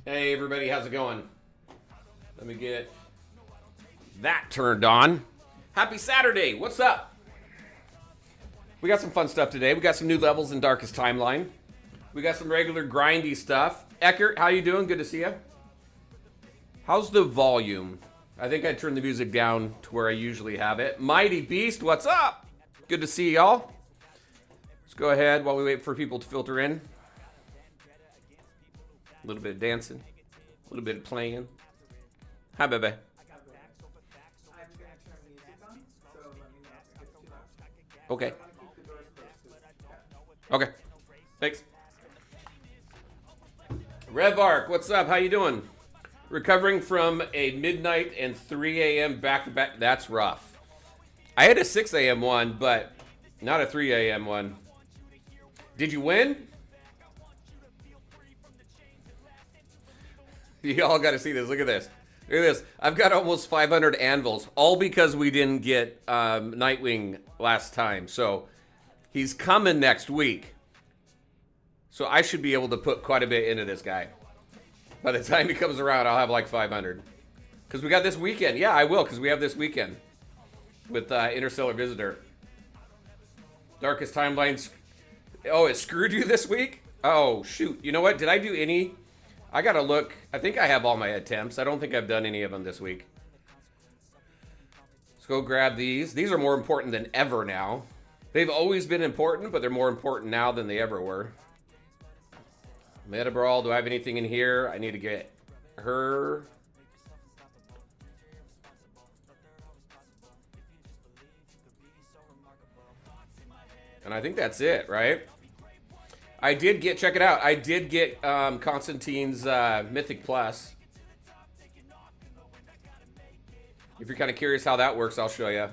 Hey everybody, how's it going? Let me get that turned on. Happy Saturday, what's up? We got some fun stuff today. We got some new levels in Darkest Timeline. We got some regular grindy stuff. Eckert, how you doing? Good to see you. How's the volume? I think I turned the music down to where I usually have it. Mighty Beast, what's up? Good to see y'all. Let's go ahead while we wait for people to filter in. A little bit of dancing, a little bit of playing. Hi, baby. Okay. Okay. Thanks. Revark, what's up? How you doing? Recovering from a midnight and 3 a.m. back-to-back. That's rough. I had a 6 a.m. one, but not a 3 a.m. one. Did you win? Y'all got to see this. Look at this. Look at this. I've got almost 500 anvils, all because we didn't get Nightwing last time. So he's coming next week. So I should be able to put quite a bit into this guy. By the time he comes around, I'll have like 500. Because we got this weekend. Yeah, I will, because we have this weekend with Interstellar Visitor. Darkest Timelines. Oh, it screwed you this week? Oh, shoot. You know what? Did I do any? I got to look. I think I have all my attempts. I don't think I've done any of them this week. Let's go grab these. These are more important than ever now. They've always been important, but they're more important now than they ever were. Meta Brawl, do I have anything in here? I need to get her. And I think that's it, right? I did get, check it out. I did get Constantine's Mythic Plus. If you're kind of curious how that works, I'll show you.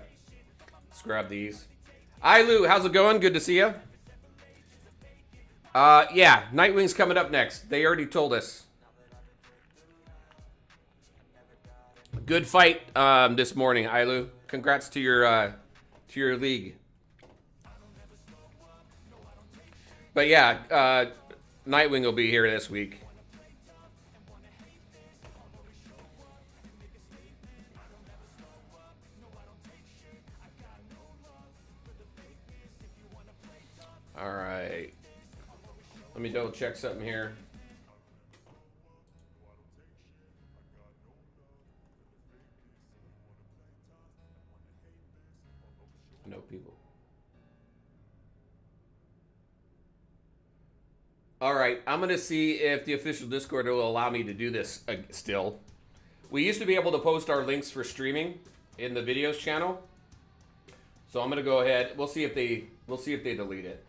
Let's grab these. Ilu, how's it going? Good to see you. Yeah, Nightwing's coming up next. They already told us. Good fight this morning, Ilu. Congrats to your league. But yeah, Nightwing will be here this week. All right. Let me double check something here. No people. All right, I'm going to see if the official Discord will allow me to do this still. We used to be able to post our links for streaming in the videos channel. So I'm going to go ahead. We'll see if they delete it.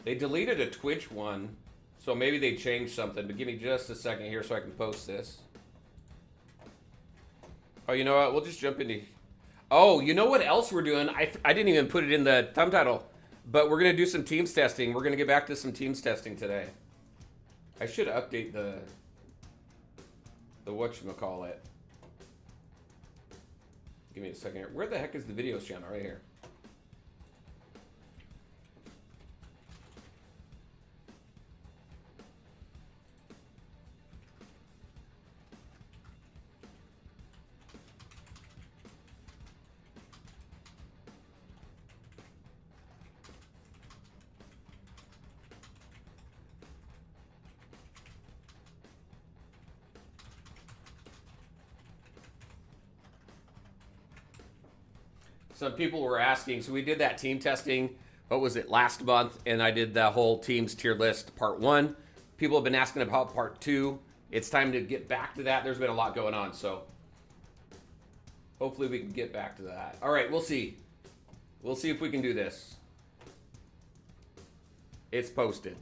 They deleted a Twitch one, so maybe they changed something. But give me just a second here so I can post this. Oh, you know what? We'll just jump into... Oh, you know what else we're doing? I didn't even put it in the thumb title. But we're going to do some Teams testing. We're going to get back to some Teams testing today. I should update the whatchamacallit. Give me a second here. Where the heck is the videos channel? Right here. Some people were asking, so we did that team testing, what was it, last month, and I did the whole teams tier list part 1. People have been asking about part 2. It's time to get back to that. There's been a lot going on, so hopefully we can get back to that. All right, we'll see. We'll see if we can do this. It's posted.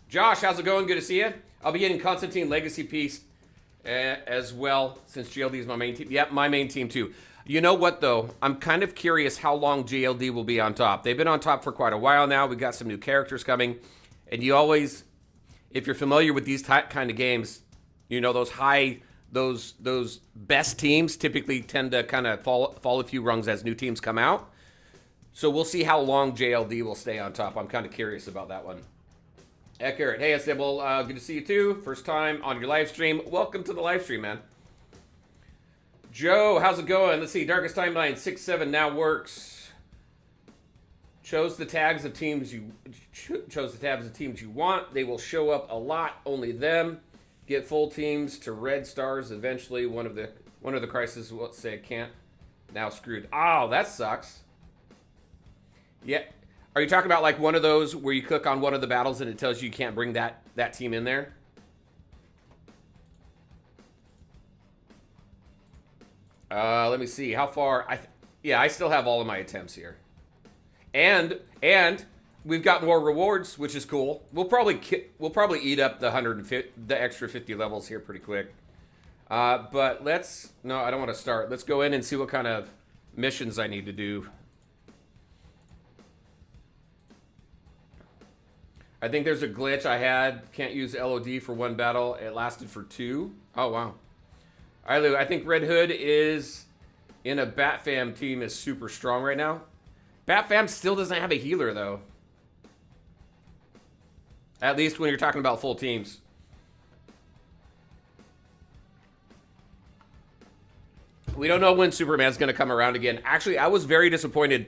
Josh, how's it going? Good to see you. I'll be getting Constantine Legacy Piece as well, since GLD is my main team. Yep, my main team too. You know what, though? I'm kind of curious how long JLD will be on top. They've been on top for quite a while now. We got some new characters coming. And you always, if you're familiar with these kind of games, you know, those best teams typically tend to kind of fall a few rungs as new teams come out. So we'll see how long JLD will stay on top. I'm kind of curious about that one. Eckert, hey Sybil, good to see you too. First time on your live stream. Welcome to the live stream, man. Joe, how's it going? Let's see. Darkest Timeline 6-7 now works. Chose the tags of teams you want. They will show up a lot. Only them. Get full teams to red stars. Eventually, one of the crises will say can't. Now screwed. Oh, that sucks. Yeah. Are you talking about like one of those where you click on one of the battles and it tells you can't bring that team in there? Let me see how far. I still have all of my attempts here, and we've got more rewards, which is cool. We'll probably eat up the extra 50 levels here pretty quick. But no, I don't want to start. Let's go in and see what kind of missions I need to do. I think there's a glitch I had. Can't use LOD for one battle. It lasted for 2. Oh, wow. All right, Lou. I think Red Hood is in a Bat-Fam team is super strong right now. Bat-Fam still doesn't have a healer, though. At least when you're talking about full teams. We don't know when Superman's going to come around again. Actually, I was very disappointed.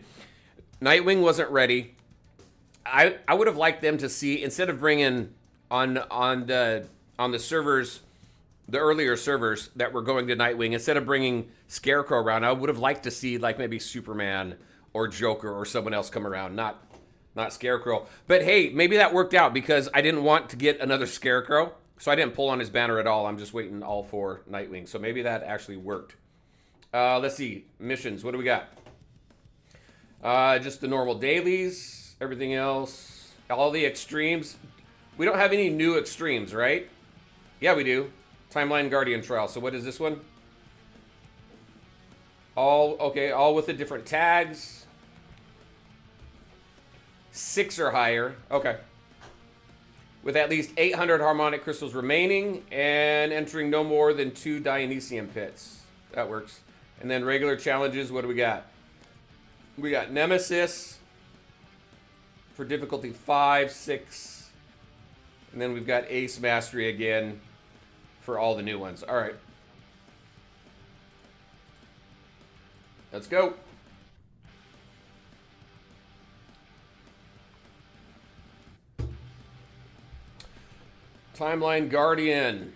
Nightwing wasn't ready. I would have liked them to see, instead of bringing on the servers, the earlier servers that were going to Nightwing, instead of bringing Scarecrow around, I would have liked to see like maybe Superman or Joker or someone else come around, not Scarecrow. But hey, maybe that worked out because I didn't want to get another Scarecrow, so I didn't pull on his banner at all. I'm just waiting all for Nightwing, so maybe that actually worked. Let's see, missions. What do we got? Just the normal dailies. Everything else, all the extremes. We don't have any new extremes, right? Yeah, we do. Timeline Guardian Trial. So what is this one? All with the different tags. 6 or higher. Okay. With at least 800 harmonic crystals remaining and entering no more than 2 Dionysium pits. That works. And then regular challenges, what do we got? We got Nemesis for difficulty 5, 6. And then we've got Ace Mastery again for all the new ones. All right. Let's go. Timeline Guardian.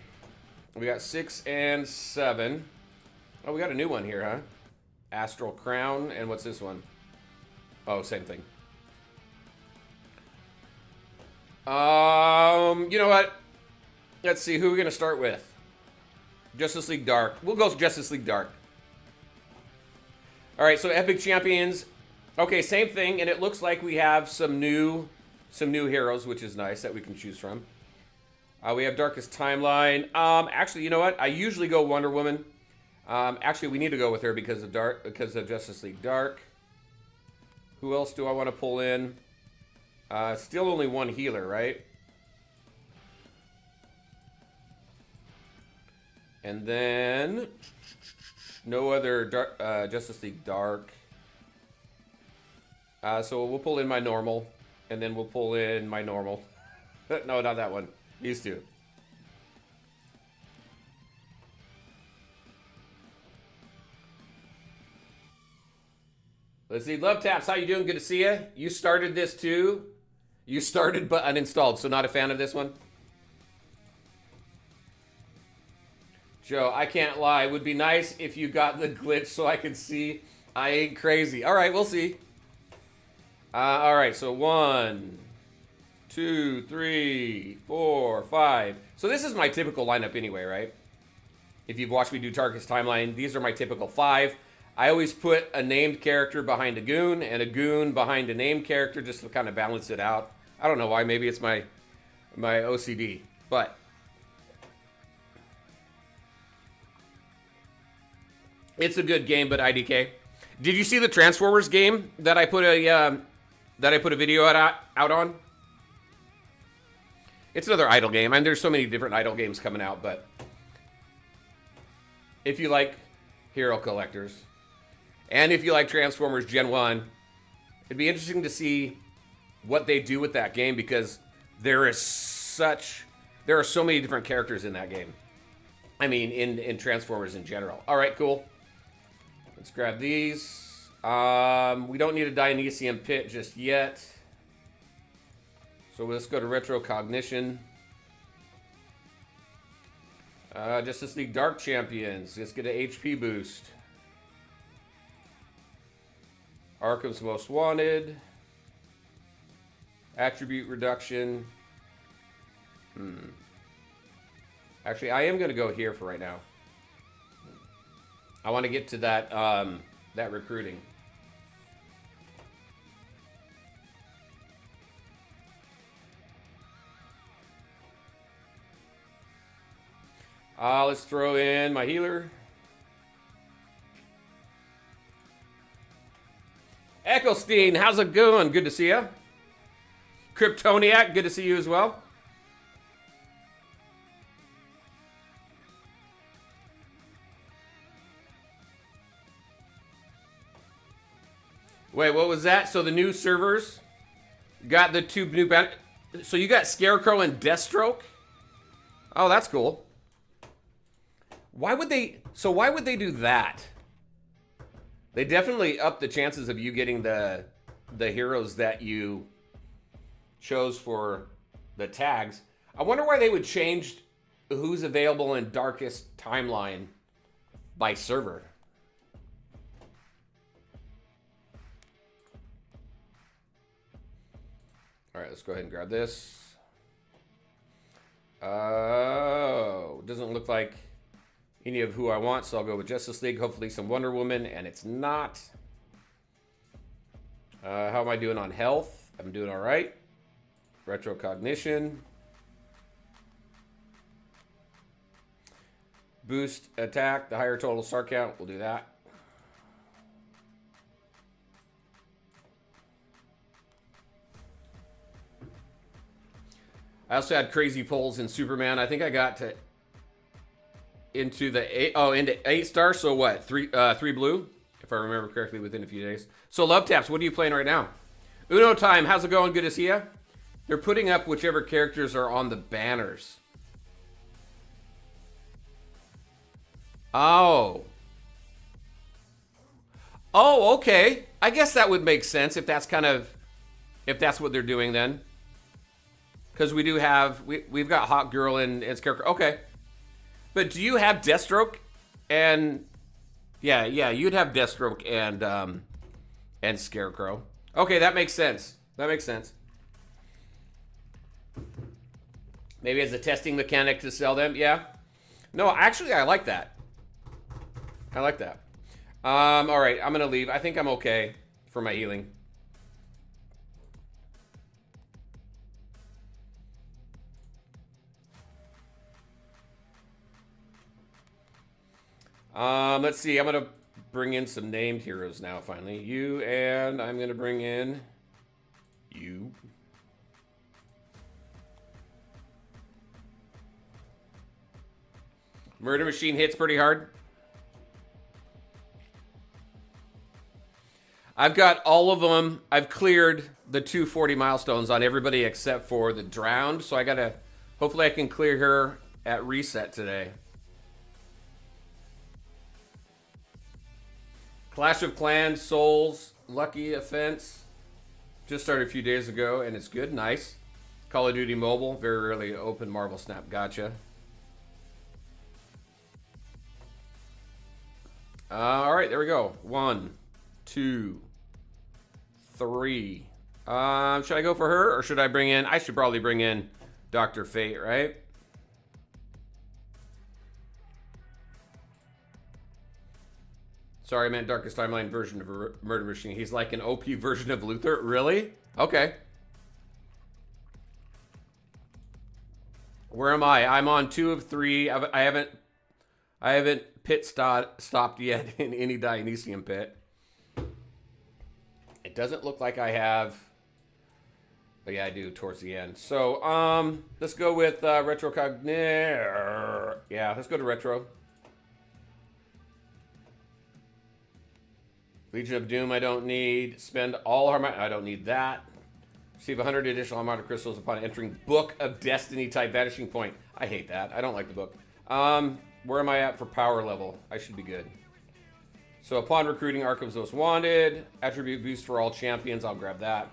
We got 6 and 7. Oh, we got a new one here, huh? Astral Crown. And what's this one? Oh, same thing. You know what? Let's see, who are we going to start with? Justice League Dark. We'll go with Justice League Dark. All right, so Epic Champions. Okay, same thing, and it looks like we have some new heroes, which is nice that we can choose from. We have Darkest Timeline. Actually, you know what? I usually go Wonder Woman. Actually, we need to go with her because of Justice League Dark. Who else do I want to pull in? Still only one healer, right? And then no other Justice League Dark. So we'll pull in my normal, and then we'll pull in my normal. No, not that one. These two. Let's see. Love Taps, how you doing? Good to see you. You started this too. You started but uninstalled, so not a fan of this one? Joe, I can't lie. It would be nice if you got the glitch so I could see I ain't crazy. All right, we'll see. All right, so 1, 2, 3, 4, 5. So this is my typical lineup anyway, right? If you've watched me do Darkest Timeline, these are my typical 5. I always put a named character behind a goon and a goon behind a named character just to kind of balance it out. I don't know why. Maybe it's my OCD, but it's a good game. But IDK, did you see the Transformers game that I put a video out on? It's another idle game. I mean, there's so many different idle games coming out, but if you like hero collectors and if you like Transformers Gen 1, it'd be interesting to see what they do with that game, because There is such, there are so many different characters in that game. I mean, in Transformers in general. All right, cool. Let's grab these. We don't need a Dionysian Pit just yet. So let's go to Retro Cognition. Justice League Dark Champions. Let's get an HP boost. Arkham's Most Wanted. Attribute reduction. Actually, I am going to go here for right now. I want to get to that that recruiting. Let's throw in my healer. Echostein, how's it going? Good to see you. Kryptoniac, good to see you as well. Wait, what was that? So the new servers got the two new... So you got Scarecrow and Deathstroke? Oh, that's cool. Why would they... So why would they do that? They definitely up the chances of you getting the heroes that you chose for the tags. I wonder why they would change who's available in Darkest Timeline by server. All right, let's go ahead and grab this. Oh, doesn't look like any of who I want, so I'll go with Justice League. Hopefully some Wonder Woman, and it's not. How am I doing on health? I'm doing all right. Retrocognition. Boost attack, the higher total star count. We'll do that. I also had crazy pulls in Superman. I think I got to into the 8 star. So what? Three blue, if I remember correctly, within a few days. So Love Taps, what are you playing right now? Uno Time, how's it going? Good to see you. They're putting up whichever characters are on the banners. Oh. Oh, okay. I guess that would make sense if that's what they're doing then. Because we do have, we've got Hawk Girl and Scarecrow. Okay. But do you have Deathstroke and, yeah, you'd have Deathstroke and Scarecrow. Okay, that makes sense. That makes sense. Maybe as a testing mechanic to sell them, yeah. No, actually, I like that. I like that. All right, I'm gonna leave. I think I'm okay for my healing. Let's see. I'm gonna bring in some named heroes now. Finally, you, and I'm gonna bring in you. Murder Machine hits pretty hard. I've got all of them. I've cleared the 240 milestones on everybody except for the Drowned. So I gotta, hopefully I can clear her at reset today. Clash of Clans, Souls, Lucky Offense. Just started a few days ago and it's good, nice. Call of Duty Mobile, very rarely open. Marvel Snap, gotcha. All right, there we go. 1, 2, 3. Should I go for her or should I bring in? I should probably bring in Dr. Fate, right? Sorry, I meant Darkest Timeline version of Murder Machine. He's like an OP version of Luthor. Really? Okay. Where am I? I'm on 2 of 3. I haven't pit stopped yet in any Dionysian pit. It doesn't look like I have. But yeah, I do towards the end. So, let's go with Retrocognition. Yeah, let's go to Retro. Legion of Doom, I don't need. Spend all our money. I don't need that. Receive 100 additional amount of crystals upon entering Book of Destiny type vanishing point. I hate that. I don't like the book. Where am I at for power level? I should be good. So upon recruiting Arkham's Most Wanted, attribute boost for all champions. I'll grab that.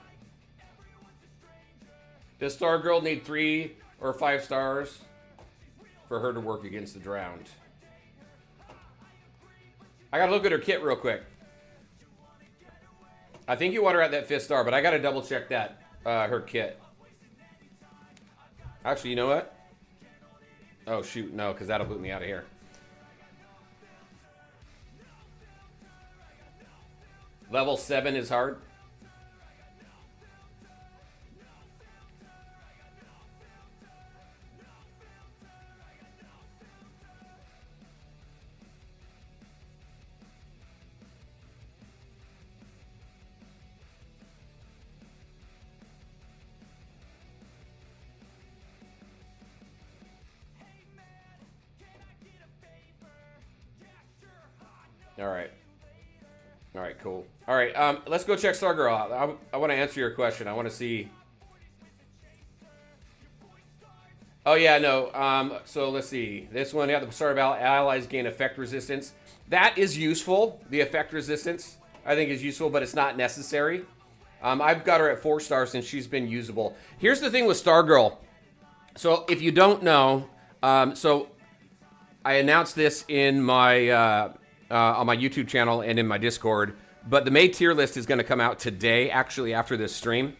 Does Stargirl need 3 or 5 stars for her to work against the drowned? I gotta look at her kit real quick. I think you want her at that 5th star, but I gotta double check that, her kit. Actually, you know what? Oh shoot, no, because that'll boot me out of here. Level 7 is hard. All right. All right, cool. All right, let's go check Stargirl out. I want to answer your question. I want to see. Oh, yeah, no. So let's see. This one, yeah, the Star Battle allies gain effect resistance. That is useful. The effect resistance, I think, is useful, but it's not necessary. I've got her at 4 stars since she's been usable. Here's the thing with Stargirl. So if you don't know, so I announced this in my... on my YouTube channel and in my Discord, but the May tier list is going to come out today, actually, after this stream.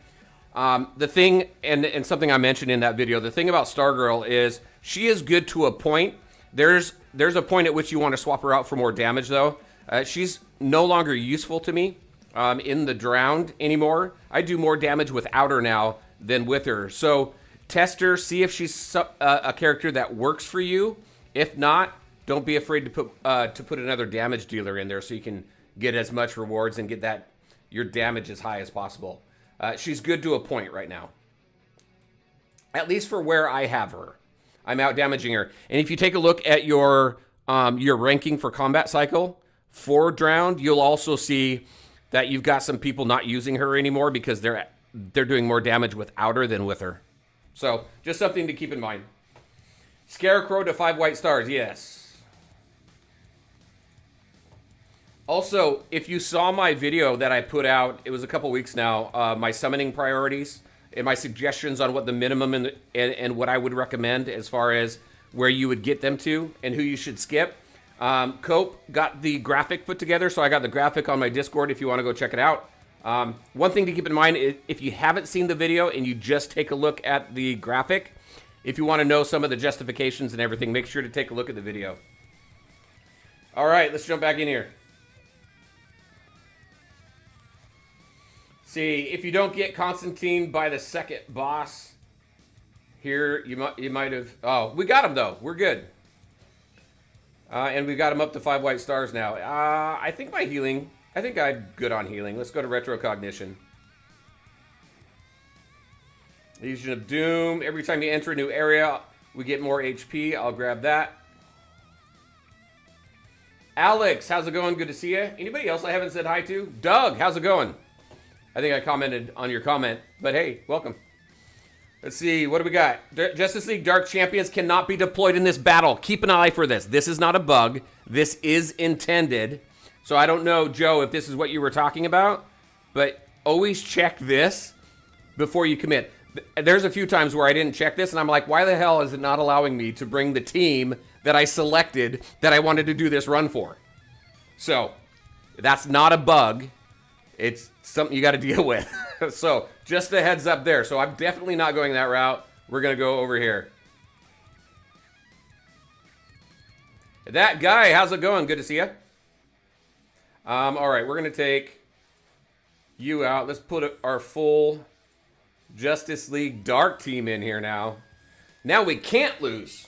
The thing, and something I mentioned in that video, the thing about Stargirl is she is good to a point. There's a point at which you want to swap her out for more damage, though. She's no longer useful to me in the drowned anymore. I do more damage without her now than with her. So test her, see if she's a character that works for you. If not, don't be afraid to put another damage dealer in there so you can get as much rewards and get your damage as high as possible. She's good to a point right now. At least for where I have her. I'm out damaging her. And if you take a look at your ranking for combat cycle for drowned, you'll also see that you've got some people not using her anymore because they're doing more damage without her than with her. So just something to keep in mind. Scarecrow to 5 white stars, yes. Also, if you saw my video that I put out, it was a couple weeks now, my summoning priorities and my suggestions on what the minimum and what I would recommend as far as where you would get them to and who you should skip. Cope got the graphic put together, so I got the graphic on my Discord if you want to go check it out. One thing to keep in mind, if you haven't seen the video and you just take a look at the graphic, if you want to know some of the justifications and everything, make sure to take a look at the video. All right, let's jump back in here. See, if you don't get Constantine by the second boss here, you might have... Oh, we got him, though. We're good. And we got him up to 5 white stars now. I think my healing... I think I'm good on healing. Let's go to Retrocognition. Legion of Doom. Every time you enter a new area, we get more HP. I'll grab that. Alex, how's it going? Good to see you. Anybody else I haven't said hi to? Doug, how's it going? I think I commented on your comment, but hey, welcome. Let's see, what do we got? Justice League Dark Champions cannot be deployed in this battle. Keep an eye for this. This is not a bug. This is intended. So I don't know, Joe, if this is what you were talking about, but always check this before you commit. There's a few times where I didn't check this, and I'm like, why the hell is it not allowing me to bring the team that I selected that I wanted to do this run for? So, that's not a bug. It's something you got to deal with. So, just a heads up there. So, I'm definitely not going that route. We're going to go over here. That guy, how's it going? Good to see you. All right, we're going to take you out. Let's put our full Justice League Dark team in here now. Now we can't lose.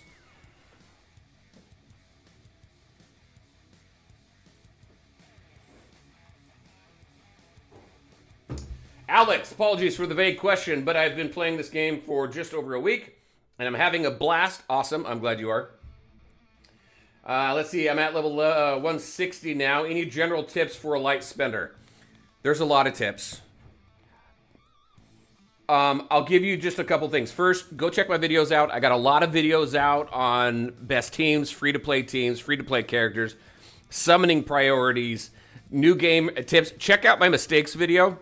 Alex, apologies for the vague question, but I've been playing this game for just over a week, and I'm having a blast. Awesome. I'm glad you are. Let's see. I'm at level 160 now. Any general tips for a light spender? There's a lot of tips. I'll give you just a couple things. First, go check my videos out. I got a lot of videos out on best teams, free-to-play characters, summoning priorities, new game tips. Check out my mistakes video.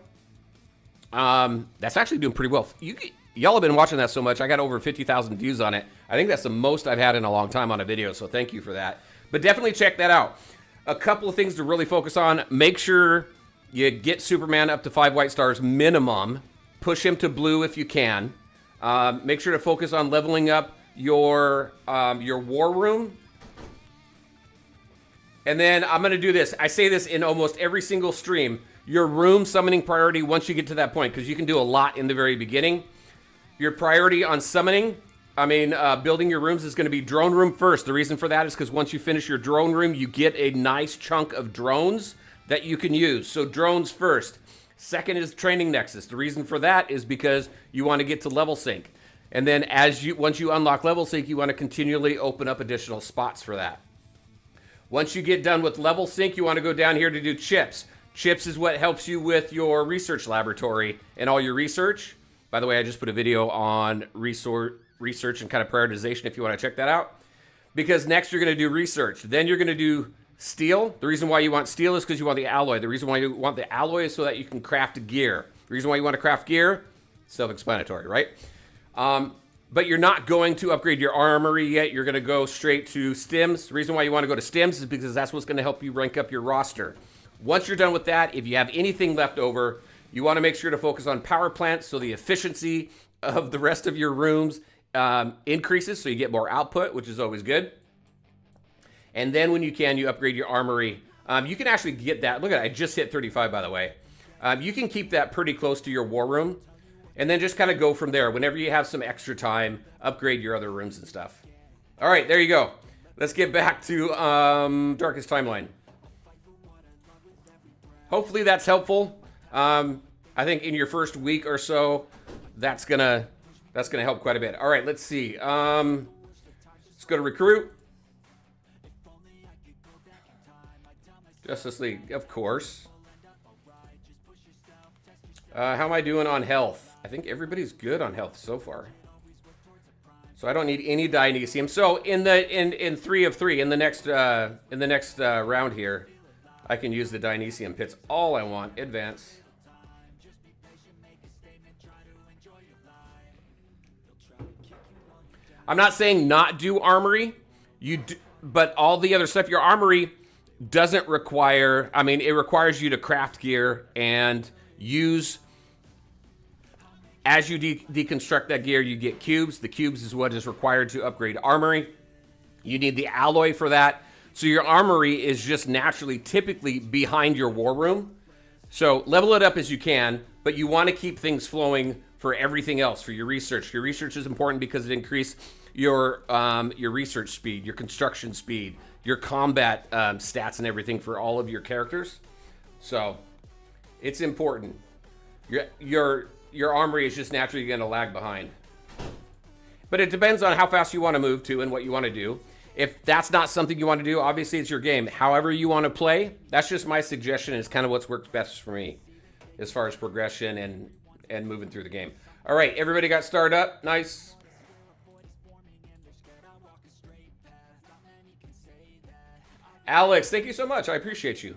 That's actually doing pretty well. Y'all have been watching that so much. I got over 50,000 views on it. I think that's the most I've had in a long time on a video, so thank you for that. But definitely check that out. A couple of things to really focus on. Make sure you get Superman up to 5 white stars minimum. Push him to blue if you can. Make sure to focus on leveling up your war room. And then I'm going to do this. I say this in almost every single stream. Your room summoning priority once you get to that point, because you can do a lot in the very beginning. Your priority on summoning, building your rooms is going to be drone room first. The reason for that is because once you finish your drone room, you get a nice chunk of drones that you can use. So drones first. Second is training nexus. The reason for that is because you want to get to level sync. And then once you unlock level sync, you want to continually open up additional spots for that. Once you get done with level sync, you want to go down here to do chips. Chips is what helps you with your research laboratory and all your research. By the way, I just put a video on research and kind of prioritization if you want to check that out. Because next you're going to do research. Then you're going to do steel. The reason why you want steel is because you want the alloy. The reason why you want the alloy is so that you can craft gear. The reason why you want to craft gear, self-explanatory, right? But you're not going to upgrade your armory yet. You're going to go straight to stims. The reason why you want to go to stims is because that's what's going to help you rank up your roster. Once you're done with that, if you have anything left over, you want to make sure to focus on power plants so the efficiency of the rest of your rooms increases, so you get more output, which is always good. And then when you can, you upgrade your armory. You can actually get that. Look at it. I just hit 35, by the way. You can keep that pretty close to your war room. And then just kind of go from there. Whenever you have some extra time, upgrade your other rooms and stuff. All right, there you go. Let's get back to Darkest Timeline. Hopefully that's helpful. I think in your first week or so, that's gonna help quite a bit. All right, let's see. Let's go to recruit. Justice League, of course. How am I doing on health? I think everybody's good on health so far. So I don't need any Dionysium. So in 3 of 3 in the next round here, I can use the Dionysium pits all I want. Advance. I'm not saying not do armory. You do, but all the other stuff, your armory doesn't require, it requires you to craft gear and use, as you deconstruct that gear, you get cubes. The cubes is what is required to upgrade armory. You need the alloy for that. So your armory is just naturally, typically behind your war room. So level it up as you can, but you want to keep things flowing for everything else, for your research. Your research is important because it increases your research speed, your construction speed, your combat stats and everything for all of your characters. So it's important. Your armory is just naturally going to lag behind. But it depends on how fast you want to move to and what you want to do. If that's not something you want to do, obviously it's your game. However you want to play, that's just my suggestion. It's kind of what's worked best for me as far as progression and moving through the game. All right, everybody got started up. Nice. Alex, thank you so much. I appreciate you.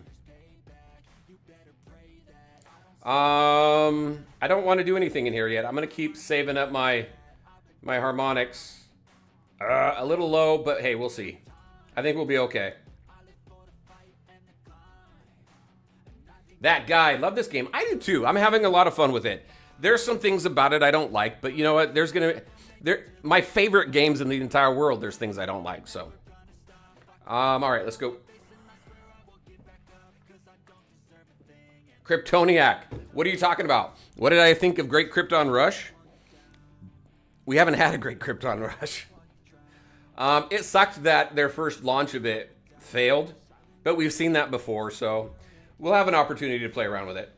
I don't want to do anything in here yet. I'm going to keep saving up my harmonics. A little low, but hey, we'll see. I think we'll be okay. That guy, love this game. I do too. I'm having a lot of fun with it. There's some things about it I don't like, but you know what? My favorite games in the entire world, there's things I don't like, so. All right, let's go. Kryptoniac. What are you talking about? What did I think of Great Krypton Rush? We haven't had a Great Krypton Rush. It sucked that their first launch of it failed, but we've seen that before, so we'll have an opportunity to play around with it.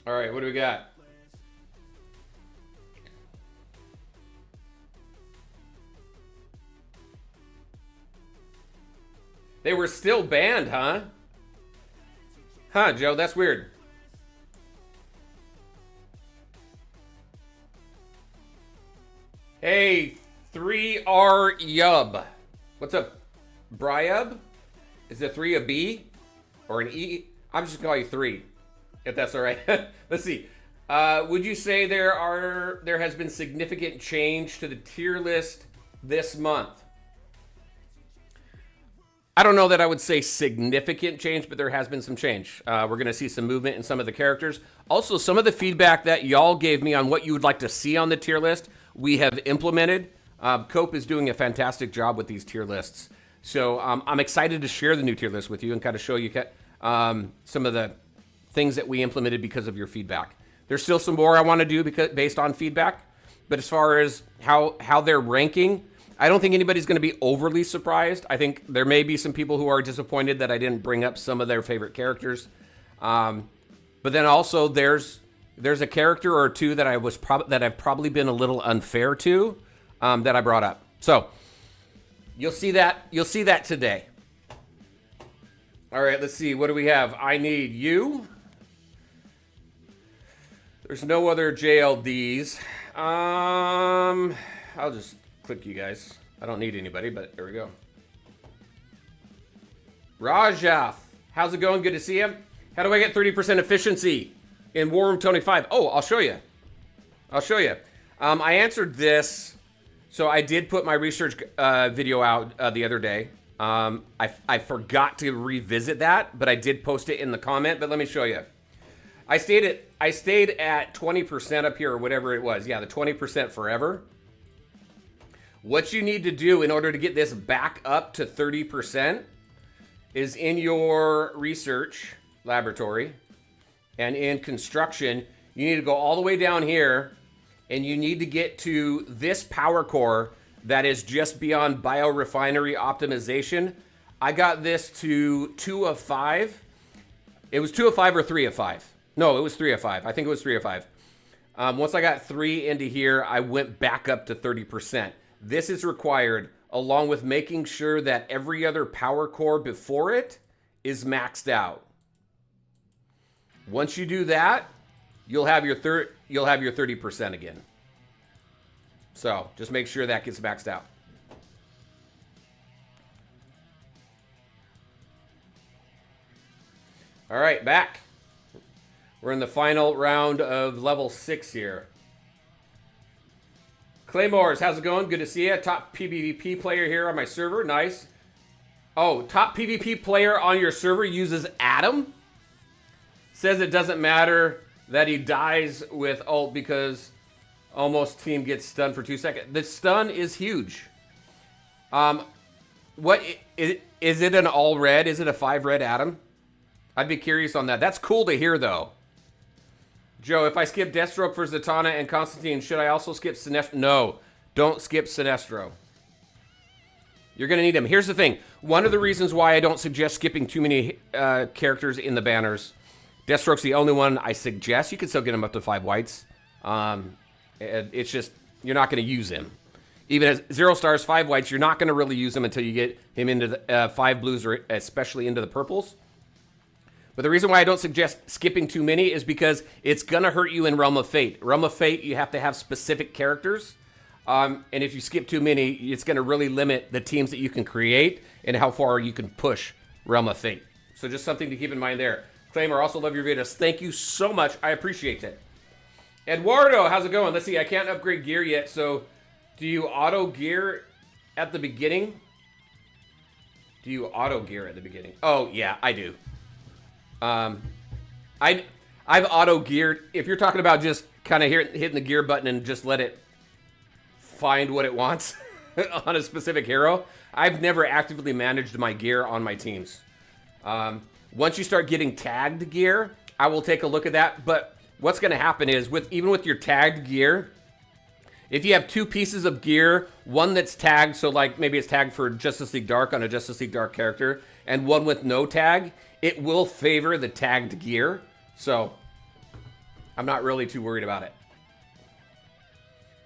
All right, what do we got? They were still banned, huh? Huh, Joe, that's weird. Hey, 3R Yub. What's up, Bryub? Is it 3 a B or an E? I'm just gonna call you 3, if that's all right. Let's see. Would you say there has been significant change to the tier list this month? I don't know that I would say significant change, but there has been some change. We're going to see some movement in some of the characters. Also, some of the feedback that y'all gave me on what you would like to see on the tier list, we have implemented. Cope is doing a fantastic job with these tier lists. So I'm excited to share the new tier list with you and kind of show you some of the things that we implemented because of your feedback. There's still some more I want to do based on feedback. But as far as how they're ranking, I don't think anybody's going to be overly surprised. I think there may be some people who are disappointed that I didn't bring up some of their favorite characters. But then also there's a character or two that I've probably been a little unfair to that I brought up. So you'll see that today. All right, let's see. What do we have? I need you. There's no other JLDs. I'll just click you guys. I don't need anybody, but there we go. Rajath, how's it going? Good to see you. How do I get 30% efficiency in War Room 25? Oh, I'll show you. I answered this. So I did put my research video out the other day. I forgot to revisit that, but I did post it in the comment. But let me show you. I stayed at 20% up here or whatever it was. Yeah, the 20% forever. What you need to do in order to get this back up to 30% is in your research laboratory and in construction, you need to go all the way down here and you need to get to this power core that is just beyond biorefinery optimization. I got this to 2 of 5. It was 2 of 5 or 3 of 5. No, it was 3 of 5. I think it was 3 of 5. Once I got 3 into here, I went back up to 30%. This is required along with making sure that every other power core before it is maxed out. Once you do that, you'll have your 30% again. So just make sure that gets maxed out. All right, back. We're in the final round of level 6 here. Claymores, how's it going? Good to see you. Top PvP player here on my server. Nice. Oh, top PvP player on your server uses Adam? Says it doesn't matter that he dies with ult because almost team gets stunned for 2 seconds. The stun is huge. What is it an all red? Is it a 5 red Adam? I'd be curious on that. That's cool to hear though. Joe, if I skip Deathstroke for Zatanna and Constantine, should I also skip Sinestro? No, don't skip Sinestro. You're going to need him. Here's the thing. One of the reasons why I don't suggest skipping too many characters in the banners, Deathstroke's the only one I suggest. You can still get him up to 5 whites. It's just, you're not going to use him. Even as 0 stars, 5 whites, you're not going to really use him until you get him into the 5 blues or especially into the purples. But the reason why I don't suggest skipping too many is because it's going to hurt you in Realm of Fate. Realm of Fate, you have to have specific characters. And if you skip too many, it's going to really limit the teams that you can create and how far you can push Realm of Fate. So just something to keep in mind there. Claimer, also love your videos. Thank you so much. I appreciate it. Eduardo, how's it going? Let's see. I can't upgrade gear yet. So do you auto gear at the beginning? Do you auto gear at the beginning? Oh, yeah, I do. I've auto geared. If you're talking about just kind of hitting the gear button and just let it find what it wants on a specific hero, I've never actively managed my gear on my teams. Once you start getting tagged gear, I will take a look at that. But what's going to happen is even with your tagged gear, if you have 2 pieces of gear, one that's tagged, so like maybe it's tagged for Justice League Dark on a Justice League Dark character, and one with no tag, it will favor the tagged gear. So I'm not really too worried about it.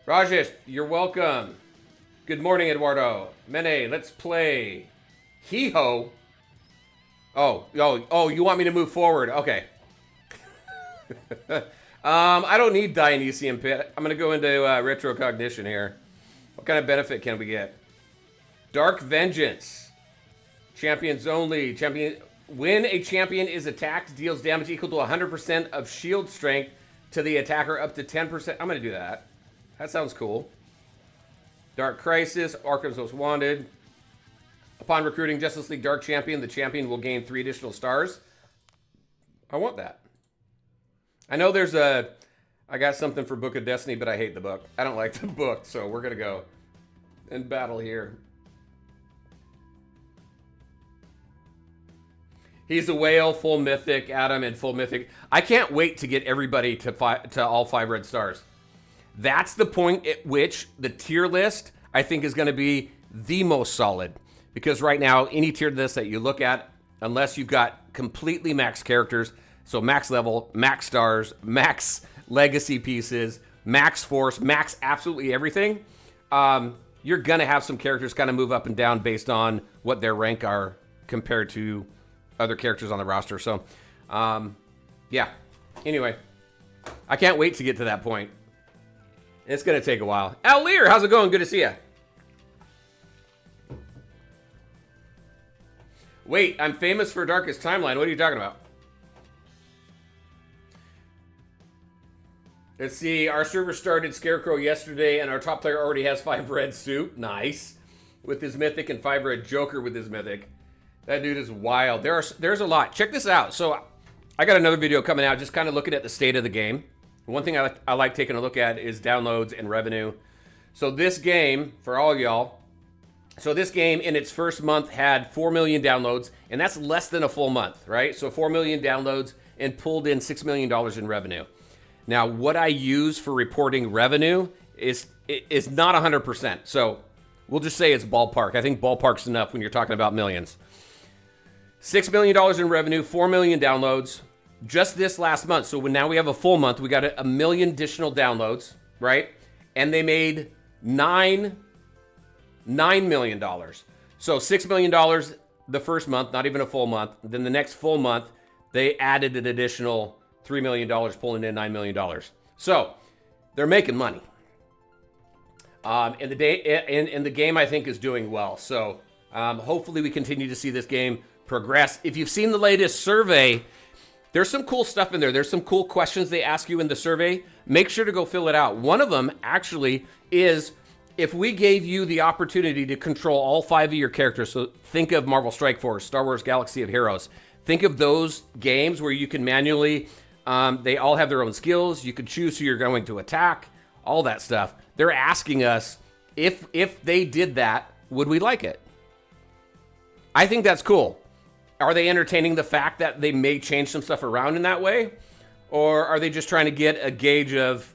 Rajesh, you're welcome. Good morning, Eduardo. Mene, let's play Hee-Ho. Oh, you want me to move forward? Okay. I don't need Dionysian Pit. I'm going to go into retrocognition here. What kind of benefit can we get? Dark Vengeance. Champions only. When a champion is attacked, deals damage equal to 100% of shield strength to the attacker up to 10%. I'm going to do that. That sounds cool. Dark Crisis. Arkham's Most Wanted. Upon recruiting Justice League Dark Champion, the champion will gain 3 additional stars. I want that. I know I got something for Book of Destiny, but I hate the book. I don't like the book, so we're going to go and battle here. He's a whale, full mythic, Adam, and full mythic. I can't wait to get everybody to all 5 red stars. That's the point at which the tier list, I think, is going to be the most solid. Because right now, any tier list that you look at, unless you've got completely max characters, so max level, max stars, max legacy pieces, max force, max absolutely everything, you're going to have some characters kind of move up and down based on what their rank are compared to other characters on the roster. So, yeah. Anyway, I can't wait to get to that point. It's going to take a while. Al Lear, how's it going? Good to see you. Wait, I'm famous for Darkest Timeline. What are you talking about? Let's see. Our server started Scarecrow yesterday, and our top player already has 5 red suit. Nice. With his mythic and 5 red Joker with his mythic. That dude is wild. There's a lot. Check this out. So I got another video coming out just kind of looking at the state of the game. One thing I like taking a look at is downloads and revenue. So this game, for all y'all, so this game in its first month had 4 million downloads, and that's less than a full month, right? So 4 million downloads and pulled in $6 million in revenue. Now, what I use for reporting revenue is not 100%. So we'll just say it's ballpark. I think ballpark's enough when you're talking about millions. $6 million in revenue, 4 million downloads just this last month. So now we have a full month. We got a million additional downloads, right? And they made $9 million. So $6 million the first month, not even a full month. Then the next full month, they added an additional $3 million, pulling in $9 million. So they're making money. And the game, I think, is doing well. So hopefully we continue to see this game progress. If you've seen the latest survey, there's some cool stuff in there. There's some cool questions they ask you in the survey. Make sure to go fill it out. One of them actually is, if we gave you the opportunity to control all 5 of your characters, so think of Marvel Strike Force, Star Wars Galaxy of Heroes, think of those games where you can manually, they all have their own skills, you could choose who you're going to attack, all that stuff. They're asking us, if they did that, would we like it? I think that's cool. Are they entertaining the fact that they may change some stuff around in that way? Or are they just trying to get a gauge of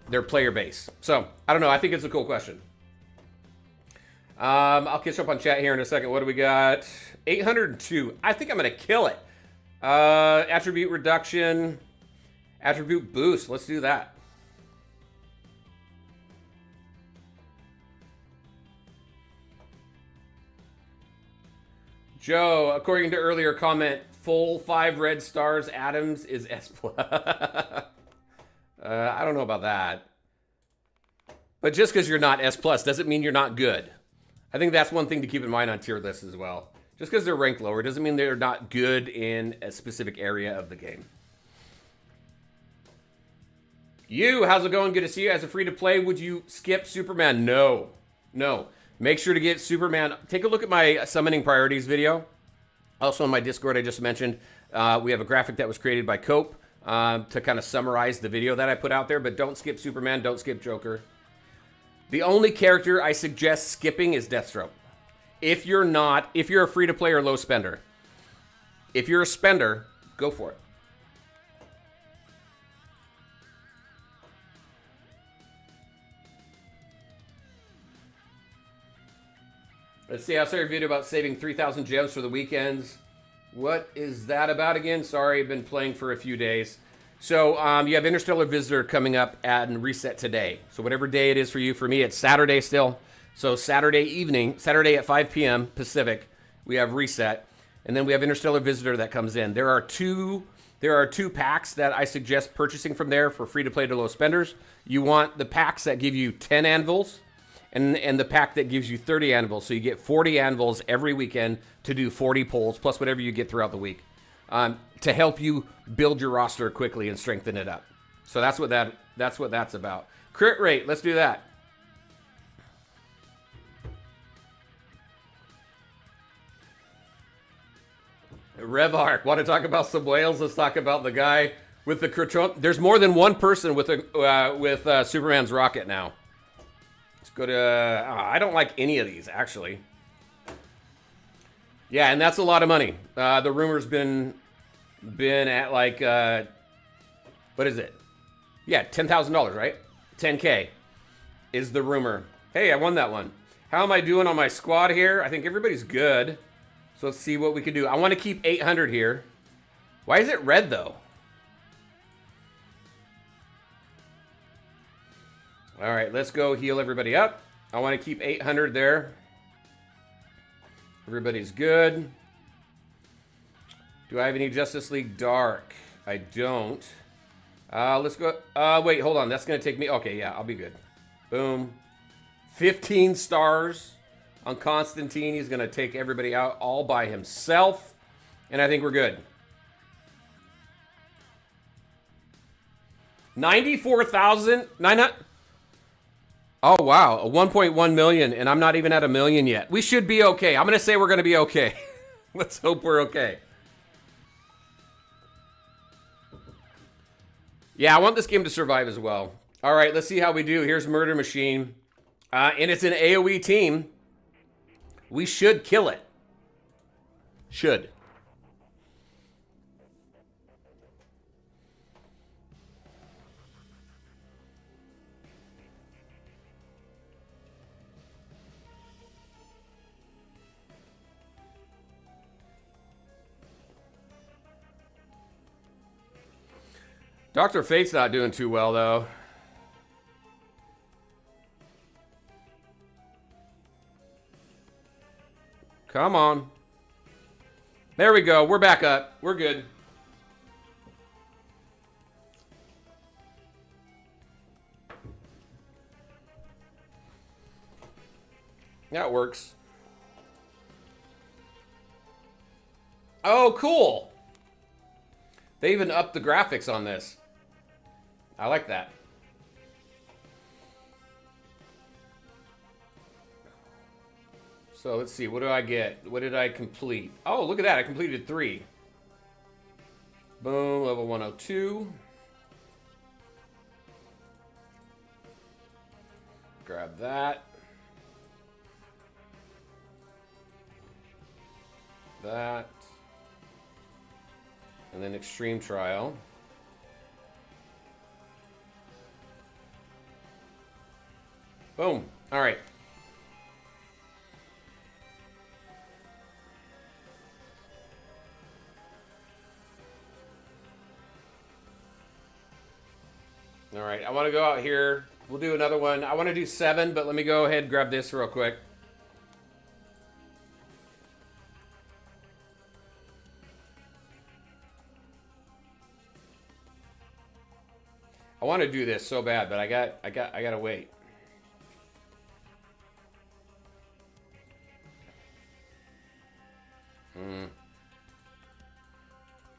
their player base? So, I don't know. I think it's a cool question. I'll catch up on chat here in a second. What do we got? 802. I think I'm going to kill it. Attribute reduction. Attribute boost. Let's do that. Joe, according to earlier comment, full 5 red stars Adams is S+. I don't know about that. But just because you're not S+ doesn't mean you're not good. I think that's one thing to keep in mind on tier lists as well. Just because they're ranked lower doesn't mean they're not good in a specific area of the game. How's it going? Good to see you. As a free-to-play, would you skip Superman? No. No. Make sure to get Superman. Take a look at my summoning priorities video. Also on my Discord I just mentioned, we have a graphic that was created by Cope to kind of summarize the video that I put out there, but don't skip Superman, don't skip Joker. The only character I suggest skipping is Deathstroke. If you're a free-to-play or low spender. If you're a spender, go for it. Let's see, I saw your video about saving 3,000 gems for the weekends. What is that about again? Sorry, I've been playing for a few days. So you have Interstellar Visitor coming up and reset today. So whatever day it is for you, for me, it's Saturday still. So Saturday evening, Saturday at 5 p.m. Pacific, we have reset. And then we have Interstellar Visitor that comes in. There are two packs that I suggest purchasing from there for free-to-play to low spenders. You want the packs that give you 10 anvils and the pack that gives you 30 anvils. So you get 40 anvils every weekend to do 40 pulls, plus whatever you get throughout the week, to help you build your roster quickly and strengthen it up. So that's what that's about. Crit rate, let's do that. Revark, want to talk about some whales? Let's talk about the guy with the Kraton. There's more than one person with Superman's rocket now. Let's go to. I don't like any of these actually. Yeah, and that's a lot of money. The rumor's been at like what is it? Yeah, $10,000, right? 10K is the rumor. Hey, I won that one. How am I doing on my squad here? I think everybody's good. So let's see what we can do. I want to keep 800 here. Why is it red, though? All right, let's go heal everybody up. I want to keep 800 there. Everybody's good. Do I have any Justice League Dark? I don't. Let's go. Wait, hold on. That's going to take me. Okay, yeah, I'll be good. Boom. 15 stars. On Constantine, he's going to take everybody out all by himself. And I think we're good. 94,900. Oh, wow. A 1.1 million, and I'm not even at a million yet. We should be okay. I'm going to say we're going to be okay. Let's hope we're okay. Yeah, I want this game to survive as well. All right, let's see how we do. Here's Murder Machine. And it's an AoE team. We should kill it. Should. Dr. Fate's not doing too well, though. Come on. There we go. We're back up. We're good. That works. Oh, cool. They even upped the graphics on this. I like that. So let's see, what do I get? What did I complete? Oh, look at that, I completed 3. Boom, level 102. Grab that. That. And then extreme trial. Boom, all right. All right, I want to go out here. We'll do another one. I want to do 7, but let me go ahead and grab this real quick. I want to do this so bad, but I gotta wait.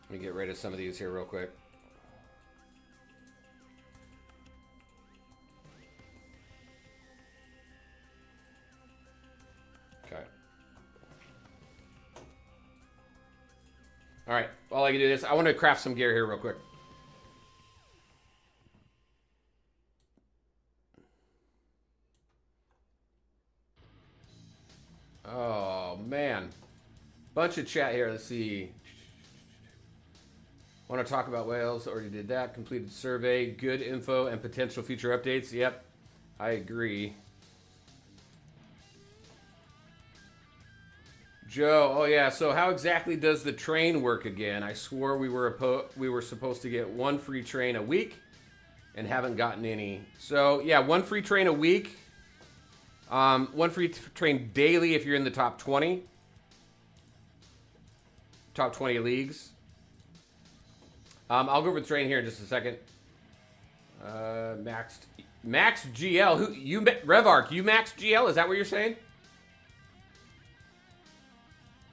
Let me get rid of some of these here real quick. Okay. All right. While I can do this, I want to craft some gear here real quick. Oh, man. Bunch of chat here. Let's see. Want to talk about whales? Already did that. Completed survey. Good info and potential future updates. Yep. I agree. Joe. Oh, yeah. So how exactly does the train work again? I swore we were supposed to get 1 free train a week and haven't gotten any. So, yeah, 1 free train a week. 1 free train daily if you're in the top 20. top 20 leagues. I'll go over the train here in just a second. Max GL. Who you? Revark. You Max GL? Is that what you're saying?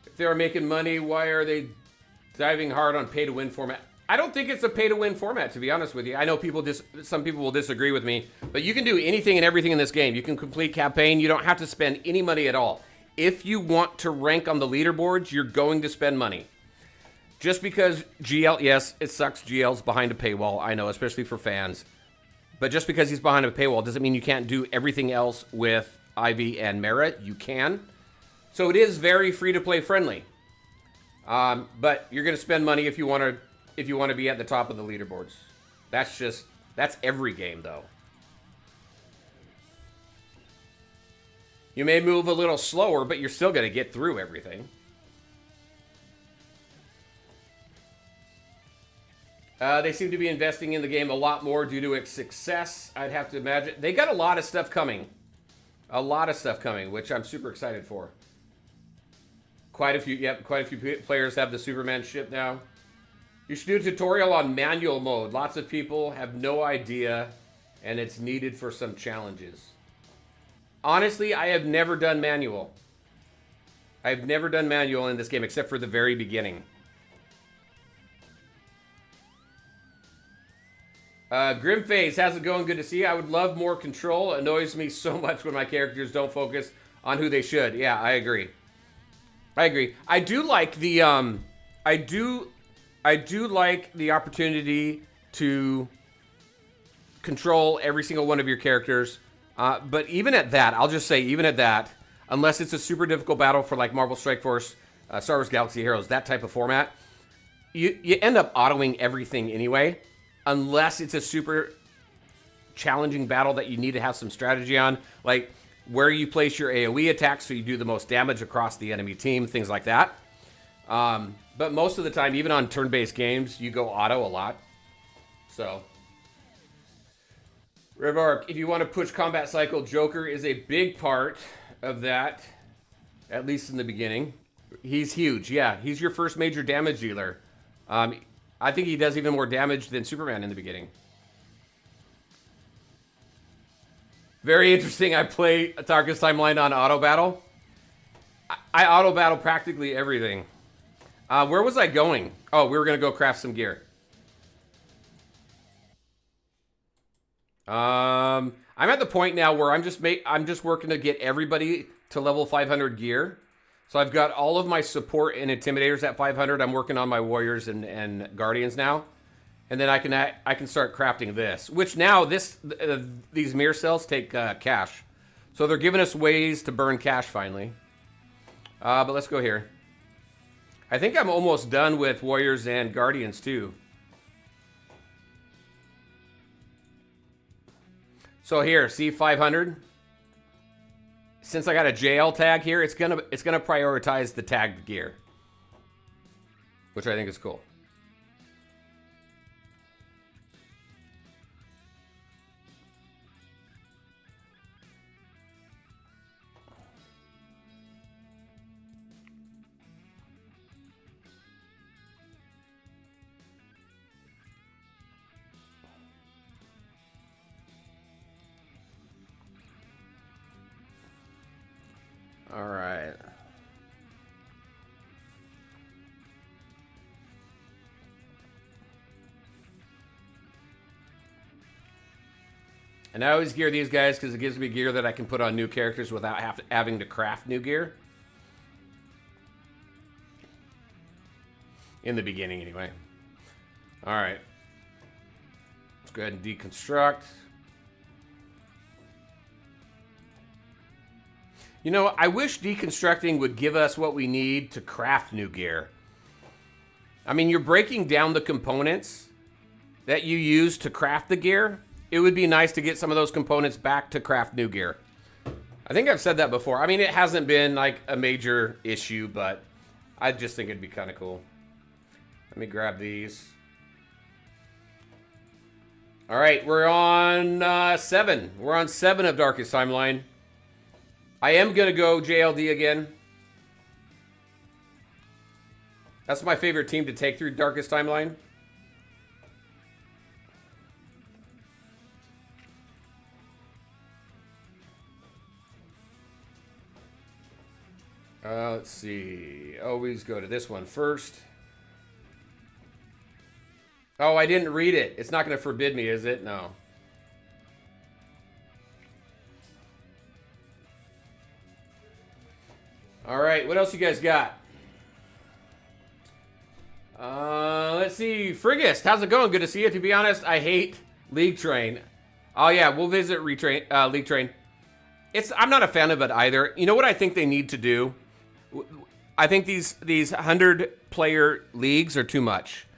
If they are making money, why are they diving hard on pay to win format? I don't think it's a pay to win format, to be honest with you. I know some people will disagree with me, but you can do anything and everything in this game. You can complete campaign. You don't have to spend any money at all. If you want to rank on the leaderboards, you're going to spend money. Just because GL, yes, it sucks. GL's behind a paywall. I know, especially for fans. But just because he's behind a paywall doesn't mean you can't do everything else with Ivy and Mara. You can. So it is very free-to-play friendly. But you're going to spend money if you want to be at the top of the leaderboards. That's every game, though. You may move a little slower, but you're still going to get through everything. They seem to be investing in the game a lot more due to its success, I'd have to imagine. They got a lot of stuff coming. A lot of stuff coming, which I'm super excited for. Quite a few players have the Superman ship now. You should do a tutorial on manual mode. Lots of people have no idea, and it's needed for some challenges. Honestly, I have never done manual. I've never done manual in this game, except for the very beginning. Grimface, how's it going? Good to see you. I would love more control. It annoys me so much when my characters don't focus on who they should. Yeah, I agree. I agree. I do like the I do like the opportunity to control every single one of your characters. But even at that, I'll just say even at that, unless it's a super difficult battle for like Marvel Strike Force, Star Wars Galaxy Heroes, that type of format, you end up autoing everything anyway. Unless it's a super challenging battle that you need to have some strategy on, like where you place your AoE attacks so you do the most damage across the enemy team, things like that. But most of the time, even on turn-based games, you go auto a lot. So, Revark, if you want to push combat cycle, Joker is a big part of that, at least in the beginning. He's huge, yeah. He's your first major damage dealer. I think he does even more damage than Superman in the beginning. Very interesting. I play Darkest Timeline on auto battle. I auto battle practically everything. Where was I going? Oh, we were going to go craft some gear. I'm at the point now where I'm just working to get everybody to level 500 gear. So I've got all of my support and intimidators at 500. I'm working on my warriors and guardians now, and then I can start crafting this. Which now these mirror cells take cash, so they're giving us ways to burn cash finally. But let's go here. I think I'm almost done with warriors and guardians too. So here, see 500. Since I got a JL tag here, it's gonna prioritize the tagged gear, which I think is cool. All right. And I always gear these guys because it gives me gear that I can put on new characters without having to craft new gear. In the beginning, anyway. All right. Let's go ahead and deconstruct. You know, I wish deconstructing would give us what we need to craft new gear. I mean, you're breaking down the components that you use to craft the gear. It would be nice to get some of those components back to craft new gear. I think I've said that before. I mean, it hasn't been like a major issue, but I just think it'd be kind of cool. Let me grab these. All right, we're on 7. We're on 7 of Darkest Timeline. I am going to go JLD again. That's my favorite team to take through Darkest Timeline. Let's see. Always go to this one first. Oh, I didn't read it. It's not going to forbid me, is it? No. All right, what else you guys got? Let's see. Friggist, how's it going? Good to see you. To be honest, I hate League Train. Oh yeah, we'll visit League Train. I'm not a fan of it either. You know what I think they need to do? I think these 100-player leagues are too much.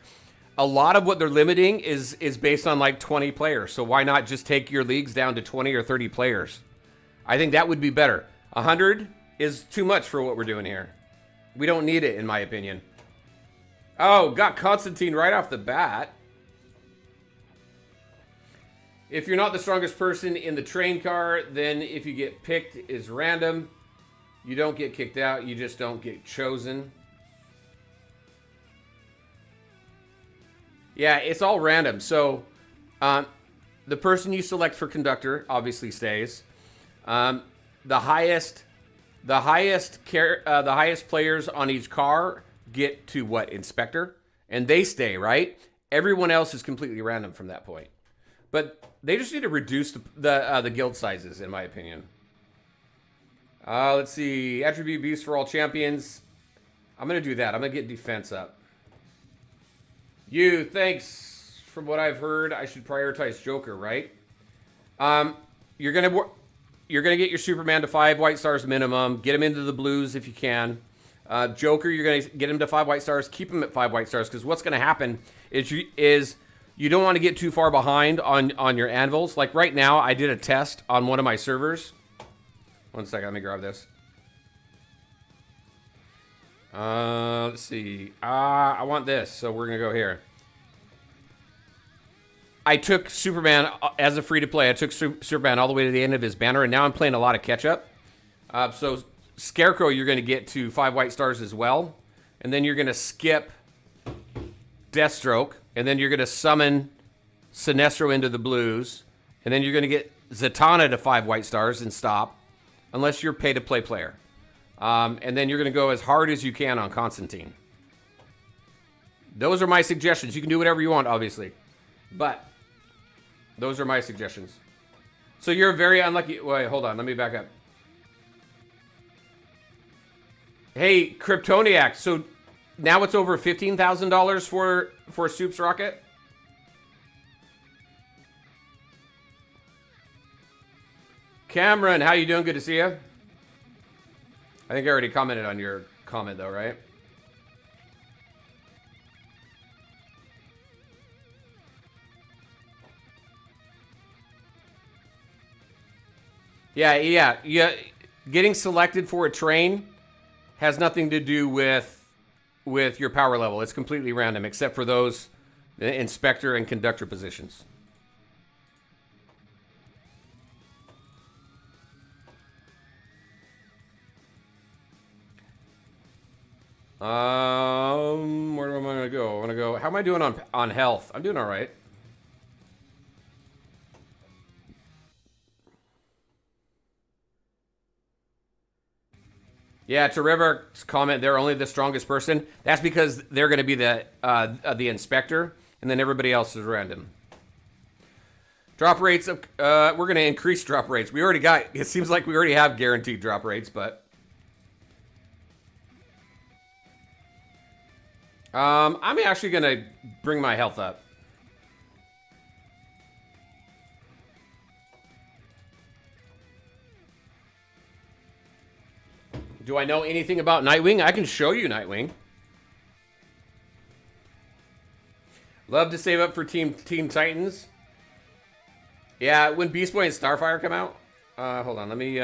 A lot of what they're limiting is based on like 20 players. So why not just take your leagues down to 20 or 30 players? I think that would be better. 100 is too much for what we're doing here. We don't need it, in my opinion. Oh, got Constantine right off the bat. If you're not the strongest person in the train car, then if you get picked, it's random. You don't get kicked out. You just don't get chosen. Yeah, it's all random. So the person you select for conductor obviously stays. The highest players on each car get to what? Inspector, and they stay, right? Everyone else is completely random from that point. But they just need to reduce the guild sizes, in my opinion. Let's see. Attribute beast for all champions. I'm going to do that. I'm going to get defense up. Thanks. From what I've heard, I should prioritize Joker, right? You're going to get your Superman to 5 white stars minimum. Get him into the blues if you can. Joker, you're going to get him to 5 white stars. Keep him at 5 white stars, because what's going to happen is you don't want to get too far behind on your anvils. Like right now, I did a test on one of my servers. One second, let me grab this. Let's see. I want this, so we're going to go here. I took Superman as a free-to-play. I took Superman all the way to the end of his banner, and now I'm playing a lot of catch-up. So Scarecrow, you're going to get to 5 white stars as well. And then you're going to skip Deathstroke. And then you're going to summon Sinestro into the blues. And then you're going to get Zatanna to 5 white stars and stop. Unless you're a pay-to-play player. And then you're going to go as hard as you can on Constantine. Those are my suggestions. You can do whatever you want, obviously. But those are my suggestions. So you're very unlucky. Wait, hold on. Let me back up. Hey, Kryptoniac. So now it's over $15,000 for Soup's Rocket? Cameron, how you doing? Good to see you. I think I already commented on your comment, though, right? Yeah. Getting selected for a train has nothing to do with your power level. It's completely random, except for those inspector and conductor positions. Where am I gonna go? I wanna go. How am I doing on health? I'm doing all right. Yeah, to River's comment, they're only the strongest person. That's because they're going to be the inspector, and then everybody else is random. Drop rates, we're going to increase drop rates. We already got, it seems like we already have guaranteed drop rates, but... I'm actually going to bring my health up. Do I know anything about Nightwing? I can show you Nightwing. Love to save up for Team Titans. Yeah, when Beast Boy and Starfire come out. Hold on, let me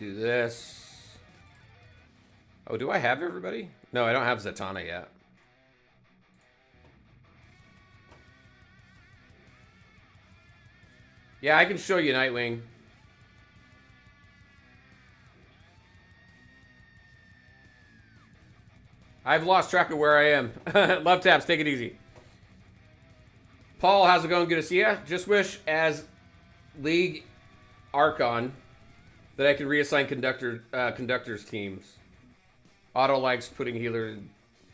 do this. Oh, do I have everybody? No, I don't have Zatanna yet. Yeah, I can show you Nightwing. I've lost track of where I am. Love taps, take it easy. Paul, how's it going? Good to see ya. Just wish as League Archon that I could reassign conductors teams. Otto likes putting healer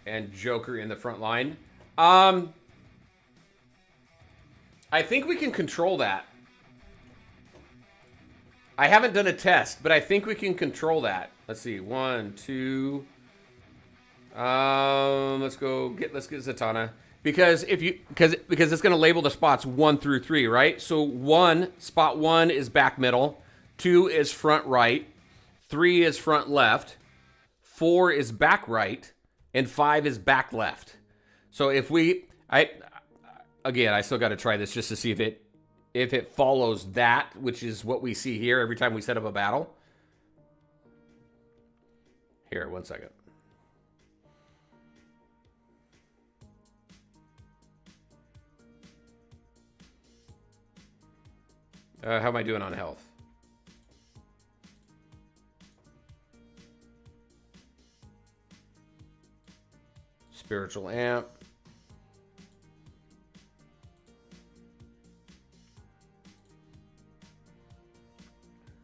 and Joker in the front line. I think we can control that. I haven't done a test, but I think we can control that. Let's see. 1, 2. Let's get Zatanna. Because because it's going to label the spots 1 through 3, right? So spot 1 is back middle, 2 is front right, 3 is front left, 4 is back right, and 5 is back left. So if I still got to try this just to see if it follows that, which is what we see here every time we set up a battle. Here, 1 second. How am I doing on health? Spiritual amp.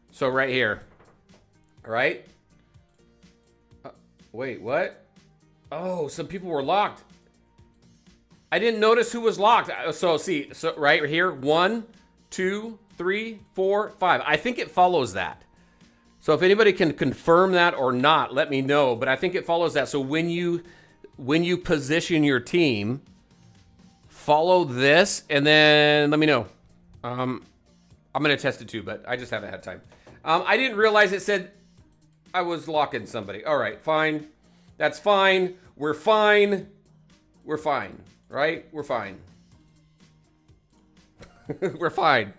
So right here, all right? Wait, what? Oh, some people were locked. I didn't notice who was locked. So right here, 1, 2, 3, 4, 5. I think it follows that. So if anybody can confirm that or not, let me know. But I think it follows that. So when you position your team, follow this, and then let me know. I'm gonna test it too, but I just haven't had time. I didn't realize it said I was locking somebody. All right, fine. That's fine. We're fine. We're fine, right? We're fine. We're fine.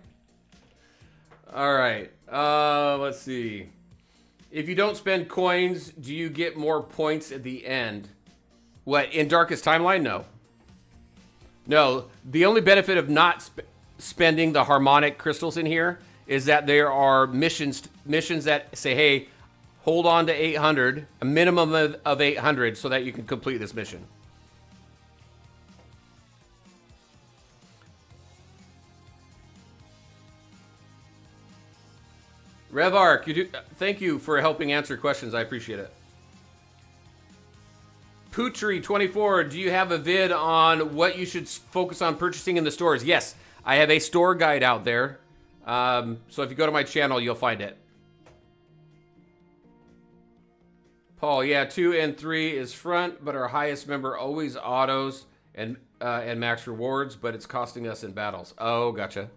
All right. Let's see. If you don't spend coins, do you get more points at the end? What, in Darkest Timeline? No. No. The only benefit of not spending the harmonic crystals in here is that there are missions that say, hey, hold on to 800, a minimum of 800, so that you can complete this mission. Revark, thank you for helping answer questions. I appreciate it. Putri24, do you have a vid on what you should focus on purchasing in the stores? Yes, I have a store guide out there. So if you go to my channel, you'll find it. Paul, yeah, 2 and 3 is front, but our highest member always autos and max rewards, but it's costing us in battles. Oh, gotcha.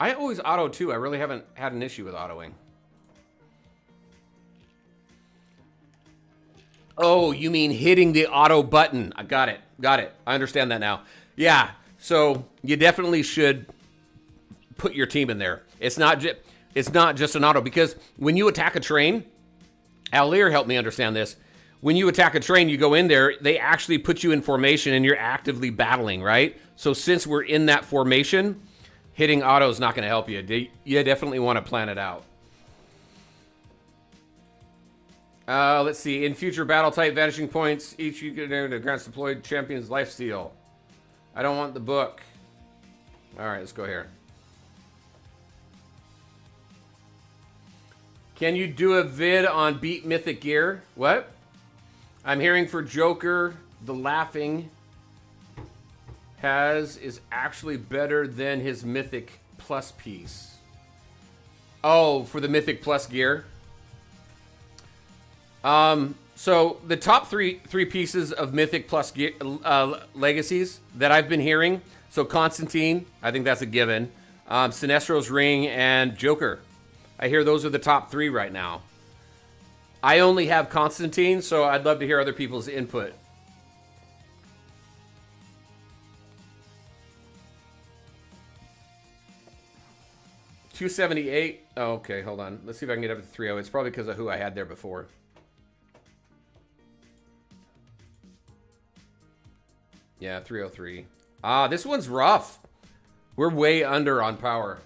I always auto too. I really haven't had an issue with autoing. Oh, you mean hitting the auto button. I got it. Got it. I understand that now. Yeah, so you definitely should put your team in there. It's not just an auto, because when you attack a train, Alir helped me understand this. When you attack a train, you go in there, they actually put you in formation and you're actively battling, right? So since we're in that formation, hitting auto is not going to help you. You definitely want to plan it out. Let's see. In future battle type vanishing points, each you get to grants deployed champion's lifesteal. I don't want the book. All right, let's go here. Can you do a vid on beat mythic gear? What? I'm hearing for Joker, the laughing is actually better than his mythic plus piece. Oh, for the mythic plus gear. So the top three pieces of mythic plus gear, legacies that I've been hearing. So Constantine, I think that's a given. Sinestro's ring and Joker. I hear those are the top 3 right now. I only have Constantine, so I'd love to hear other people's input. $278. Oh, okay, hold on. Let's see if I can get up to 300. It's probably because of who I had there before. Yeah, 303. Ah, this one's rough. We're way under on power.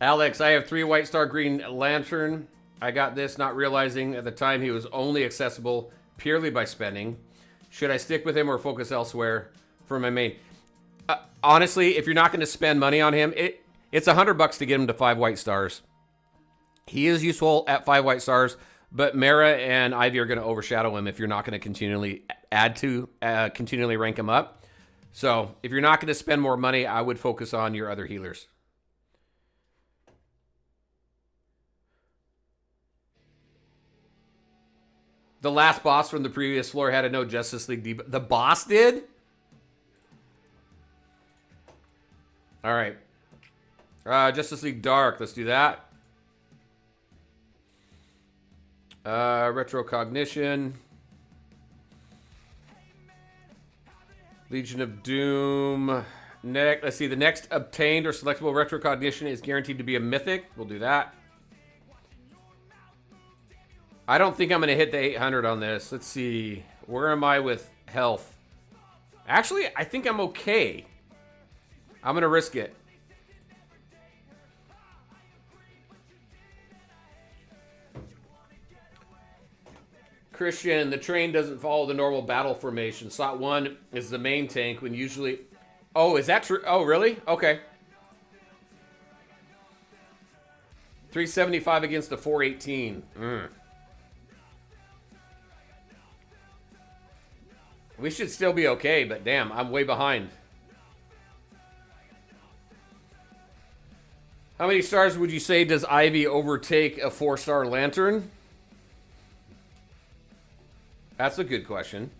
Alex, I have 3 White Star Green Lantern. I got this not realizing at the time he was only accessible purely by spending. Should I stick with him or focus elsewhere for my main? Honestly, if you're not going to spend money on him, it's $100 to get him to 5 White Stars. He is useful at 5 White Stars, but Mara and Ivy are going to overshadow him if you're not going to continually continually rank him up. So if you're not going to spend more money, I would focus on your other healers. The last boss from the previous floor had a no Justice League debuff. The boss did? All right. Justice League Dark. Let's do that. Retrocognition. Legion of Doom. Let's see. The next obtained or selectable retrocognition is guaranteed to be a mythic. We'll do that. I don't think I'm going to hit the 800 on this. Let's see. Where am I with health? Actually, I think I'm okay. I'm going to risk it. Christian, the train doesn't follow the normal battle formation. Slot 1 is the main tank when usually... Oh, is that true? Oh, really? Okay. 375 against the 418. We should still be okay, but damn, I'm way behind. How many stars would you say does Ivy overtake a 4-star Lantern? That's a good question.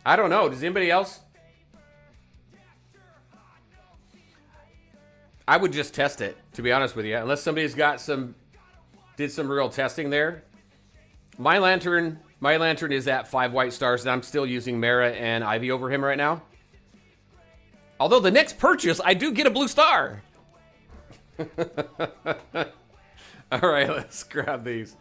I don't know. Does anybody else? I would just test it, to be honest with you. Unless somebody's got did some real testing there. My lantern is at 5 White Stars, and I'm still using Mara and Ivy over him right now. Although the next purchase, I do get a blue star. All right, let's grab these.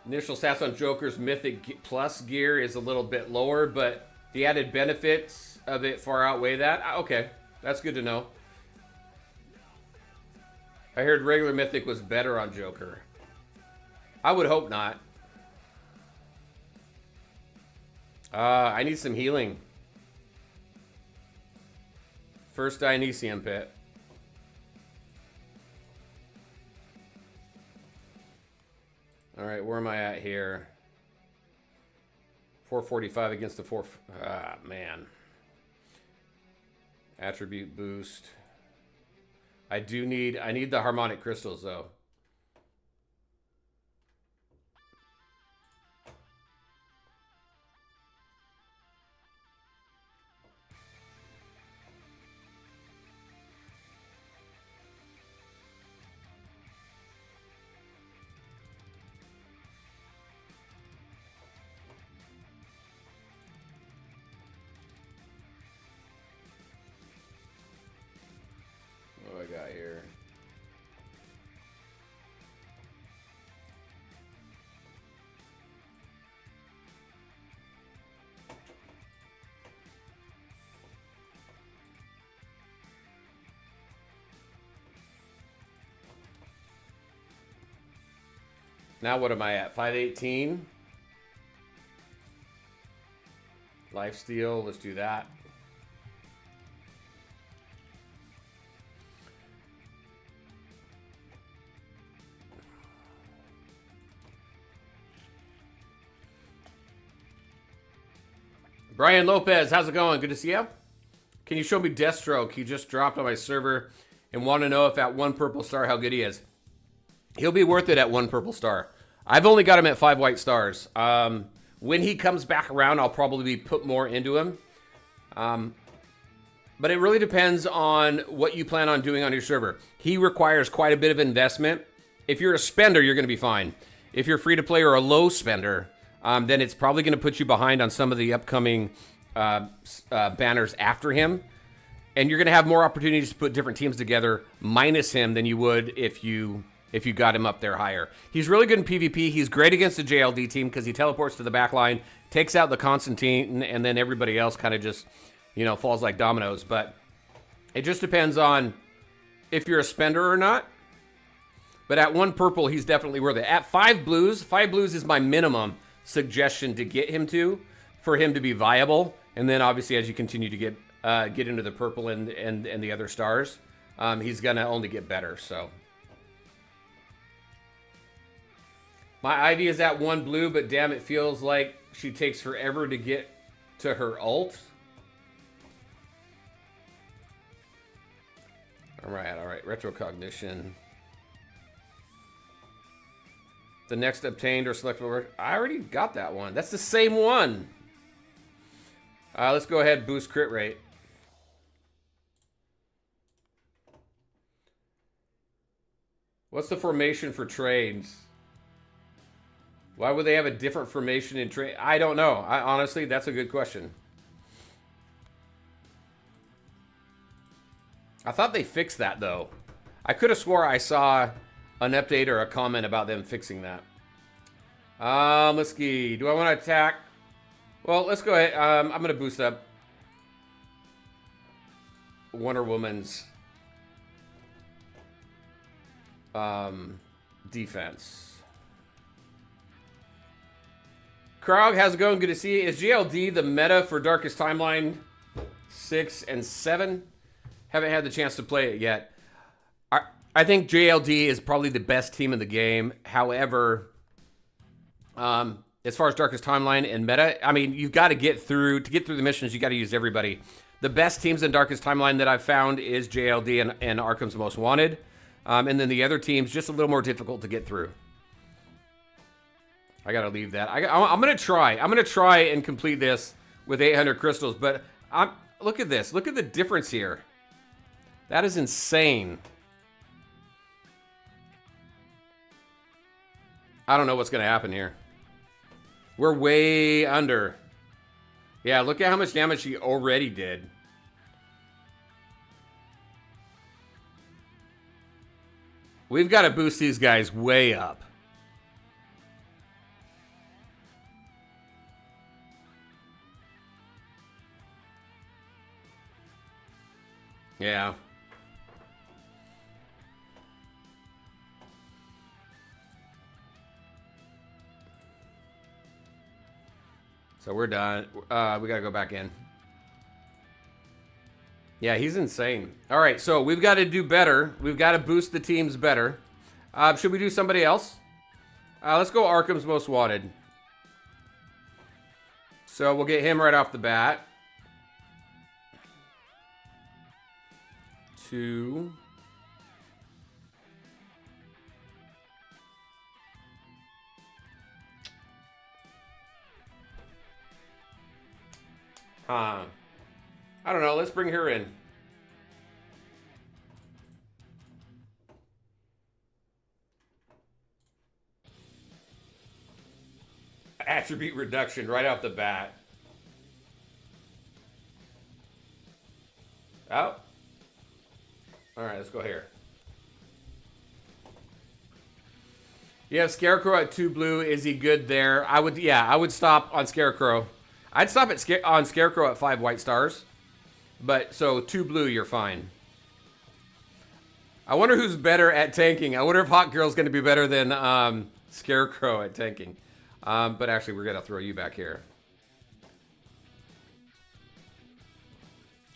Initial stats on Joker's Mythic Plus gear is a little bit lower, but the added benefits of it far outweigh that. Okay, that's good to know. I heard regular Mythic was better on Joker. I would hope not. I need some healing. First Dionysium Pit. All right, where am I at here? 445 against the 4... Ah, man. Attribute boost. I need the harmonic crystals, though. What do I got here? Now what am I at? 518? Lifesteal, let's do that. Brian Lopez, how's it going? Good to see you. Can you show me Deathstroke? He just dropped on my server and want to know if at 1 purple star how good he is. He'll be worth it at 1 purple star. I've only got him at 5 white stars. When he comes back around, I'll probably put more into him. But it really depends on what you plan on doing on your server. He requires quite a bit of investment. If you're a spender, you're going to be fine. If you're free to play or a low spender, then it's probably going to put you behind on some of the upcoming banners after him. And you're going to have more opportunities to put different teams together minus him than you would if you if you got him up there higher. He's really good in PvP. He's great against the JLD team because he teleports to the back line, takes out the Constantine, and then everybody else kind of just, you know, falls like dominoes. But it just depends on if you're a spender or not. But at 1 purple, he's definitely worth it. At 5 blues is my minimum suggestion to get him to, for him to be viable. And then obviously as you continue to get into the purple and the other stars, he's gonna only get better. So my Ivy is at 1 blue, but damn, it feels like she takes forever to get to her ult. All right, retrocognition. The next obtained or selectable word. I already got that one. That's the same one. Let's go ahead and boost crit rate. What's the formation for trades? Why would they have a different formation in trade? I don't know. Honestly, that's a good question. I thought they fixed that, though. I could have swore I saw an update or a comment about them fixing that. Let's see. Do I want to attack? Well, let's go ahead. I'm going to boost up Wonder Woman's defense. Krog, how's it going? Good to see you. Is GLD the meta for Darkest Timeline 6 and 7? Haven't had the chance to play it yet. I think JLD is probably the best team in the game. However, as far as Darkest Timeline and meta, I mean, you've got to get through the missions. You got to use everybody. The best teams in Darkest Timeline that I've found is JLD and Arkham's Most Wanted, and then the other teams just a little more difficult to get through. I got to leave that. I'm gonna try. I'm gonna try and complete this with 800 crystals. But look at this. Look at the difference here. That is insane. I don't know what's going to happen here. We're way under. Yeah, look at how much damage he already did. We've got to boost these guys way up. Yeah. So we're done. We got to go back in. Yeah, he's insane. All right, so we've got to do better. We've got to boost the teams better. Should we do somebody else? Let's go Arkham's Most Wanted. So we'll get him right off the bat. 2. I don't know. Let's bring her in. Attribute reduction right off the bat. Oh. All right, let's go here. You have Scarecrow at 2 blue. Is he good there? I would stop on Scarecrow. I'd stop on Scarecrow at 5 white stars. But, so 2 blue, you're fine. I wonder who's better at tanking. I wonder if Hawk Girl's going to be better than Scarecrow at tanking. But actually, we're going to throw you back here.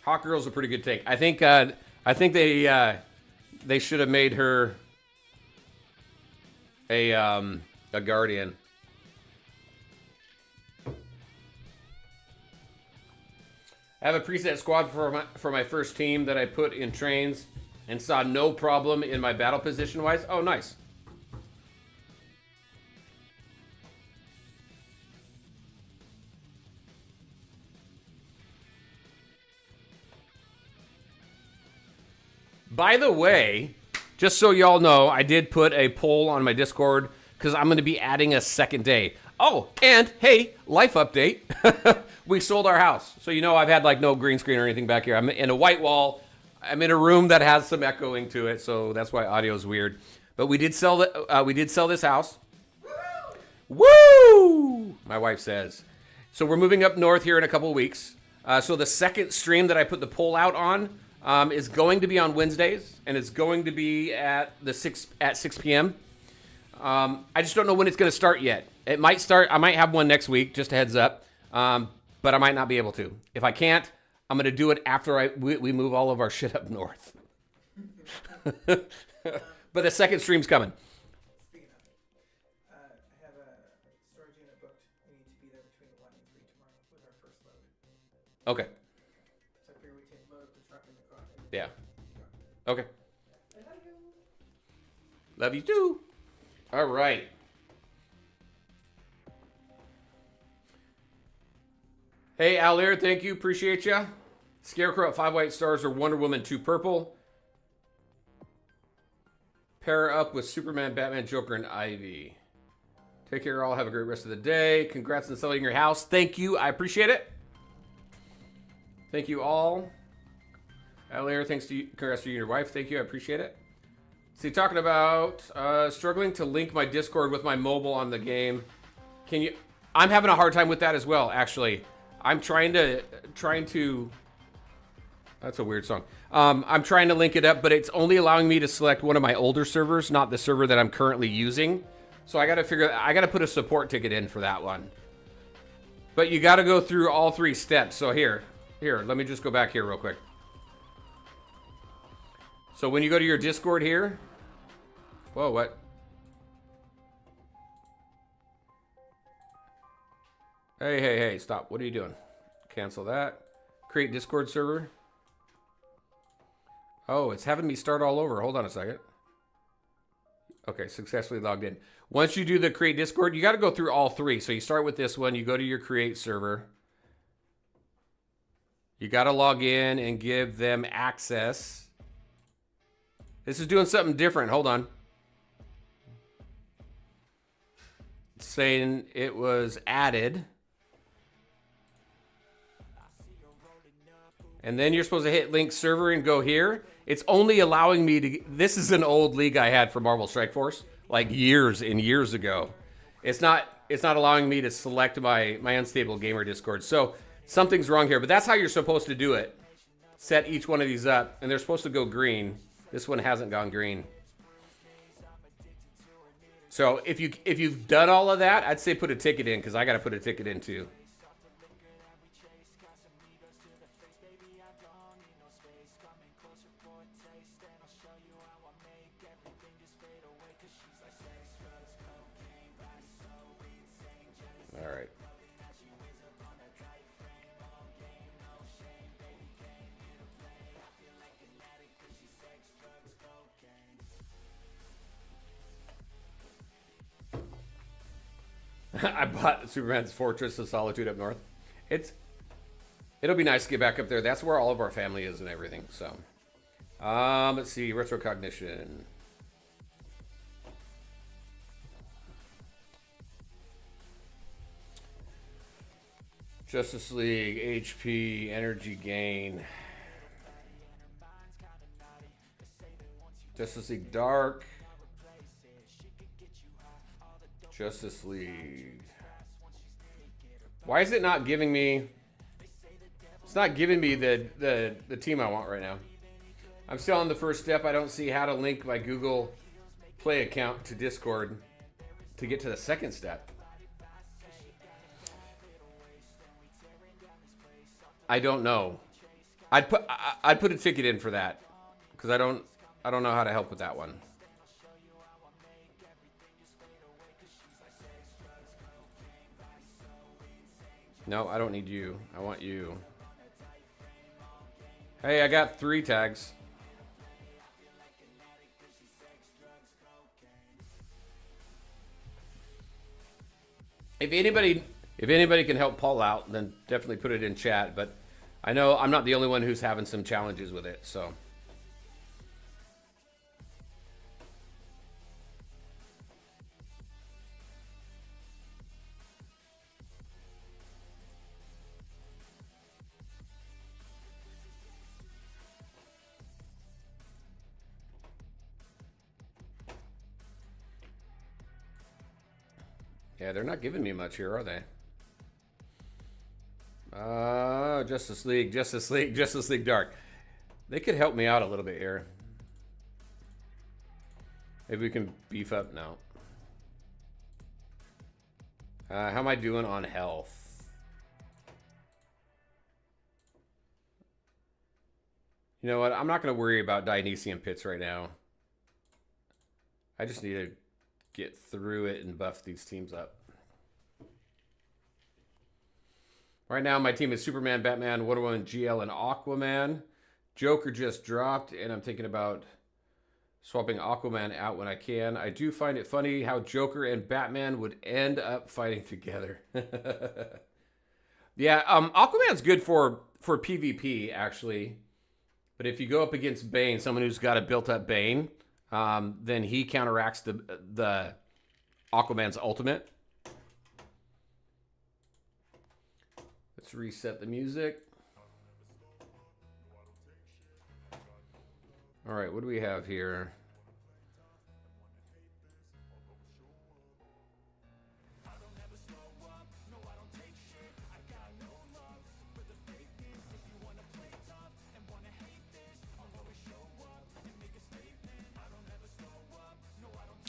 Hawk Girl's a pretty good tank. I think they should have made her a guardian. I have a preset squad for my first team that I put in trains and saw no problem in my battle position wise. Oh, nice. By the way, just so y'all know, I did put a poll on my Discord because I'm going to be adding a second day. Oh, and hey, life update. We sold our house. So, you know, I've had like no green screen or anything back here. I'm in a white wall. I'm in a room that has some echoing to it, so that's why audio is weird. But we did sell this house. Woo! My wife says. So we're moving up north here in a couple of weeks. So the second stream that I put the poll out on is going to be on Wednesdays, and it's going to be at 6 p.m. I just don't know when it's going to start yet. It might start. I might have one next week, just a heads up. But I might not be able to. If I can't, I'm going to do it after we move all of our shit up north. But the second stream's coming. Speaking of it, I have a storage unit booked. We need to be there between 1 and 3 tomorrow with our first load. Okay. So I figure we can load up the truck in the car. Yeah. Okay. Love you too. All right. Hey, Alir, thank you. Appreciate ya. Scarecrow at 5 white stars or Wonder Woman 2 purple. Pair up with Superman, Batman, Joker, and Ivy. Take care, all. Have a great rest of the day. Congrats on selling your house. Thank you. I appreciate it. Thank you all. Alir, thanks to you. Congrats to you and your wife. Thank you. I appreciate it. See, talking about struggling to link my Discord with my mobile on the game. Can you? I'm having a hard time with that as well, actually. I'm trying to. That's a weird song. I'm trying to link it up, but it's only allowing me to select one of my older servers, not the server that I'm currently using. So I got to put a support ticket in for that one. But you got to go through all 3 steps. So here, let me just go back here real quick. So when you go to your Discord here, whoa, what? Hey, stop. What are you doing? Cancel that. Create Discord server. Oh, it's having me start all over. Hold on a second. Okay, successfully logged in. Once you do the create Discord, you got to go through all 3. So you start with this one. You go to your create server. You got to log in and give them access. This is doing something different. Hold on. It's saying it was added. And then you're supposed to hit link server and go here. It's only allowing me to... This is an old league I had for Marvel Strike Force, like years and years ago. It's not allowing me to select my unstable gamer Discord. So something's wrong here, but that's how you're supposed to do it. Set each one of these up, and they're supposed to go green. This one hasn't gone green. So if you've done all of that, I'd say put a ticket in, because I got to put a ticket in too. All right. I bought Superman's Fortress of Solitude up north. It'll be nice to get back up there. That's where all of our family is and everything. So, let's see, retrocognition. Justice League, HP, energy gain. Justice League Dark. Justice League. Why is it not giving me... It's not giving me the team I want right now. I'm still on the first step. I don't see how to link my Google Play account to Discord to get to the second step. I don't know. I'd put a ticket in for that because I don't know how to help with that one. No, I don't need you. I want you. Hey, I got 3 tags. If anybody can help Paul out, then definitely put it in chat. But I know I'm not the only one who's having some challenges with it, so. Yeah, they're not giving me much here, are they? Justice League, Justice League, Justice League Dark. They could help me out a little bit here. Maybe we can beef up now. How am I doing on health? You know what? I'm not going to worry about Dionysian Pits right now. I just need to get through it and buff these teams up. Right now, my team is Superman, Batman, Wonder Woman, GL, and Aquaman. Joker just dropped, and I'm thinking about swapping Aquaman out when I can. I do find it funny how Joker and Batman would end up fighting together. Yeah, Aquaman's good for PvP, actually. But if you go up against Bane, someone who's got a built-up Bane, then he counteracts the Aquaman's ultimate. Let's reset the music. All right, what do we have here?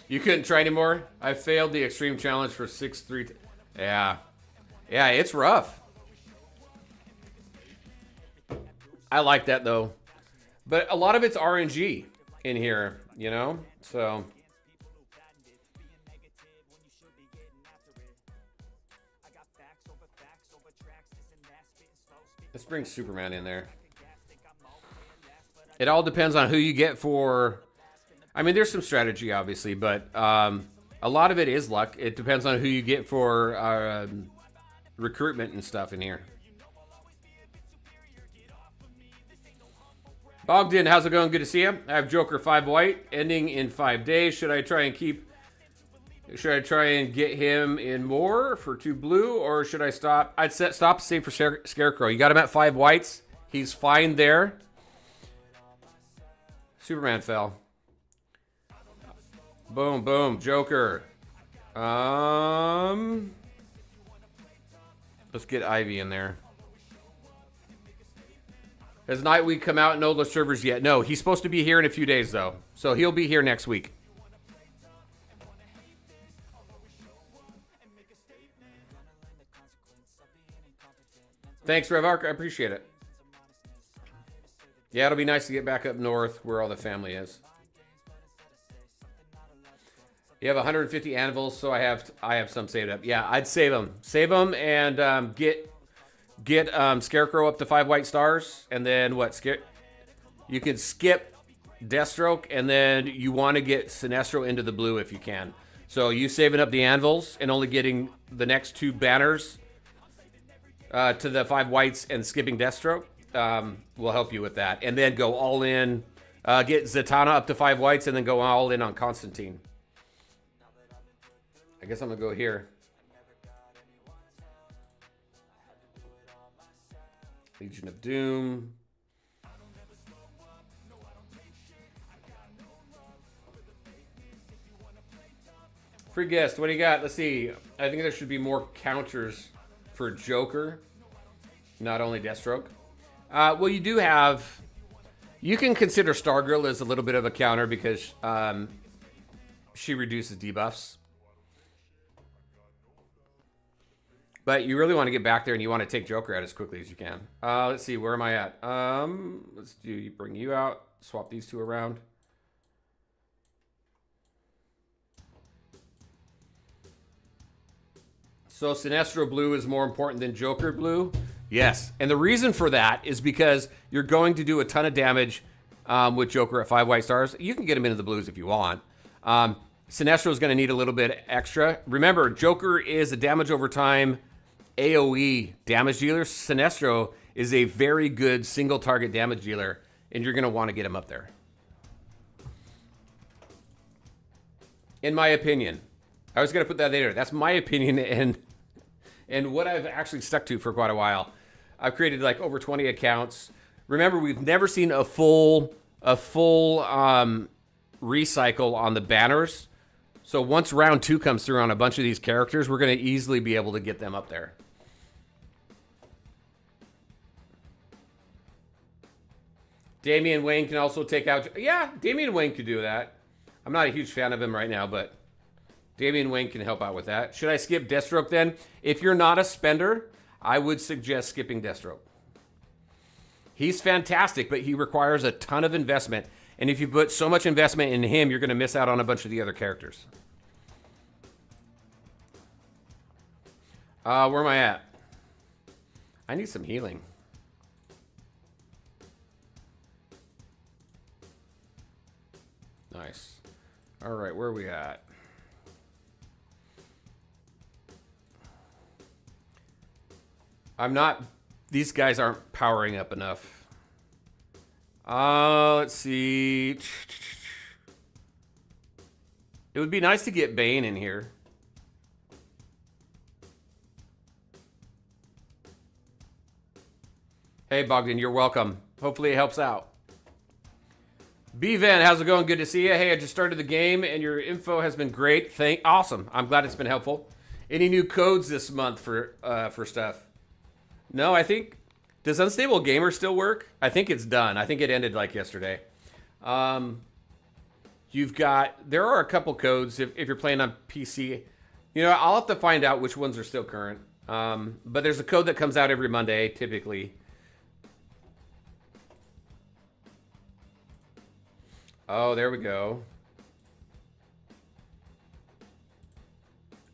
You couldn't try anymore? I failed the extreme challenge for 6-3. Yeah. Yeah, it's rough. I like that, though. But a lot of it's RNG in here, you know? So. Let's bring Superman in there. It all depends on who you get for... I mean, there's some strategy, obviously, but a lot of it is luck. It depends on who you get for recruitment and stuff in here. Bogdan, how's it going? Good to see you. I have Joker 5 white, ending in 5 days. Should I try and get him in more for 2 blue, or should I stop? I'd stop, save for Scarecrow. You got him at 5 whites. He's fine there. Superman fell. Boom, boom, Joker. Let's get Ivy in there. Has Nightwing come out in all the servers yet? No, he's supposed to be here in a few days, though. So he'll be here next week. Thanks, Revark. I appreciate it. Yeah, it'll be nice to get back up north where all the family is. You have 150 anvils, so I have some saved up. Yeah, I'd save them, and get Scarecrow up to 5 white stars, and then what? You can skip Deathstroke, and then you want to get Sinestro into the blue if you can. So you saving up the anvils and only getting the next 2 banners to the 5 whites and skipping Deathstroke will help you with that, and then go all in. Get Zatanna up to 5 whites, and then go all in on Constantine. I guess I'm going to go here. Legion of Doom. Free guest, what do you got? Let's see. I think there should be more counters for Joker, not only Deathstroke. Well, you do have... You can consider Stargirl as a little bit of a counter because she reduces debuffs. But you really want to get back there and you want to take Joker out as quickly as you can. Let's see, where am I at? Let's bring you out. Swap these 2 around. So Sinestro blue is more important than Joker blue? Yes. And the reason for that is because you're going to do a ton of damage with Joker at 5 white stars. You can get him into the blues if you want. Sinestro is going to need a little bit extra. Remember, Joker is a damage over time AoE damage dealer. Sinestro is a very good single target damage dealer, and you're going to want to get him up there. In my opinion. I was going to put that there. That's my opinion and what I've actually stuck to for quite a while. I've created like over 20 accounts. Remember, we've never seen a full recycle on the banners. So once round 2 comes through on a bunch of these characters, we're going to easily be able to get them up there. Damian Wayne can also take out... Yeah, Damian Wayne could do that. I'm not a huge fan of him right now, but Damian Wayne can help out with that. Should I skip Deathstroke then? If you're not a spender, I would suggest skipping Deathstroke. He's fantastic, but he requires a ton of investment. And if you put so much investment in him, you're going to miss out on a bunch of the other characters. Where am I at? I need some healing. Nice. All right, where are we at? I'm not... These guys aren't powering up enough. Let's see. It would be nice to get Bane in here. Hey, Bogdan, you're welcome. Hopefully it helps out. B-Van, how's it going? Good to see you. Hey, I just started the game, and your info has been great. Awesome. I'm glad it's been helpful. Any new codes this month for stuff? No, I think... Does Unstable Gamer still work? I think it's done. I think it ended like yesterday. You've got... There are a couple codes if you're playing on PC. You know, I'll have to find out which ones are still current. But there's a code that comes out every Monday, typically. Oh, there we go.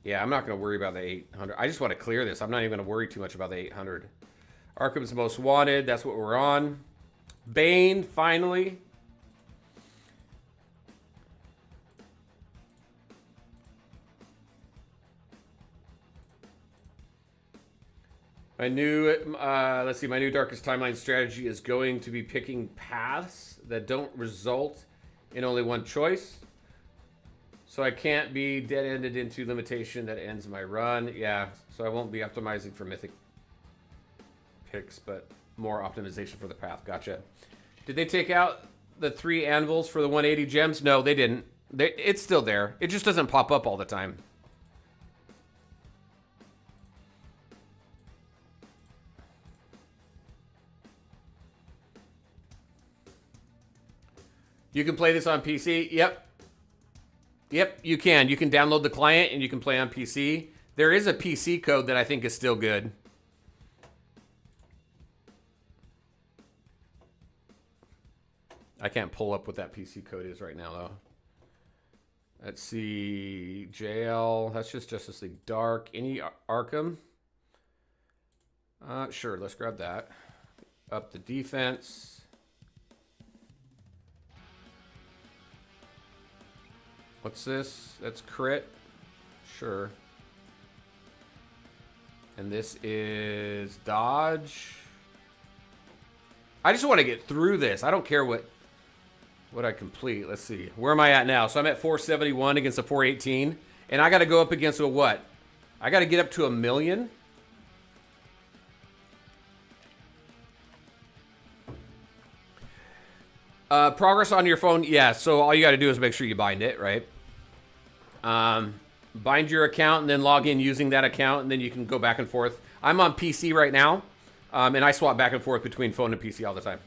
Yeah, I'm not going to worry about the 800. I just want to clear this. I'm not even going to worry too much about the 800. Arkham's Most Wanted. That's what we're on. Bane, finally. My new, let's see, my new Darkest Timeline strategy is going to be picking paths that don't result in only one choice. So I can't be dead-ended into limitation that ends my run. Yeah, so I won't be optimizing for mythic picks, but more optimization for the path. Gotcha. Did they take out the 3 anvils for the 180 gems? No, they didn't. It's still there. It just doesn't pop up all the time. You can play this on PC? Yep. Yep, you can. You can download the client and you can play on PC. There is a PC code that I think is still good. I can't pull up what that PC code is right now, though. Let's see. JL. That's just Justice League Dark. Any Arkham? Sure, let's grab that. Up the defense. What's this? That's crit. Sure. And this is dodge. I just want to get through this. I don't care what I complete. Let's see. Where am I at now? So I'm at 471 against a 418. And I got to go up against a what? I got to get up to 1 million? Progress on your phone, yeah. So all you got to do is make sure you bind it, right? Bind your account and then log in using that account, and then you can go back and forth. I'm on PC right now, and I swap back and forth between phone and PC all the time.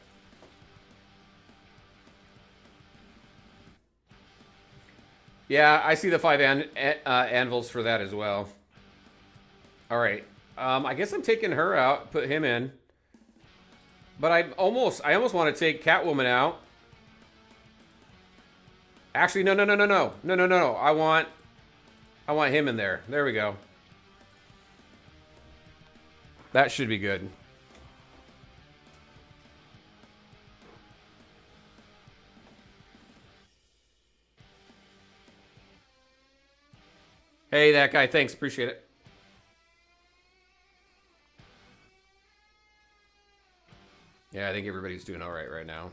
Yeah, I see the 5 anvils for that as well. All right. I guess I'm taking her out, put him in. But I almost want to take Catwoman out. Actually, no. I want him in there. There we go. That should be good. Hey, that guy. Thanks. Appreciate it. Yeah, I think everybody's doing all right now.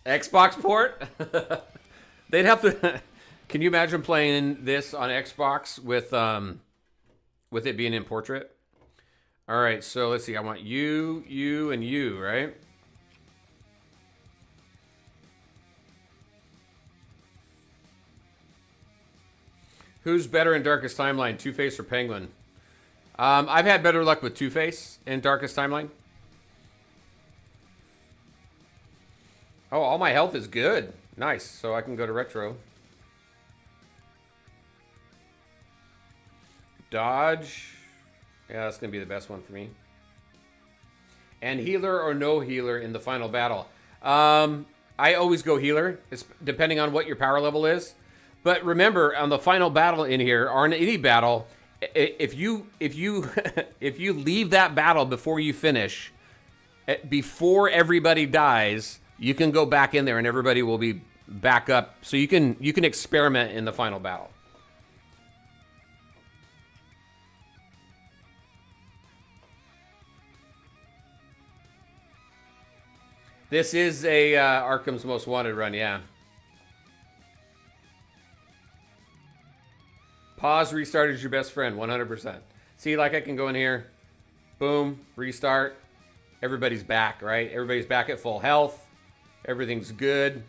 Xbox port? They'd have to. Can you imagine playing this on Xbox with it being in portrait? All right, so let's see. I want you, you, and you, right? Who's better in Darkest Timeline, Two-Face or Penguin? I've had better luck with Two-Face in Darkest Timeline. Oh, all my health is good. Nice. So I can go to retro. Dodge. Yeah, that's going to be the best one for me. And healer or no healer in the final battle. I always go healer, depending on what your power level is. But remember, on the final battle in here, or in any battle, if you if you leave that battle before you finish, before everybody dies, you can go back in there and everybody will be back up. So you can experiment in the final battle. This is a Arkham's Most Wanted run, yeah. Pause, restart is your best friend, 100%. See, like I can go in here, boom, restart. Everybody's back, right? Everybody's back at full health. Everything's good.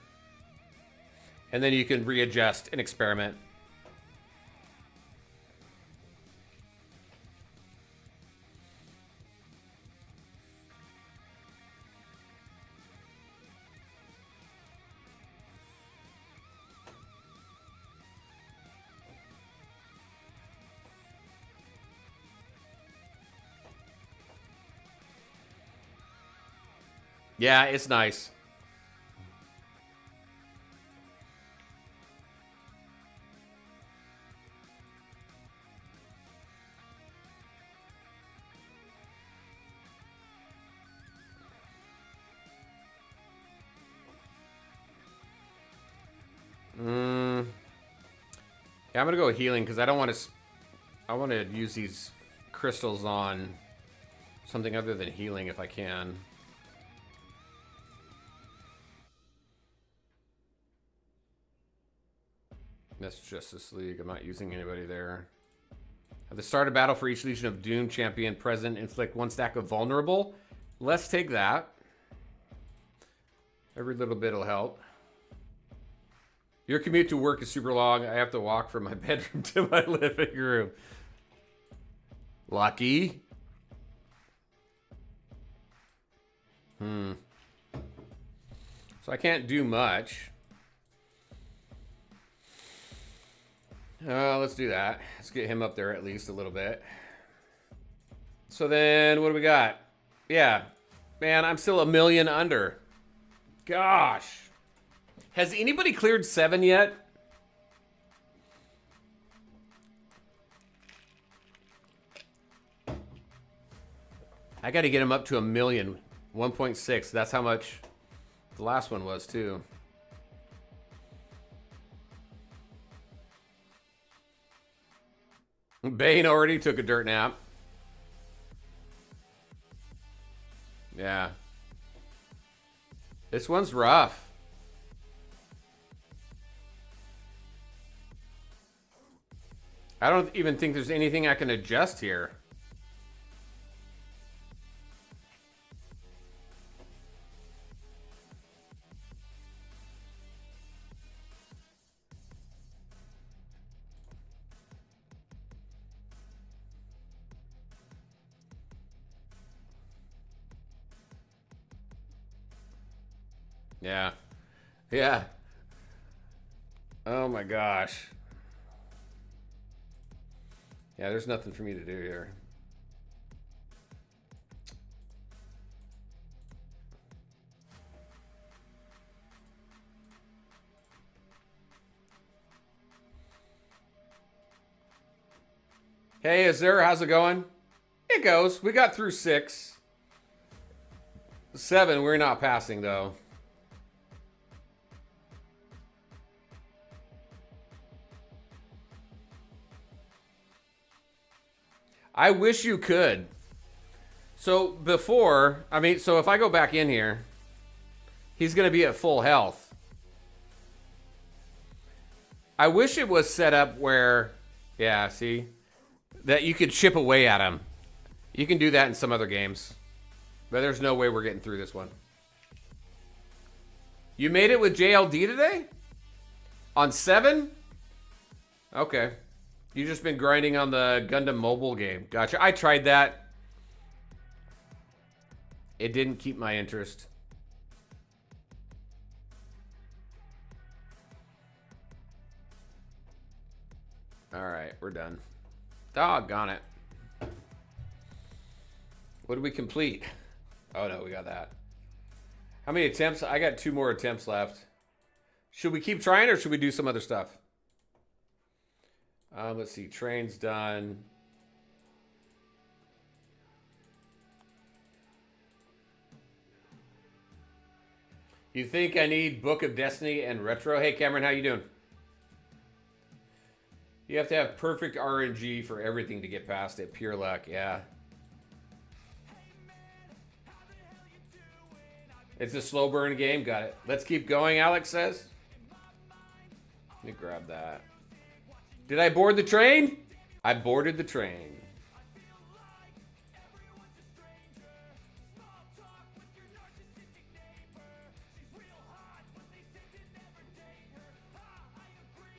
And then you can readjust and experiment. Yeah, it's nice. Yeah, I'm gonna go with healing because I don't want to. I want to use these crystals on something other than healing if I can. That's Justice League. I'm not using anybody there. At the start of battle for each Legion of Doom champion present, inflict 1 stack of vulnerable. Let's take that. Every little bit will help. Your commute to work is super long. I have to walk from my bedroom to my living room. Lucky. So I can't do much. Let's do that. Let's get him up there at least a little bit. So then, what do we got? Yeah. Man, I'm still a million under. Gosh. Has anybody cleared 7 yet? I got to get him up to a million. 1.6. That's how much the last one was, too. Bane already took a dirt nap. Yeah. This one's rough. I don't even think there's anything I can adjust here. Yeah. Yeah. Oh my gosh. Yeah, there's nothing for me to do here. Hey, Azur, how's it going? It goes. We got through 6. 7, we're not passing, though. I wish you could. So before, I mean, so if I go back in here, He's going to be at full health. I wish it was set up where, yeah, see, that you could chip away at him. You can do that in some other games, but there's no way we're getting through this one. You made it with JLD today? On 7? Okay. You've just been grinding on the Gundam mobile game. Gotcha. I tried that. It didn't keep my interest. Alright, we're done. Doggone it. What did we complete? Oh no, we got that. How many attempts? I got 2 more attempts left. Should we keep trying or should we do some other stuff? Let's see. Train's done. You think I need Book of Destiny and Retro? Hey, Cameron, how you doing? You have to have perfect RNG for everything to get past it. Pure luck, yeah. It's a slow burn game. Got it. Let's keep going, Alex says. Let me grab that. Did I board the train? I boarded the train.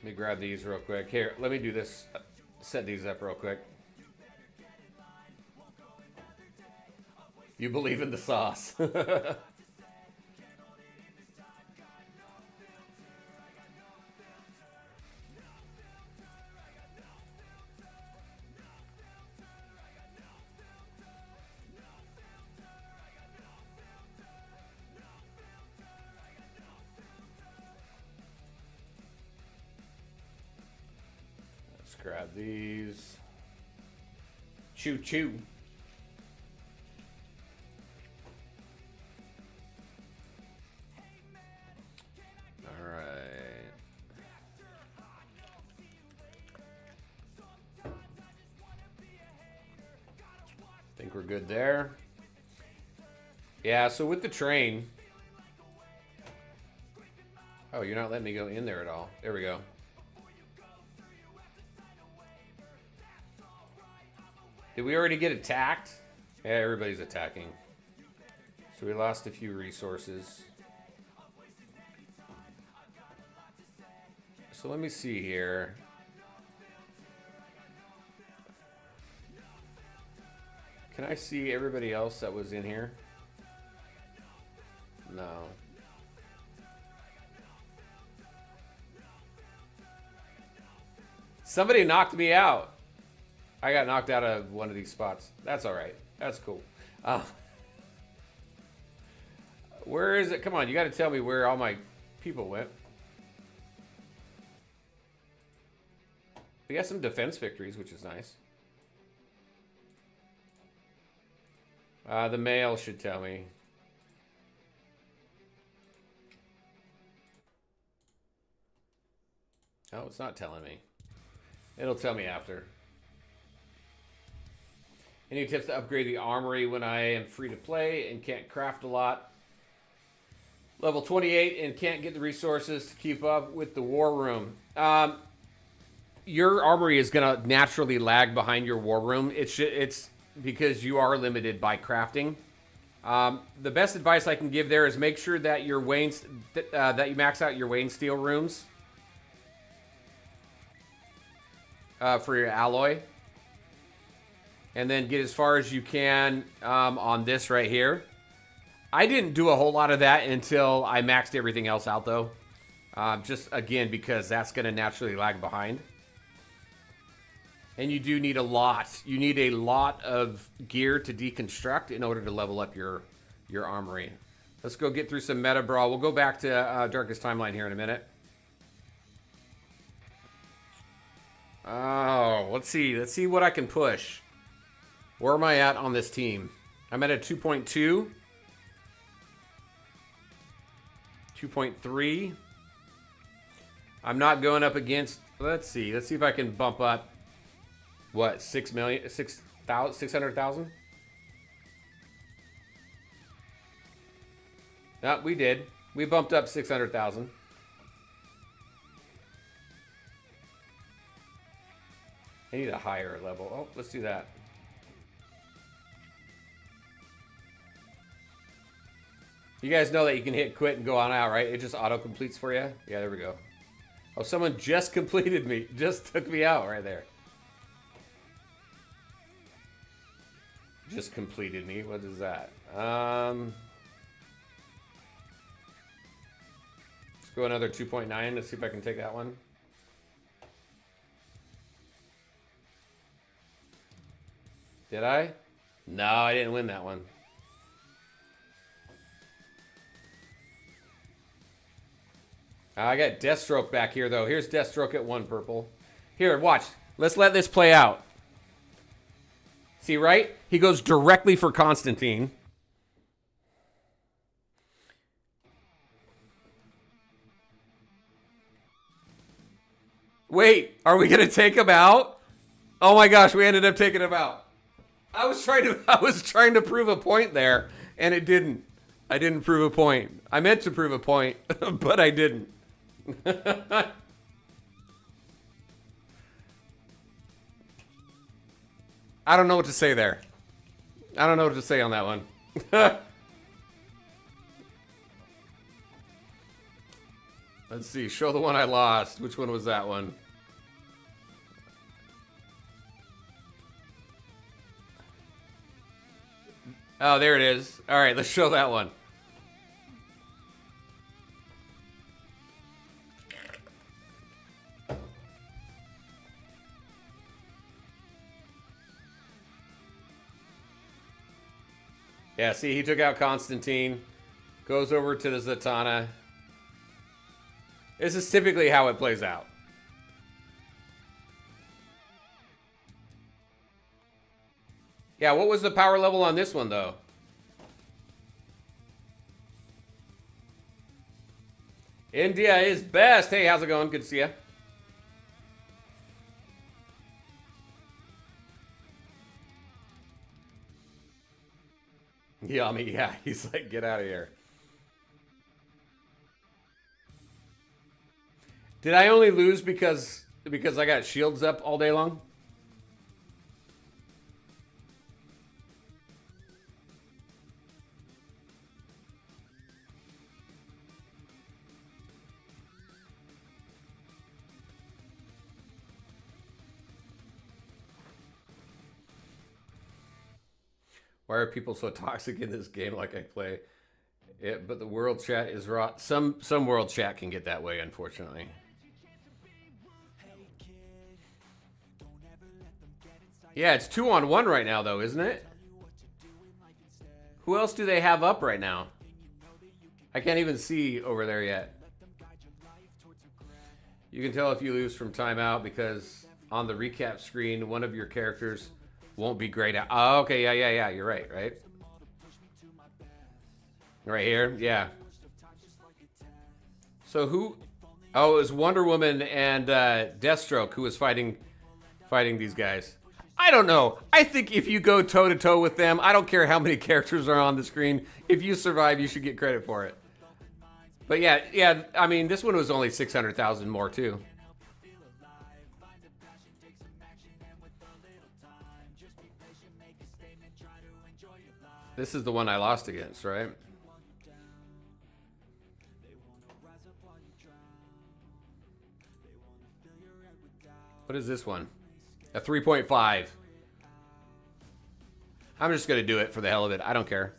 Let me grab these real quick. Here, let me do this. Set these up real quick. You believe in the sauce. Grab these. Choo choo. All right. Think we're good there. Yeah, so with the train. Oh, you're not letting me go in there at all. There we go. Did we already get attacked? Yeah, everybody's attacking. So we lost a few resources. So let me see here. Can I see everybody else that was in here? No. Somebody knocked me out. I got knocked out of one of these spots. That's all right. That's cool. Where is it? Come on, you got to tell me where all my people went. We got some defense victories, which is nice. The mail should tell me. Oh, it's not telling me. It'll tell me after. Any tips to upgrade the armory when I am free to play and can't craft a lot? Level 28 and can't get the resources to keep up with the war room. Your armory is going to naturally lag behind your war room. It's because you are limited by crafting. The best advice I can give there is make sure that your that you max out your Wayne steel rooms for your alloy. And then get as far as you can on this right here. I didn't do a whole lot of that until I maxed everything else out, though. Just, again, because that's going to naturally lag behind. And you do need a lot. You need a lot of gear to deconstruct in order to level up your armory. Let's go get through some meta brawl. We'll go back to Darkest Timeline here in a minute. Oh, let's see. Let's see what I can push. Where am I at on this team? I'm at a 2.2. 2.3. I'm not going up against... Let's see. Let's see if I can bump up... What? 6 million? 600,000? No, we did. We bumped up 600,000. I need a higher level. Oh, let's do that. You guys know that you can hit quit and go on out, right? It just auto-completes for you. Yeah, there we go. Oh, someone just completed me. Just took me out right there. Just completed me. What is that? Let's go another 2.9. Let's see if I can take that one. Did I? No, I didn't win that one. I got Deathstroke back here, though. Here's Deathstroke at 1 purple. Here, watch. Let's let this play out. See, right? He goes directly for Constantine. Wait, are we going to take him out? Oh my gosh, we ended up taking him out. I was trying to prove a point there, and it didn't. I didn't prove a point. I meant to prove a point, but I didn't. I don't know what to say there. I don't know what to say on that one. Let's see. Show the one I lost. Which one was that one? Oh, there it is. All right, let's show that one. Yeah, see, he took out Constantine. Goes over to the Zatanna. This is typically how it plays out. Yeah, what was the power level on this one, though? India is best. Hey, how's it going? Good to see you. Yummy, yeah. He's like, get out of here. Did I only lose because I got shields up all day long? Why are people so toxic in this game like I play it? But the world chat is raw. Some world chat can get that way, unfortunately. Yeah, it's 2-on-1 right now, though, isn't it? Who else do they have up right now? I can't even see over there yet. You can tell if you lose from timeout because on the recap screen, one of your characters won't be great at. Oh, okay, yeah. You're right. Right here, yeah. So who? Oh, it was Wonder Woman and Deathstroke who was fighting these guys. I don't know. I think if you go toe to toe with them, I don't care how many characters are on the screen. If you survive, you should get credit for it. But yeah. I mean, this one was only 600,000 more too. This is the one I lost against, right? What is this one? A 3.5. I'm just going to do it for the hell of it. I don't care.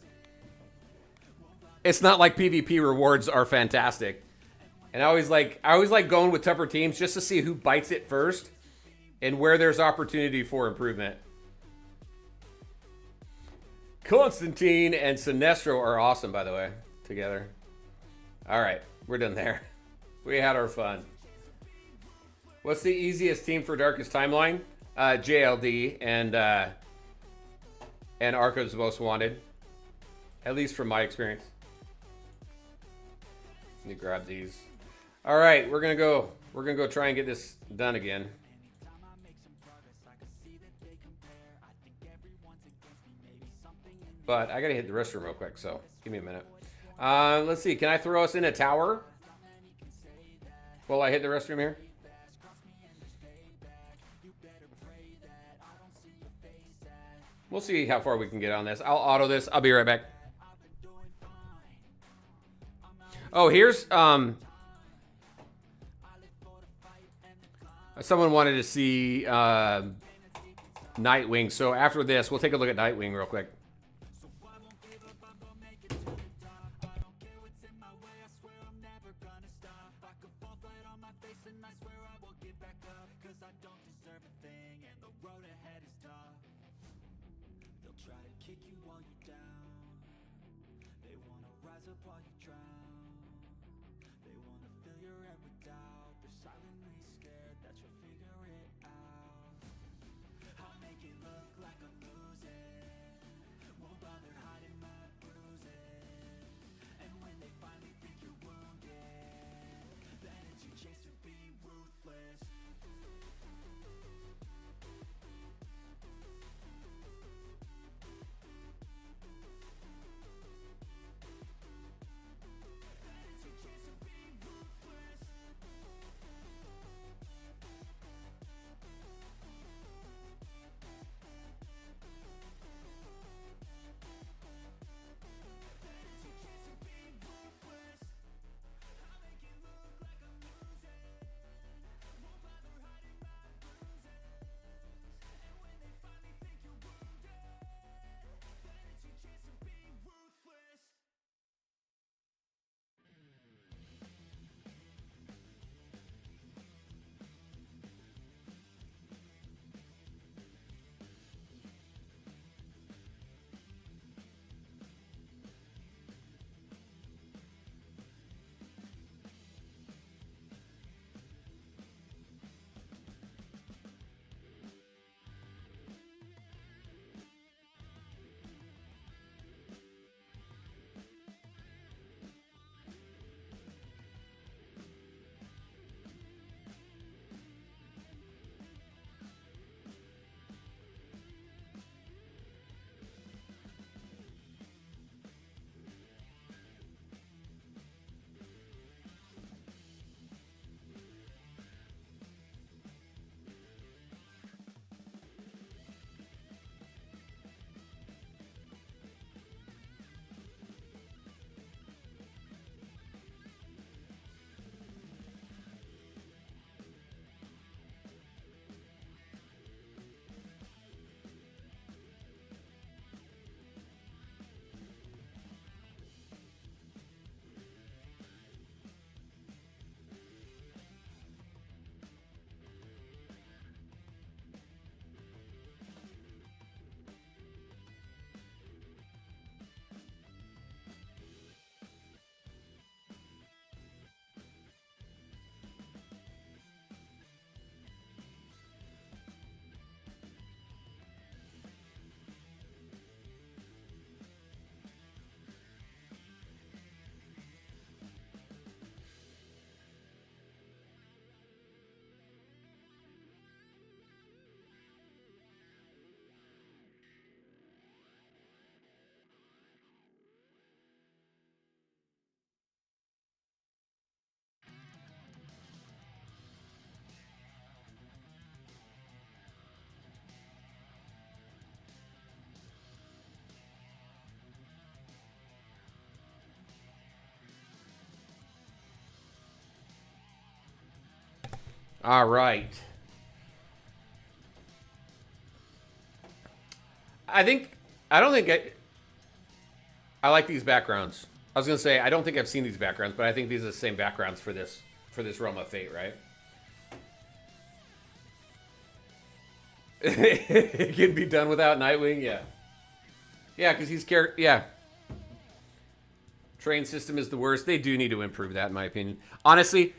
It's not like PvP rewards are fantastic. And I always like going with tougher teams just to see who bites it first and where there's opportunity for improvement. Constantine and Sinestro are awesome, by the way, together. All right, we're done there. We had our fun. What's the easiest team for Darkest Timeline? JLD and Arco's Most Wanted, at least from my experience. Let me grab these. All right, we're gonna go try and get this done again. But I gotta hit the restroom real quick, so give me a minute. Let's see. Can I throw us in a tower while I hit the restroom here? We'll see how far we can get on this. I'll auto this. I'll be right back. Oh, here's someone wanted to see Nightwing. So after this, we'll take a look at Nightwing real quick. All right. I don't think I like these backgrounds. I was gonna say I don't think I've seen these backgrounds, but I think these are the same backgrounds for this Realm of Fate, right? It can be done without Nightwing, yeah. Yeah, because he's yeah. Train system is the worst. They do need to improve that, in my opinion. Honestly,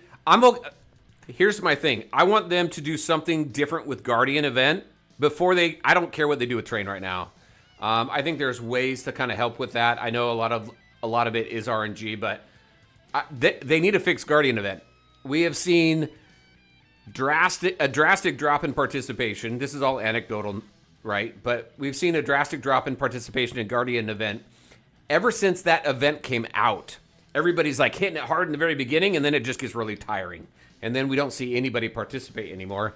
here's my thing. I want them to do something different with Guardian event before they. I don't care what they do with Train right now. I think there's ways to kind of help with that. I know a lot of it is RNG, but they need to fix Guardian event. We have seen a drastic drop in participation. This is all anecdotal, right? But we've seen a drastic drop in participation in Guardian event, Ever since that event came out, everybody's like hitting it hard in the very beginning, and then it just gets really tiring. And then we don't see anybody participate anymore.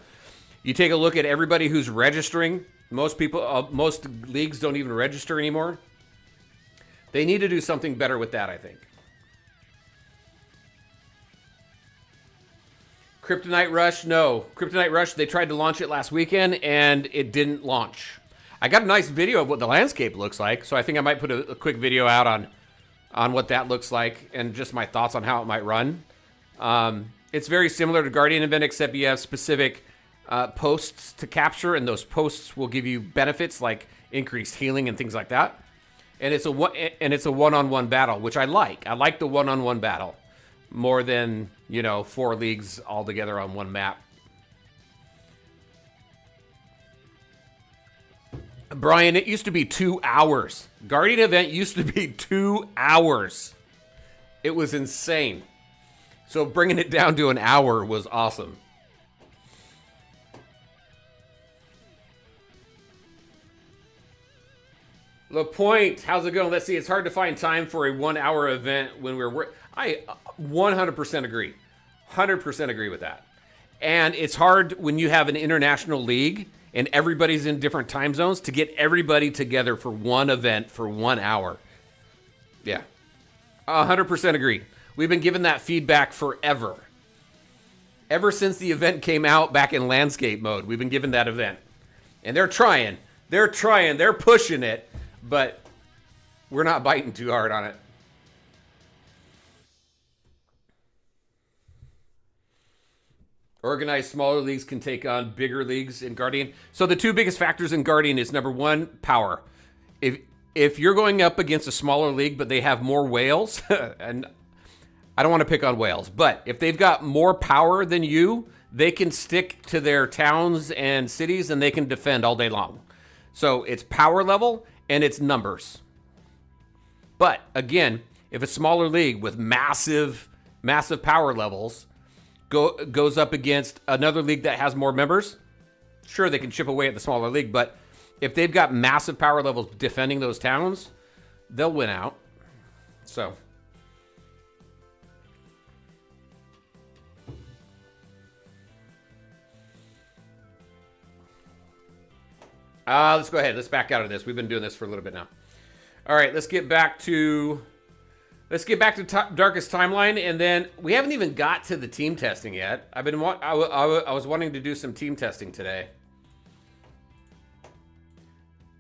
You take a look at everybody who's registering. Most people, most leagues don't even register anymore. They need to do something better with that, I think. Kryptonite Rush, no. Kryptonite Rush, they tried to launch it last weekend, and it didn't launch. I got a nice video of what the landscape looks like, so I think I might put a quick video out on what that looks like and just my thoughts on how it might run. It's very similar to Guardian Event, except you have specific posts to capture, and those posts will give you benefits like increased healing and things like that. And it's a one-on-one battle, which I like. I like the one-on-one battle more than, 4 leagues all together on one map. Brian, it used to be 2 hours. Guardian Event used to be 2 hours. It was insane. So bringing it down to an hour was awesome. The point, how's it going? Let's see. It's hard to find time for a 1 hour event when we're. I 100% agree. 100% agree with that. And it's hard when you have an international league and everybody's in different time zones to get everybody together for one event for 1 hour. Yeah. 100% agree. We've been given that feedback forever. Ever since the event came out back in landscape mode, we've been given that event. And they're trying. They're pushing it. But we're not biting too hard on it. Organized smaller leagues can take on bigger leagues in Guardian. So the 2 biggest factors in Guardian is, number 1, power. If you're going up against a smaller league, but they have more whales, and I don't want to pick on whales, but if they've got more power than you, they can stick to their towns and cities and they can defend all day long. So it's power level and it's numbers. But again, if a smaller league with massive power levels goes up against another league that has more members, sure, they can chip away at the smaller league, but if they've got massive power levels defending those towns, they'll win out. So let's go ahead. Let's back out of this. We've been doing this for a little bit now. All right, let's get back to Darkest Timeline, and then we haven't even got to the team testing yet. I was wanting to do some team testing today.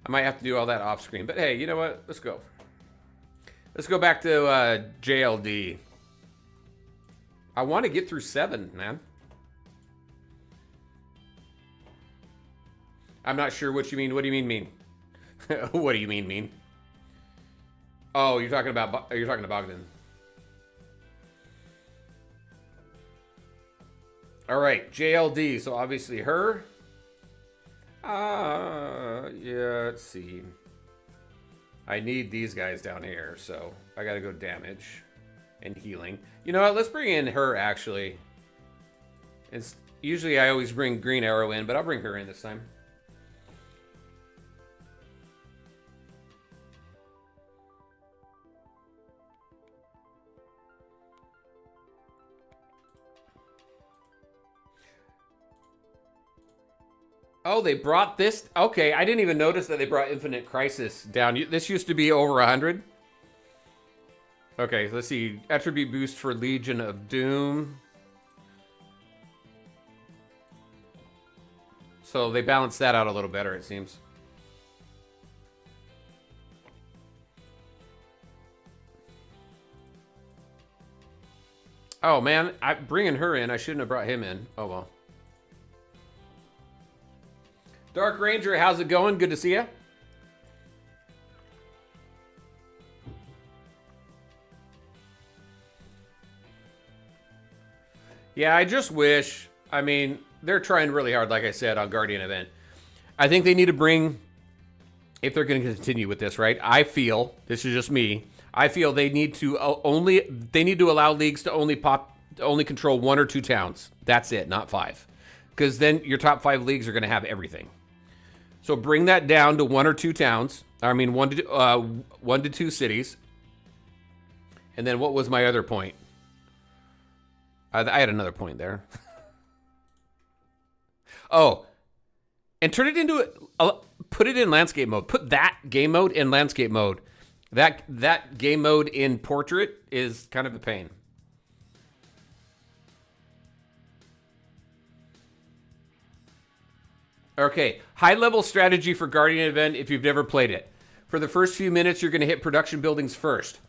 I might have to do all that off screen, but hey, you know what? Let's go. Let's go back to JLD. I want to get through 7, man. I'm not sure what you mean. What do you mean? What do you mean? Oh, you're talking to Bogdan. All right, JLD. So obviously her. Yeah. Let's see. I need these guys down here, so I gotta go damage and healing. You know what? Let's bring in her actually. Usually I always bring Green Arrow in, but I'll bring her in this time. Oh, they brought this? Okay, I didn't even notice that they brought Infinite Crisis down. This used to be over 100. Okay, let's see. Attribute boost for Legion of Doom. So they balanced that out a little better, it seems. Oh, man, I'm bringing her in. I shouldn't have brought him in. Oh, well. Dark Ranger, how's it going? Good to see you. Yeah, I just wish, I mean, they're trying really hard, like I said, on Guardian Event. I think they need to bring, if they're going to continue with this, right? I feel, this is just me, I feel they need to allow leagues to only control 1 or 2 towns. That's it, not 5. Because then your top 5 leagues are going to have everything. So bring that down to 1 or 2 towns. I mean, 1 to 2 cities. And then what was my other point? I had another point there. Oh, and turn it into put it in landscape mode. Put that game mode in landscape mode. That game mode in portrait is kind of a pain. Okay, high-level strategy for Guardian event if you've never played it. For the first few minutes, you're going to hit production buildings first.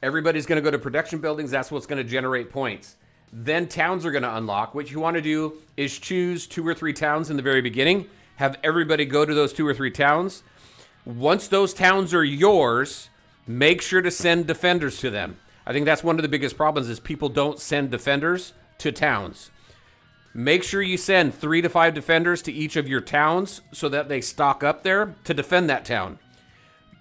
Everybody's going to go to production buildings. That's what's going to generate points. Then towns are going to unlock. What you want to do is choose 2 or 3 towns in the very beginning. Have everybody go to those 2 or 3 towns. Once those towns are yours, make sure to send defenders to them. I think that's one of the biggest problems is people don't send defenders to towns. Make sure you send 3 to 5 defenders to each of your towns so that they stock up there to defend that town.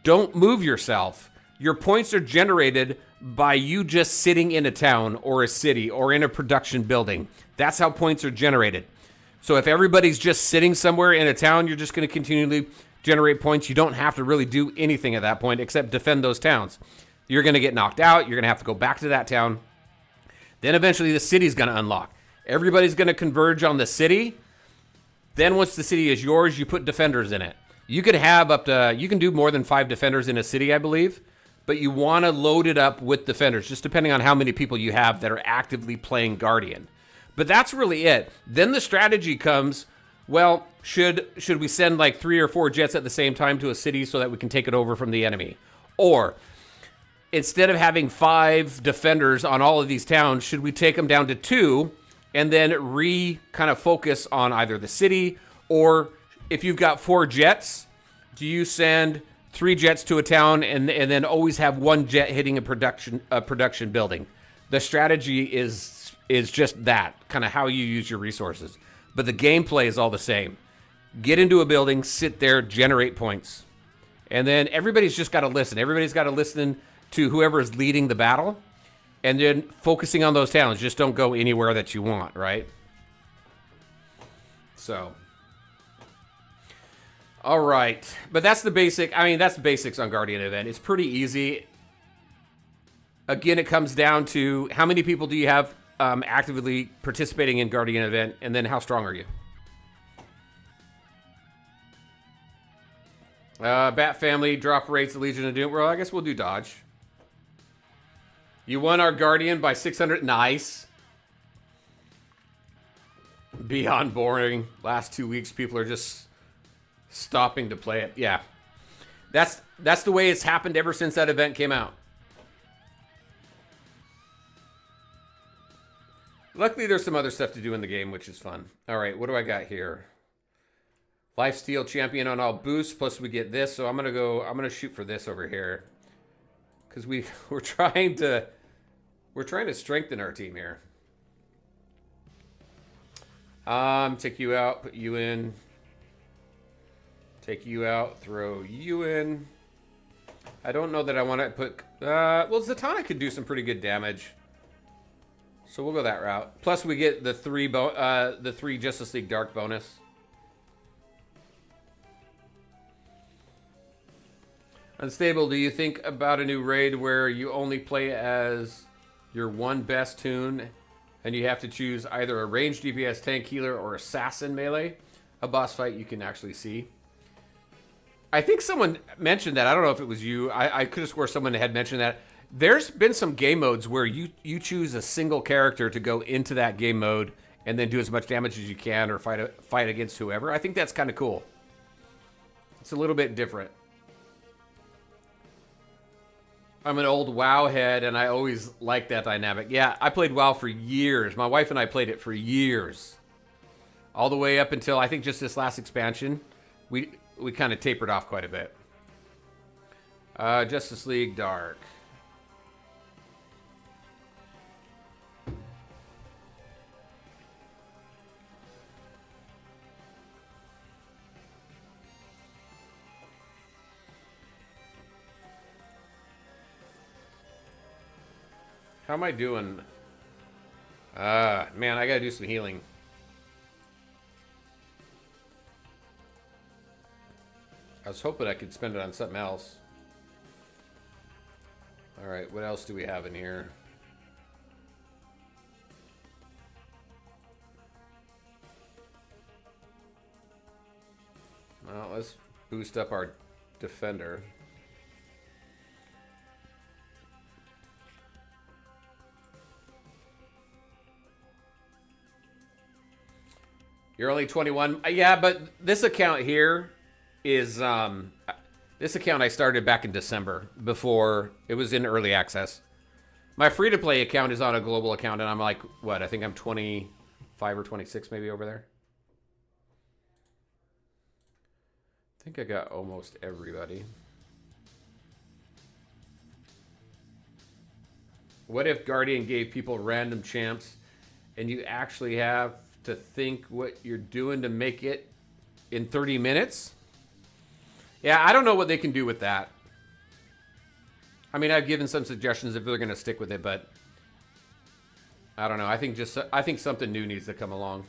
Don't move yourself. Your points are generated by you just sitting in a town or a city or in a production building. That's how points are generated. So if everybody's just sitting somewhere in a town, you're just going to continually generate points. You don't have to really do anything at that point except defend those towns. You're going to get knocked out. You're going to have to go back to that town. Then eventually the city's going to unlock. Everybody's going to converge on the city. Then once the city is yours, you put defenders in it. You can have you can do more than 5 defenders in a city, I believe. But you want to load it up with defenders, just depending on how many people you have that are actively playing Guardian. But that's really it. Then the strategy comes, well, should we send like 3 or 4 jets at the same time to a city so that we can take it over from the enemy? Or instead of having 5 defenders on all of these towns, should we take them down to 2 and then kind of focus on either the city, or if you've got 4 jets, do you send 3 jets to a town and then always have 1 jet hitting a production building? The strategy is just that, kind of how you use your resources. But the gameplay is all the same. Get into a building, sit there, generate points. And then everybody's just got to listen. Everybody's got to listen to whoever is leading the battle. And then focusing on those towns. Just don't go anywhere that you want, right? So, all right. But that's the basic. I mean, that's the basics on Guardian event. It's pretty easy. Again, it comes down to how many people do you have actively participating in Guardian event, and then how strong are you? Bat family, drop rates, the Legion of Doom. Well, I guess we'll do dodge. You won our Guardian by 600. Nice. Beyond boring. Last 2 weeks, people are just stopping to play it. Yeah. That's the way it's happened ever since that event came out. Luckily, there's some other stuff to do in the game, which is fun. All right, what do I got here? Lifesteal champion on all boosts, plus we get this. So I'm gonna shoot for this over here. Because we're trying to strengthen our team here. Take you out, put you in. Take you out, throw you in. I don't know that I want to put. Well, Zatanna could do some pretty good damage, so we'll go that route. Plus, we get the 3 Justice League Dark bonus. Unstable, do you think about a new raid where you only play as your 1 best toon and you have to choose either a ranged DPS tank healer or assassin melee? A boss fight you can actually see. I think someone mentioned that. I don't know if it was you. I could have swore someone had mentioned that. There's been some game modes where you choose a single character to go into that game mode and then do as much damage as you can or fight against whoever. I think that's kind of cool. It's a little bit different. I'm an old WoW head, and I always liked that dynamic. Yeah, I played WoW for years. My wife and I played it for years. All the way up until, I think, just this last expansion. We kind of tapered off quite a bit. Justice League Dark. How am I doing? Man, I gotta do some healing. I was hoping I could spend it on something else. All right, what else do we have in here? Well, let's boost up our defender. You're only 21. Yeah, but this account here is this account I started back in December before it was in early access. My free-to-play account is on a global account, and I'm like, what? I think I'm 25 or 26 maybe over there. I think I got almost everybody. What if Guardian gave people random champs and you actually have to think what you're doing to make it in 30 minutes? Yeah, I don't know what they can do with that. I mean, I've given some suggestions if they're going to stick with it, but I don't know. I think something new needs to come along.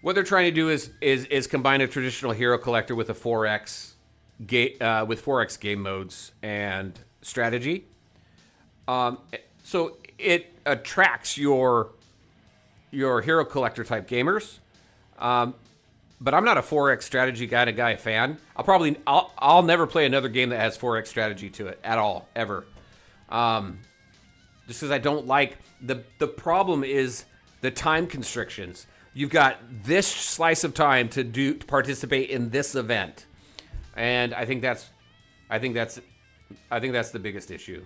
What they're trying to do is combine a traditional hero collector with a 4X game modes and strategy. So it attracts your hero collector type gamers. But I'm not a 4X strategy kind of guy fan. I'll never play another game that has 4X strategy to it at all, ever. Just because I don't like the problem is the time constrictions. You've got this slice of time to participate in this event, and I think that's the biggest issue.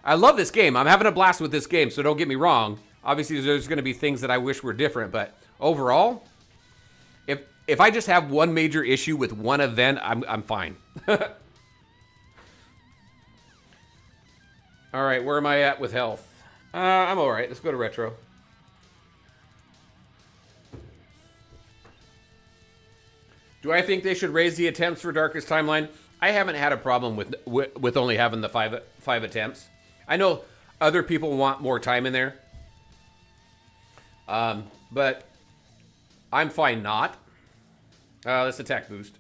I love this game. I'm having a blast with this game, so don't get me wrong. Obviously, there's going to be things that I wish were different, but overall, if I just have one major issue with one event, I'm fine. All right, where am I at with health? I'm all right. Let's go to retro. Do I think they should raise the attempts for Darkest Timeline? I haven't had a problem with only having the five attempts. I know other people want more time in there, but I'm fine not. Let's attack boost.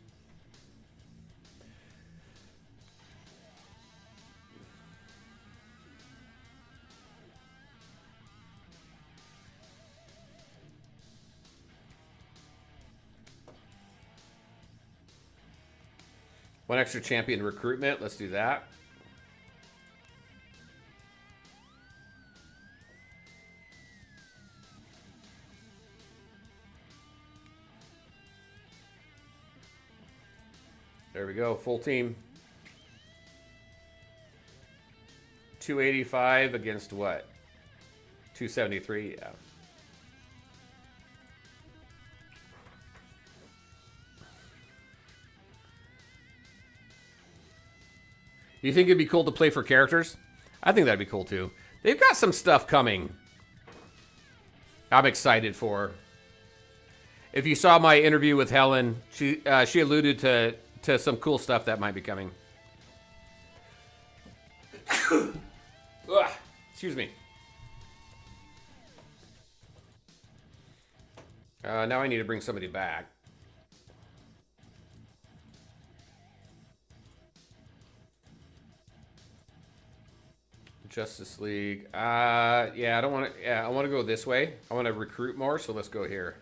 One extra champion recruitment. Let's do that. There we go. Full team. 285 against what? 273. Yeah. You think it'd be cool to play for characters? I think that'd be cool too. They've got some stuff coming. I'm excited for. If you saw my interview with Helen, she alluded to some cool stuff that might be coming. Ugh, excuse me. Now I need to bring somebody back. Justice League. Yeah, I don't want to. Yeah, I want to go this way. I want to recruit more, so let's go here.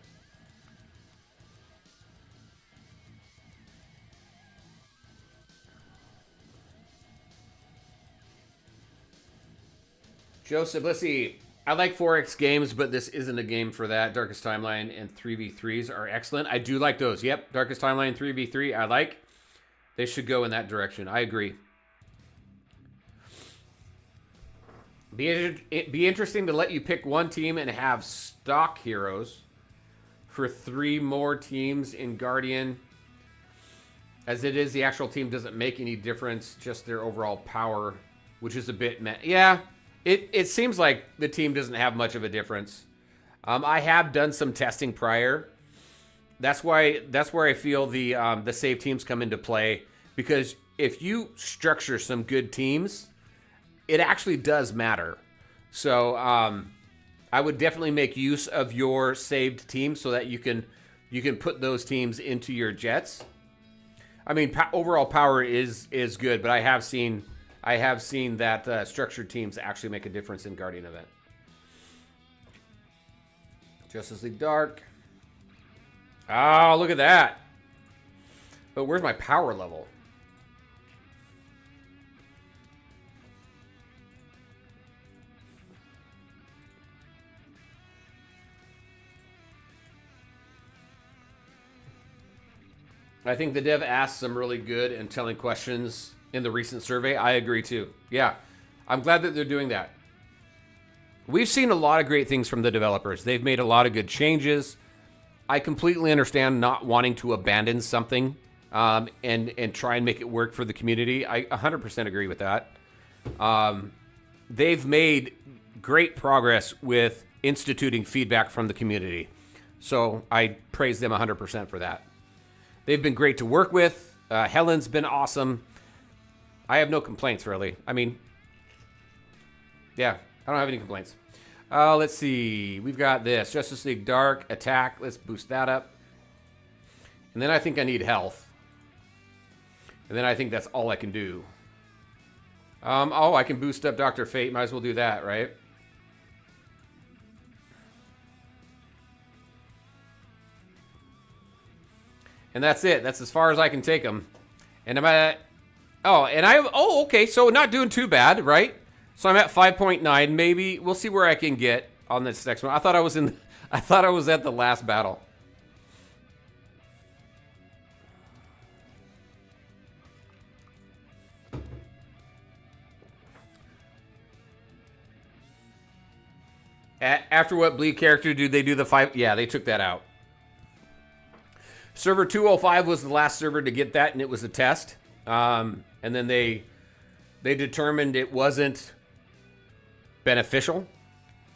Joseph, let's see. I like 4X games, but this isn't a game for that. Darkest Timeline and 3v3s are excellent. I do like those. Yep, Darkest Timeline 3v3, I like. They should go in that direction. I agree. Be interesting to let you pick one team and have stock heroes for 3 more teams in Guardian. As it is, the actual team doesn't make any difference, just their overall power, which is a bit yeah. It seems like the team doesn't have much of a difference. I have done some testing prior. That's where I feel the save teams come into play, because if you structure some good teams, it actually does matter. So I would definitely make use of your saved team so that you can you can put those teams into your jets. I mean, overall power is good, but I have seen that structured teams actually make a difference in Guardian event. Justice League Dark. Oh, look at that. But where's my power level? I think the dev asked some really good and telling questions in the recent survey. I agree too. Yeah, I'm glad that they're doing that. We've seen a lot of great things from the developers. They've made a lot of good changes. I completely understand not wanting to abandon something and try and make it work for the community. I 100% agree with that. They've made great progress with instituting feedback from the community. So I praise them 100% for that. They've been great to work with. Helen's been awesome. I have no complaints, really. I mean, yeah, I don't have any complaints. Let's see. We've got this. Justice League Dark, Attack. Let's boost that up. And then I think I need health. And then I think that's all I can do. Oh, I can boost up Dr. Fate. Might as well do that, right? And that's it. That's as far as I can take them. And I'm at... Oh, okay. So not doing too bad, right? So I'm at 5.9. Maybe we'll see where I can get on this next one. I thought I was at the last battle. After what Bleak character did they do the 5? Yeah, they took that out. Server 205 was the last server to get that, and it was a test. And then they determined it wasn't beneficial,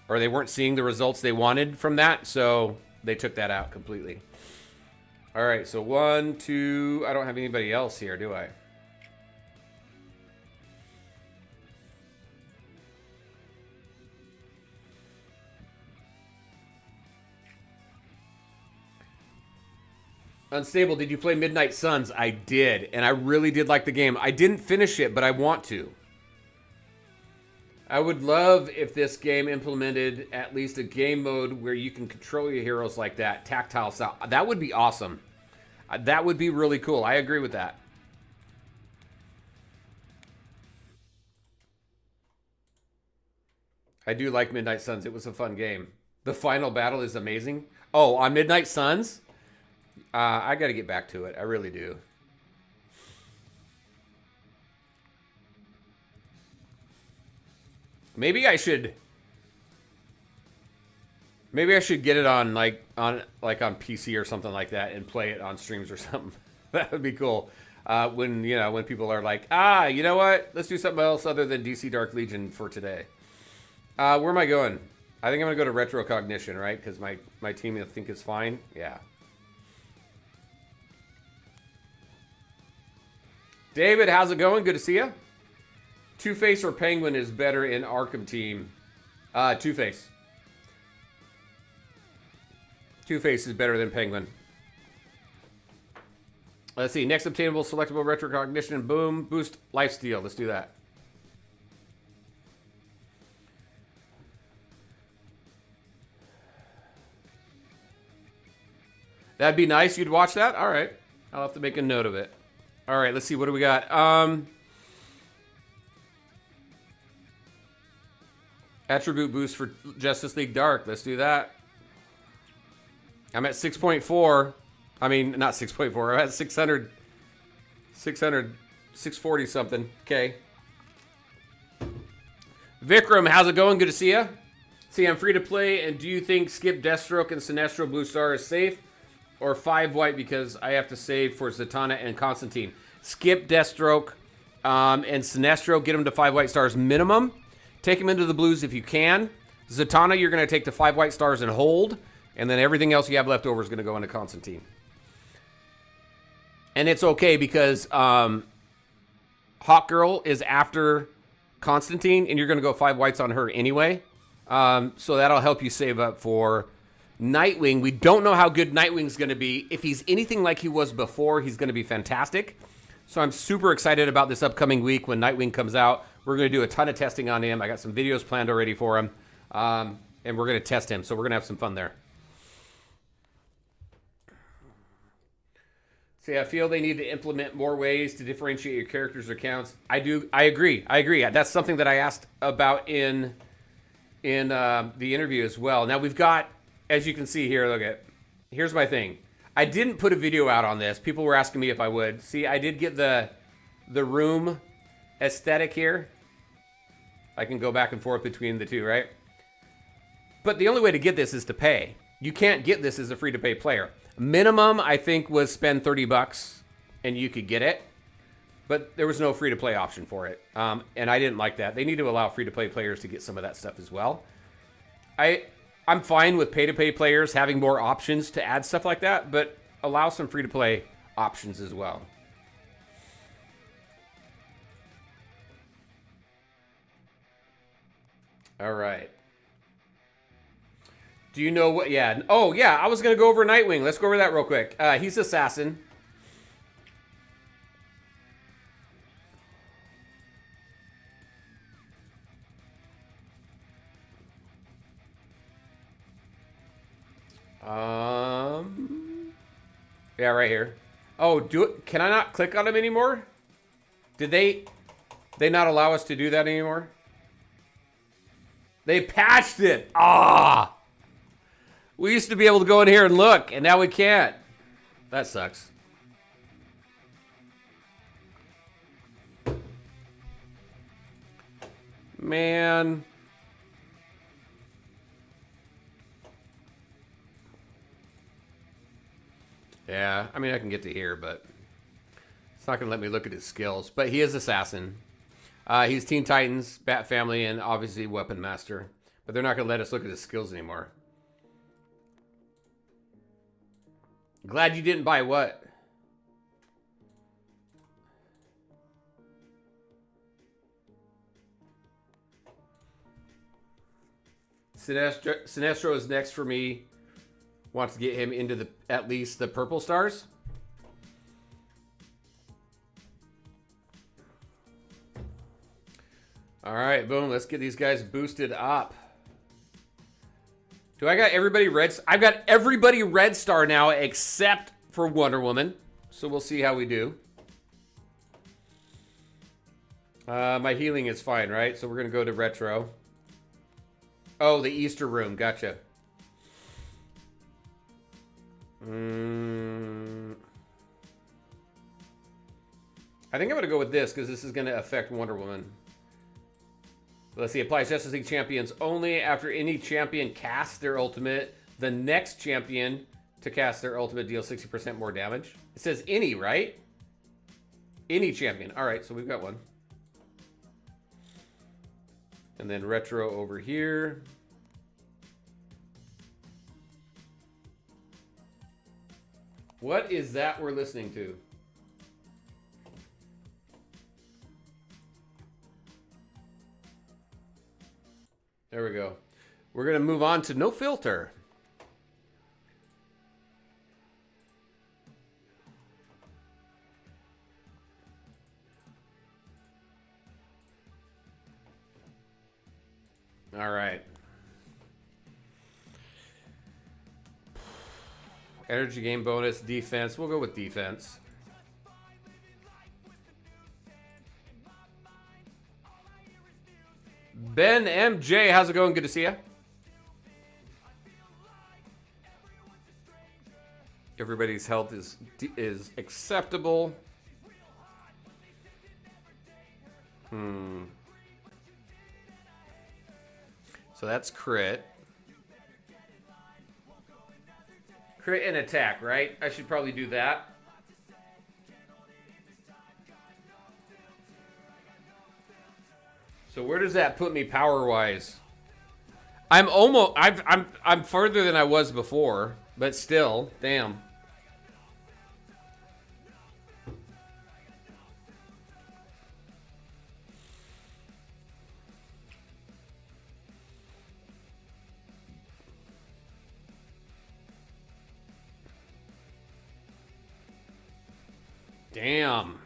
or they weren't seeing the results they wanted from that, so they took that out completely. All right, so 1, 2... I don't have anybody else here, do I? Unstable, did you play Midnight Suns? I did, and I really did like the game. I didn't finish it, but I want to. I would love if this game implemented at least a game mode where you can control your heroes like that, tactile style. That would be awesome. That would be really cool. I agree with that. I do like Midnight Suns. It was a fun game. The final battle is amazing. Oh, on Midnight Suns? I got to get back to it. I really do. Maybe I should get it on on PC or something like that and play it on streams or something. That would be cool. When people are like, you know what? Let's do something else other than DC Dark Legion for today. Where am I going? I think I'm going to go to Retrocognition, right? Because my team I think is fine. Yeah. David, how's it going? Good to see you. Two-Face or Penguin is better in Arkham team? Two-Face. Two-Face is better than Penguin. Let's see. Next obtainable selectable retrocognition. Boom. Boost lifesteal. Let's do that. That'd be nice. You'd watch that? All right. I'll have to make a note of it. All right. Let's see. What do we got? Attribute boost for Justice League Dark. Let's do that. I'm at 6.4. I mean, not 6.4. I'm at 600, 640 something. Okay. Vikram, how's it going? Good to see you. See, I'm free to play. And do you think skip Deathstroke and Sinestro Blue Star is safe? Or 5 white because I have to save for Zatanna and Constantine? Skip Deathstroke and Sinestro. Get them to 5 white stars minimum. Take them into the blues if you can. Zatanna, you're going to take to 5 white stars and hold. And then everything else you have left over is going to go into Constantine. And it's okay because Hawk Girl is after Constantine, and you're going to go 5 whites on her anyway. So that'll help you save up for Nightwing. We don't know how good Nightwing's going to be. If he's anything like he was before, he's going to be fantastic. So I'm super excited about this upcoming week when Nightwing comes out. We're going to do a ton of testing on him. I got some videos planned already for him. And we're going to test him. So we're going to have some fun there. So yeah, I feel they need to implement more ways to differentiate your characters or accounts. I agree. That's something that I asked about in the interview as well. Now we've got, as you can see here, here's my thing. I didn't put a video out on this. People were asking me if I would. See, I did get the room aesthetic here. I can go back and forth between the two, right? But the only way to get this is to pay. You can't get this as a free-to-pay player. Minimum, I think, was spend $30 and you could get it. But there was no free-to-play option for it. And I didn't like that. They need to allow free-to-play players to get some of that stuff as well. I'm fine with pay-to-play players having more options to add stuff like that, but allow some free-to-play options as well. All right. Do you know what? Yeah. Oh, yeah. I was going to go over Nightwing. Let's go over that real quick. He's Assassin. Yeah, right here. Oh, can I not click on him anymore? Did they not allow us to do that anymore? They patched it. Ah. We used to be able to go in here and look, and now we can't. That sucks. Man. Yeah, I mean, I can get to here, but it's not going to let me look at his skills. But he is Assassin. He's Teen Titans, Bat Family, and obviously Weapon Master. But they're not going to let us look at his skills anymore. Glad you didn't buy what? Sinestro is next for me. Want to get him into at least the purple stars. All right, boom. Let's get these guys boosted up. Do I got everybody red? I've got everybody red star now except for Wonder Woman. So we'll see how we do. My healing is fine, right? So we're going to go to retro. Oh, the Easter room. Gotcha. I think I'm going to go with this because this is going to affect Wonder Woman. Let's see. Applies Justice League champions only after any champion casts their ultimate. The next champion to cast their ultimate deals 60% more damage. It says any, right? Any champion. All right, so we've got one. And then retro over here. What is that we're listening to? There we go. We're going to move on to No Filter. All right. Energy game bonus, defense. We'll go with defense. Ben MJ, how's it going? Good to see you. Everybody's health is acceptable. So that's crit. Crit and attack, right? I should probably do that. So where does that put me power-wise? I'm further than I was before, but still, damn. Damn.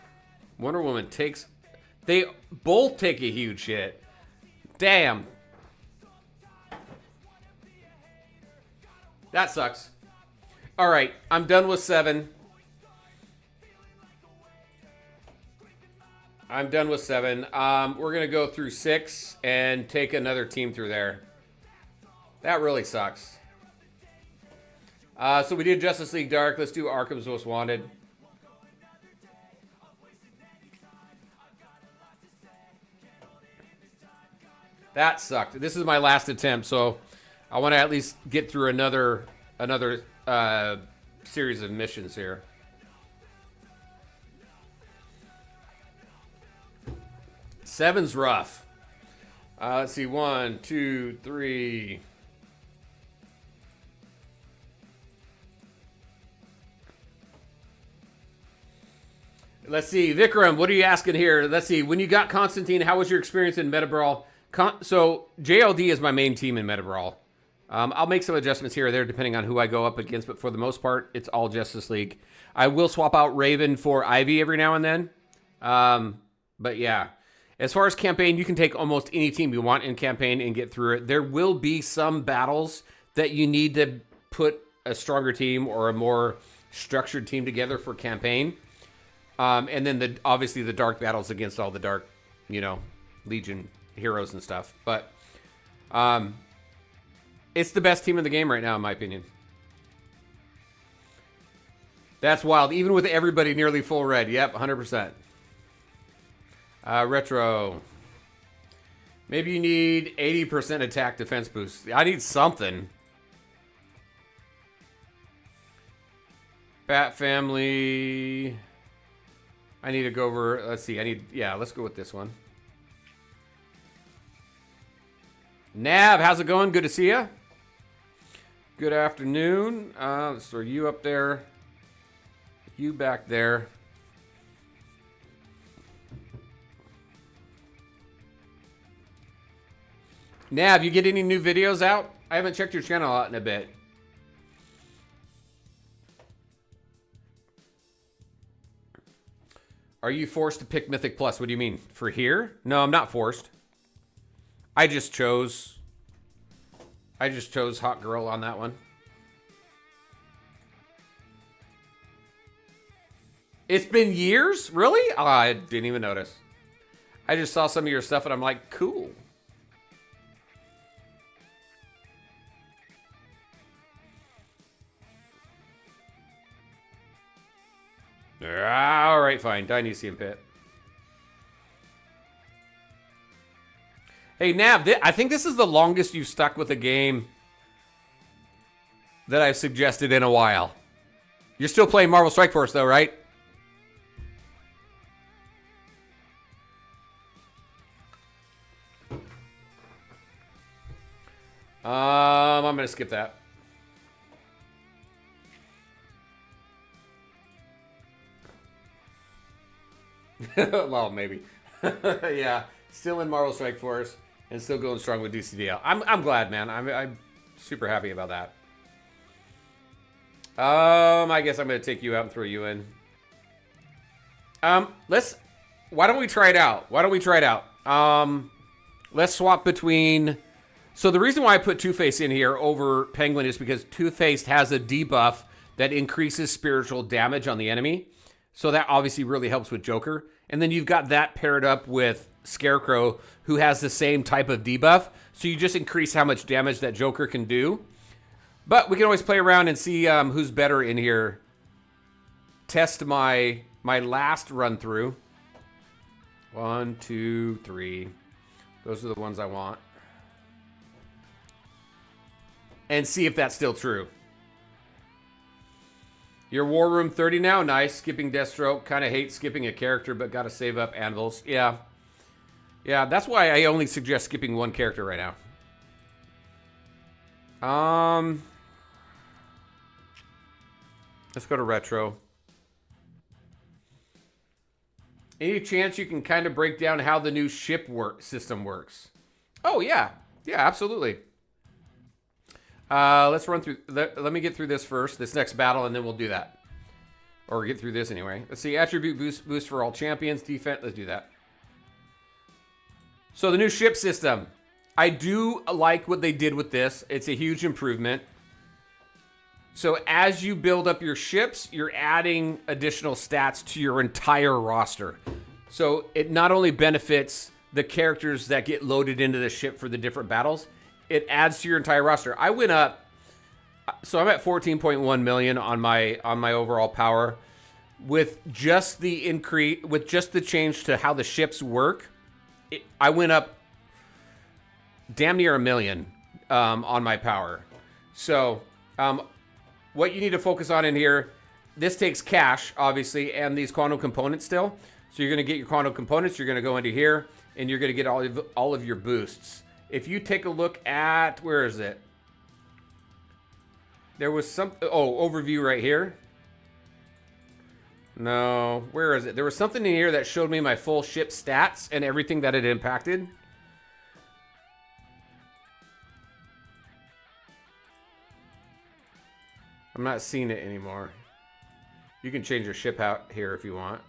Wonder Woman takes... They both take a huge hit. Damn. That sucks. All right, I'm done with 7. I'm done with 7. We're going to go through 6 and take another team through there. That really sucks. So we did Justice League Dark. Let's do Arkham's Most Wanted. That sucked. This is my last attempt, so I want to at least get through another series of missions here. Seven's rough. Let's see. 1, 2, 3. Let's see. Vikram, what are you asking here? Let's see. When you got Constantine, how was your experience in Meta Brawl? So JLD is my main team in Meta Brawl. I'll make some adjustments here or there depending on who I go up against, but for the most part, it's all Justice League. I will swap out Raven for Ivy every now and then. But yeah, as far as campaign, you can take almost any team you want in campaign and get through it. There will be some battles that you need to put a stronger team or a more structured team together for campaign. And then obviously the dark battles against all the dark, Legion heroes and stuff. But it's the best team in the game right now, in my opinion. That's wild. Even with everybody nearly full red. Yep, 100%. Retro. Maybe you need 80% attack defense boost. I need something. Bat Family. I need to go over, let's see, let's go with this one. Nav, how's it going? Good to see you. Good afternoon. Let's throw you up there. You back there. Nav, you get any new videos out? I haven't checked your channel out in a bit. Are you forced to pick Mythic Plus? What do you mean? For here? No, I'm not forced. I just chose Hot Girl on that one. It's been years? Really? Oh, I didn't even notice. I just saw some of your stuff and I'm like, cool. All right, fine. Dionysian Pit. Hey, Nav, I think this is the longest you've stuck with a game that I've suggested in a while. You're still playing Marvel Strike Force, though, right? I'm going to skip that. Well, maybe. Yeah, still in Marvel Strike Force and still going strong with DCDL. I'm glad, man. I'm super happy about that. I guess I'm gonna take you out and throw you in. Why don't we try it out? Let's swap between. So the reason why I put Two-Face in here over Penguin is because Two-Face has a debuff that increases spiritual damage on the enemy. So that obviously really helps with Joker. And then you've got that paired up with Scarecrow, who has the same type of debuff. So you just increase how much damage that Joker can do. But we can always play around and see who's better in here. Test my last run through. 1, 2, 3. Those are the ones I want. And see if that's still true. You're War Room 30 now? Nice. Skipping Deathstroke. Kind of hate skipping a character, but got to save up anvils. Yeah. Yeah, that's why I only suggest skipping one character right now. Let's go to Retro. Any chance you can kind of break down how the new ship system works? Oh, yeah. Yeah, absolutely. Let's run through. Let me get through this first, this next battle, and then we'll do that. or get through this anyway. Let's see, attribute boost for all champions, defense. Let's do that. So the new ship system. I do like what they did with this. It's a huge improvement. So as you build up your ships, you're adding additional stats to your entire roster. So it not only benefits the characters that get loaded into the ship for the different battles, it adds to your entire roster. I went up, so I'm at 14.1 million on my overall power. With just the increase, with just the change to how the ships work, I went up damn near 1 million on my power. So what you need to focus on in here, this takes cash, obviously, and these quantum components still. So you're going to get your quantum components, you're going to go into here, and you're going to get all of your boosts. If you take a look at, where is it? There was some, overview right here. No, where is it? There was something in here that showed me my full ship stats and everything that it impacted. I'm not seeing it anymore. You can change your ship out here if you want.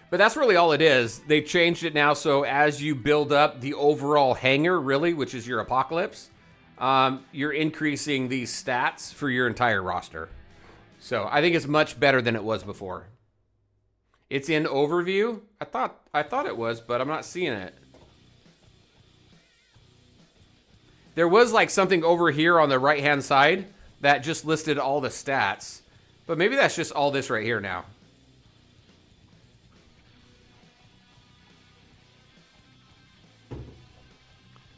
But that's really all it is. They changed it now, so as you build up the overall hangar, really, which is your Apocalypse, you're increasing these stats for your entire roster. So I think it's much better than it was before. It's in overview. I thought it was, but I'm not seeing it. There was like something over here on the right-hand side that just listed all the stats. But maybe that's just all this right here now.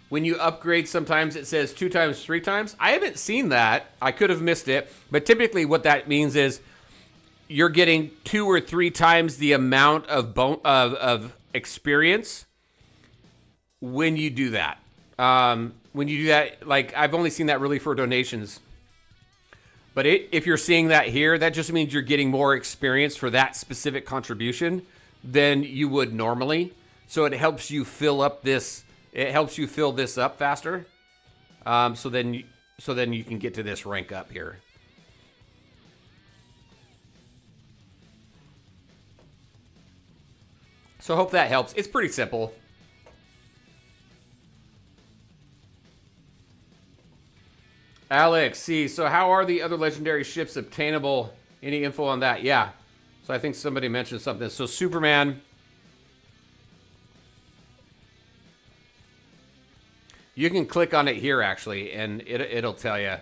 When you upgrade, sometimes it says 2 times, 3 times. I haven't seen that. I could have missed it. But typically what that means is you're getting 2 or 3 times the amount of experience when you do that. When you do that, like, I've only seen that really for donations. But if you're seeing that here, that just means you're getting more experience for that specific contribution than you would normally. So it helps you fill up this. It helps you fill this up faster. So then you can get to this rank up here. So I hope that helps. It's pretty simple. Alex, see, so how are the other legendary ships obtainable? Any info on that? Yeah. So I think somebody mentioned something. So Superman. You can click on it here, actually, and it'll tell you.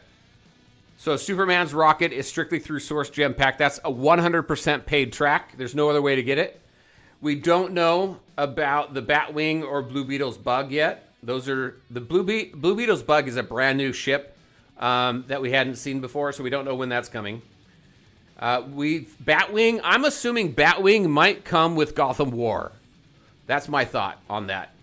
So Superman's rocket is strictly through Source Gem Pack. That's a 100% paid track. There's no other way to get it. We don't know about the Batwing or Blue Beetle's bug yet. Those are the Blue Beetle's bug is a brand new ship that we hadn't seen before, so we don't know when that's coming. Batwing. I'm assuming Batwing might come with Gotham War. That's my thought on that.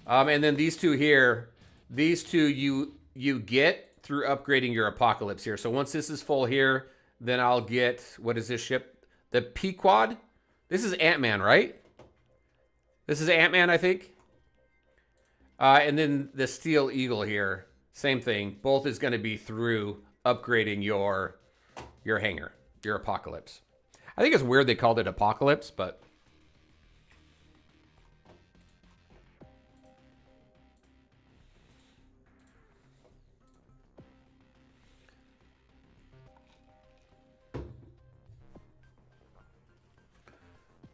And then these two here, these two you get through upgrading your Apocalypse here. So once this is full here, then I'll get, what is this ship? The Pequod. This is Ant-Man, right? This is Ant-Man, I think. And then the Steel Eagle here, same thing. Both is going to be through upgrading your hangar, your Apocalypse. I think it's weird they called it Apocalypse, but...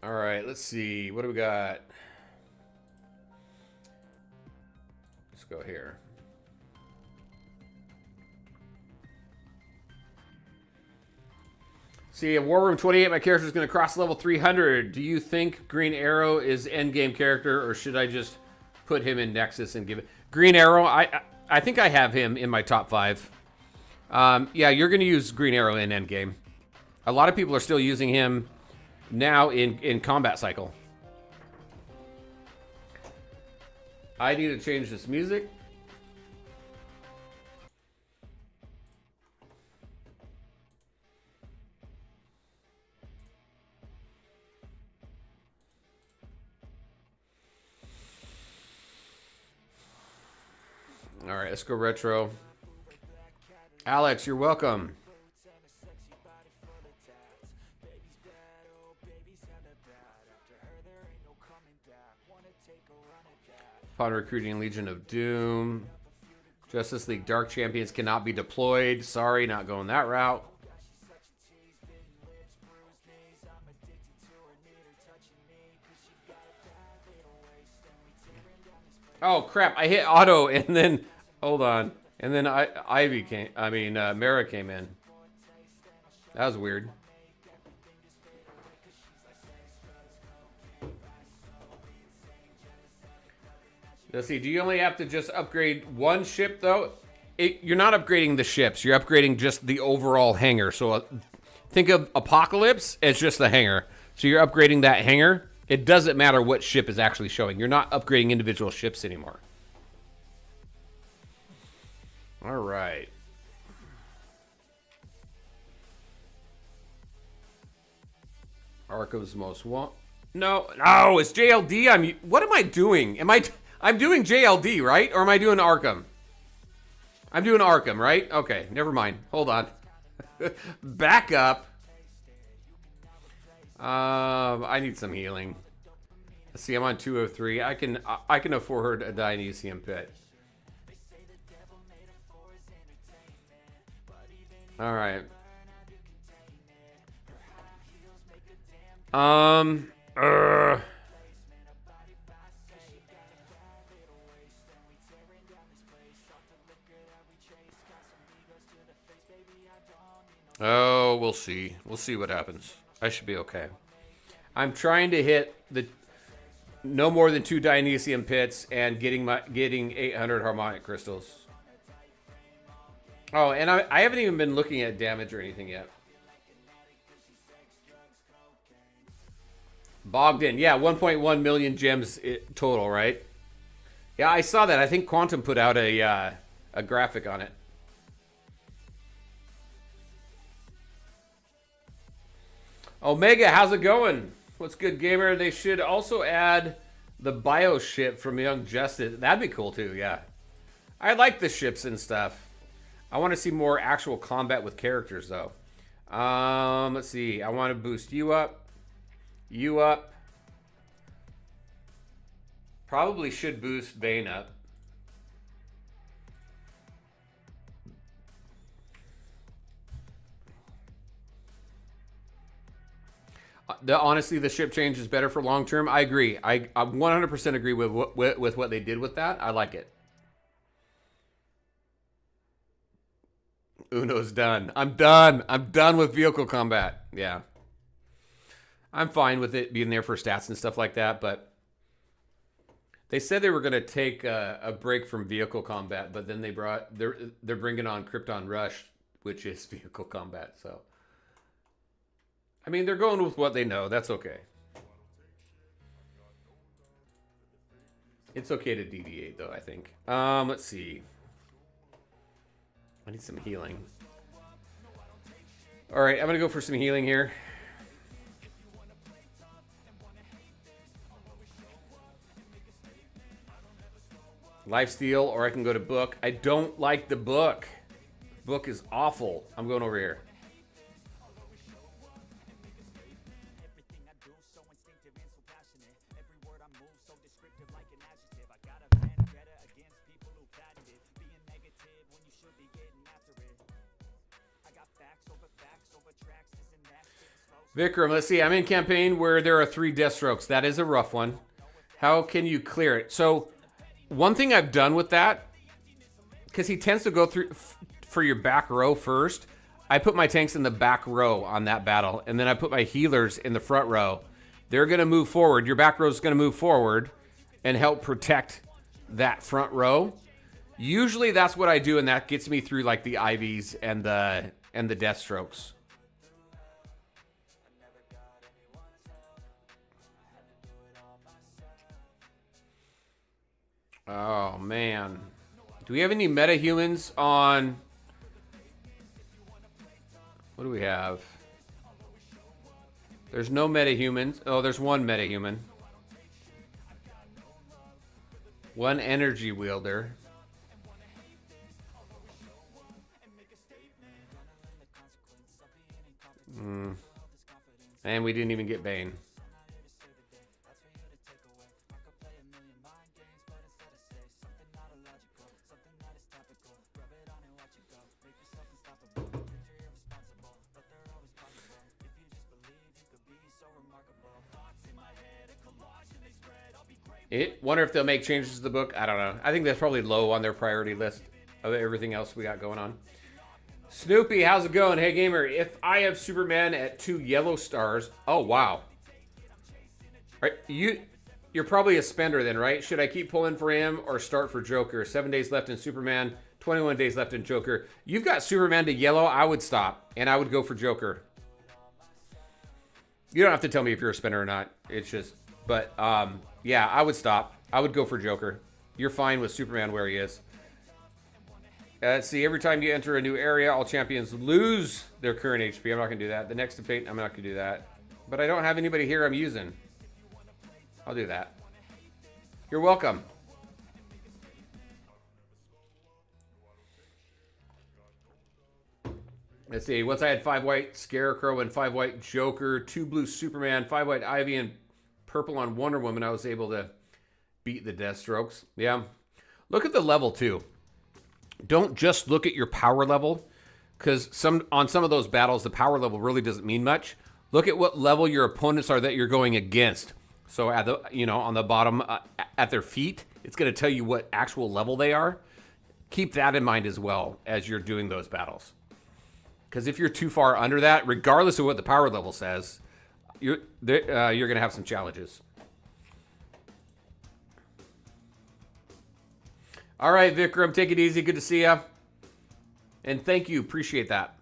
All right, let's see. What do we got? Let's go here. See, in War Room 28, my character is going to cross level 300. Do you think Green Arrow is endgame character, or should I just put him in Nexus and give it? Green Arrow, I think I have him in my top 5. Yeah, you're going to use Green Arrow in endgame. A lot of people are still using him now in combat cycle. I need to change this music. All right, let's go retro. Alex, you're welcome. Upon recruiting Legion of Doom. Justice League Dark Champions cannot be deployed. Sorry, not going that route. Oh crap! I hit auto and then hold on, and then Ivy came. I mean, Mara came in. That was weird. Let's see. Do you only have to just upgrade one ship though? You're not upgrading the ships. You're upgrading just the overall hangar. So think of Apocalypse as just the hangar. So you're upgrading that hangar. It doesn't matter what ship is actually showing. You're not upgrading individual ships anymore. All right. Arkham's most want. No, it's JLD. What am I doing? I'm doing JLD, right? Or am I doing Arkham? I'm doing Arkham, right? Okay, never mind. Hold on. Back up. I need some healing. Let's see, I'm on 203. I can afford a Dionysium pit. All right. Oh, we'll see. We'll see what happens. I should be okay. I'm trying to hit the no more than 2 Dionysium pits and getting 800 harmonic crystals. Oh, and I haven't even been looking at damage or anything yet. Bogdan, yeah, 1.1 million gems total, right? Yeah, I saw that. I think Quantum put out a graphic on it. Omega, how's it going? What's good, gamer? They should also add the bio ship from Young Justice. That'd be cool too, yeah. I like the ships and stuff. I want to see more actual combat with characters though. Let's see. I want to boost you up. You up. Probably should boost Bane up. Honestly, the ship change is better for long term. I agree. I 100% agree with what they did with that. I like it. Uno's done. I'm done. I'm done with vehicle combat. Yeah. I'm fine with it being there for stats and stuff like that, but they said they were going to take a break from vehicle combat, but then they're bringing on Krypton Rush, which is vehicle combat. So, I mean, they're going with what they know. That's okay. It's okay to deviate, though, I think. Let's see. I need some healing. All right, I'm going to go for some healing here. Lifesteal, or I can go to book. I don't like the book. Book is awful. I'm going over here. Vikram, let's see. I'm in campaign where there are 3 death strokes. That is a rough one. How can you clear it? So, one thing I've done with that, because he tends to go through for your back row first, I put my tanks in the back row on that battle, and then I put my healers in the front row. They're going to move forward. Your back row is going to move forward and help protect that front row. Usually that's what I do, and that gets me through like the IVs and the death strokes. Oh, man. Do we have any metahumans on... What do we have? There's no metahumans. Oh, there's one metahuman. One energy wielder. And we didn't even get Bane. Wonder if they'll make changes to the book. I don't know. I think that's probably low on their priority list of everything else we got going on. Snoopy, how's it going? Hey, gamer, if I have Superman at 2 yellow stars... Oh, wow. Right, you're probably a spender then, right? Should I keep pulling for him or start for Joker? 7 days left in Superman, 21 days left in Joker. You've got Superman to yellow. I would stop, and I would go for Joker. You don't have to tell me if you're a spender or not. It's just... But, yeah, I would stop. I would go for Joker. You're fine with Superman where he is. Let's see, every time you enter a new area, all champions lose their current HP. I'm not going to do that. The next debate, I'm not going to do that. But I don't have anybody here I'm using. I'll do that. You're welcome. Let's see, once I had 5 white Scarecrow and 5 white Joker, 2 blue Superman, 5 white Ivy, and purple on Wonder Woman, I was able to beat the Deathstrokes. Yeah. Look at the level, too. Don't just look at your power level, because on some of those battles, the power level really doesn't mean much. Look at what level your opponents are that you're going against. So at the on the bottom at their feet, it's going to tell you what actual level they are. Keep that in mind as well as you're doing those battles. Because if you're too far under that, regardless of what the power level says, you're going to have some challenges. All right, Vikram, take it easy. Good to see you. And thank you. Appreciate that.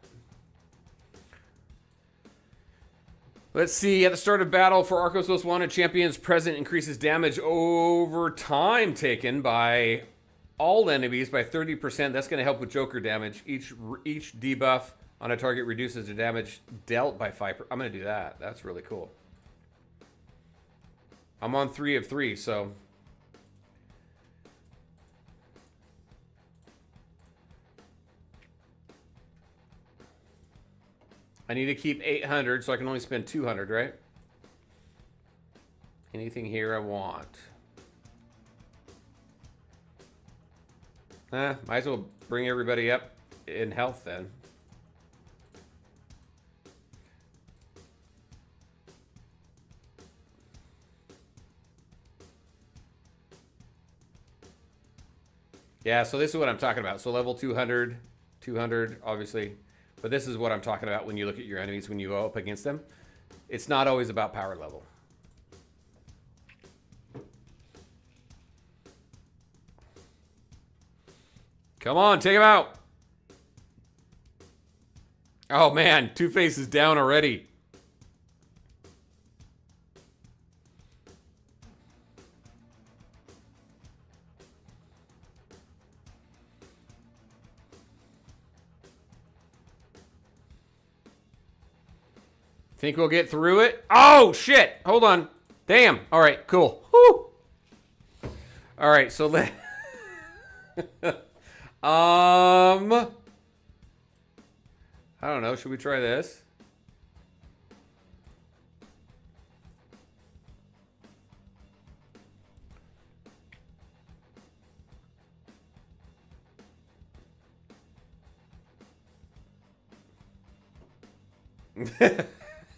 Let's see. At the start of battle for Arcos Most Wanted, champion's present increases damage over time taken by all enemies by 30%. That's going to help with Joker damage. Each debuff on a target reduces the damage dealt by 5%. I'm going to do that. That's really cool. I'm on 3 of 3, so... I need to keep 800, so I can only spend 200, right? Anything here I want. Might as well bring everybody up in health then. Yeah, so this is what I'm talking about. So level 200, 200, obviously. But this is what I'm talking about when you look at your enemies, when you go up against them. It's not always about power level. Come on, take him out. Oh, man. Two-Face is down already. Think we'll get through it? Oh, shit. Hold on. Damn. All right, cool. Woo. All right, so let... I don't know. Should we try this?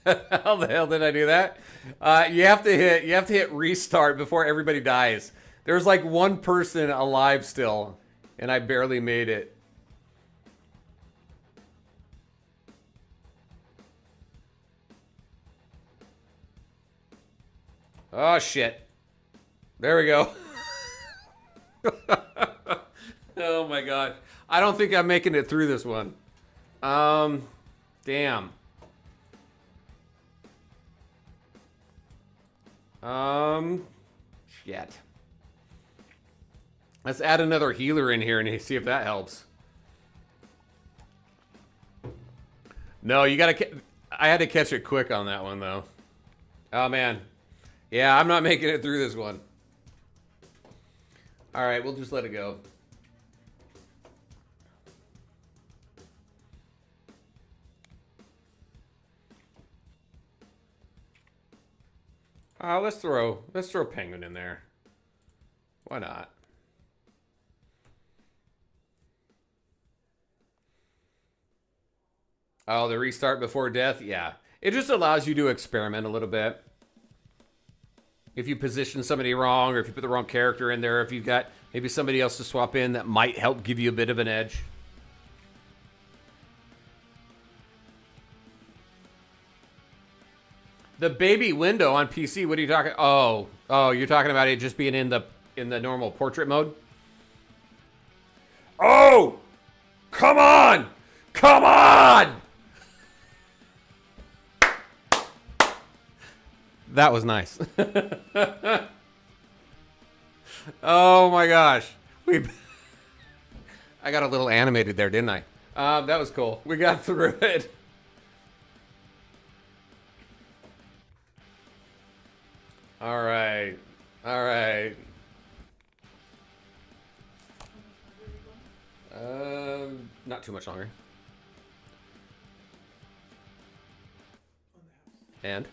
How the hell did I do that? You have to hit restart before everybody dies. There's like one person alive still, and I barely made it. Oh shit. There we go. Oh my god. I don't think I'm making it through this one. Damn. Shit. Let's add another healer in here and see if that helps. No, you gotta... I had to catch it quick on that one, though. Oh, man. Yeah, I'm not making it through this one. All right, we'll just let it go. Let's throw Penguin in there. Why not? Oh, the restart before death? Yeah. It just allows you to experiment a little bit. if you position somebody wrong, or if you put the wrong character in there, if you've got maybe somebody else to swap in that might help give you a bit of an edge. The baby window on PC, what are you talking? Oh, you're talking about it just being in the normal portrait mode? Oh! Come on! Come on! That was nice. Oh my gosh. I got a little animated there, didn't I? That was cool. We got through it. All right. All right. Not too much longer. And?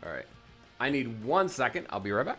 All right. I need 1 second. I'll be right back.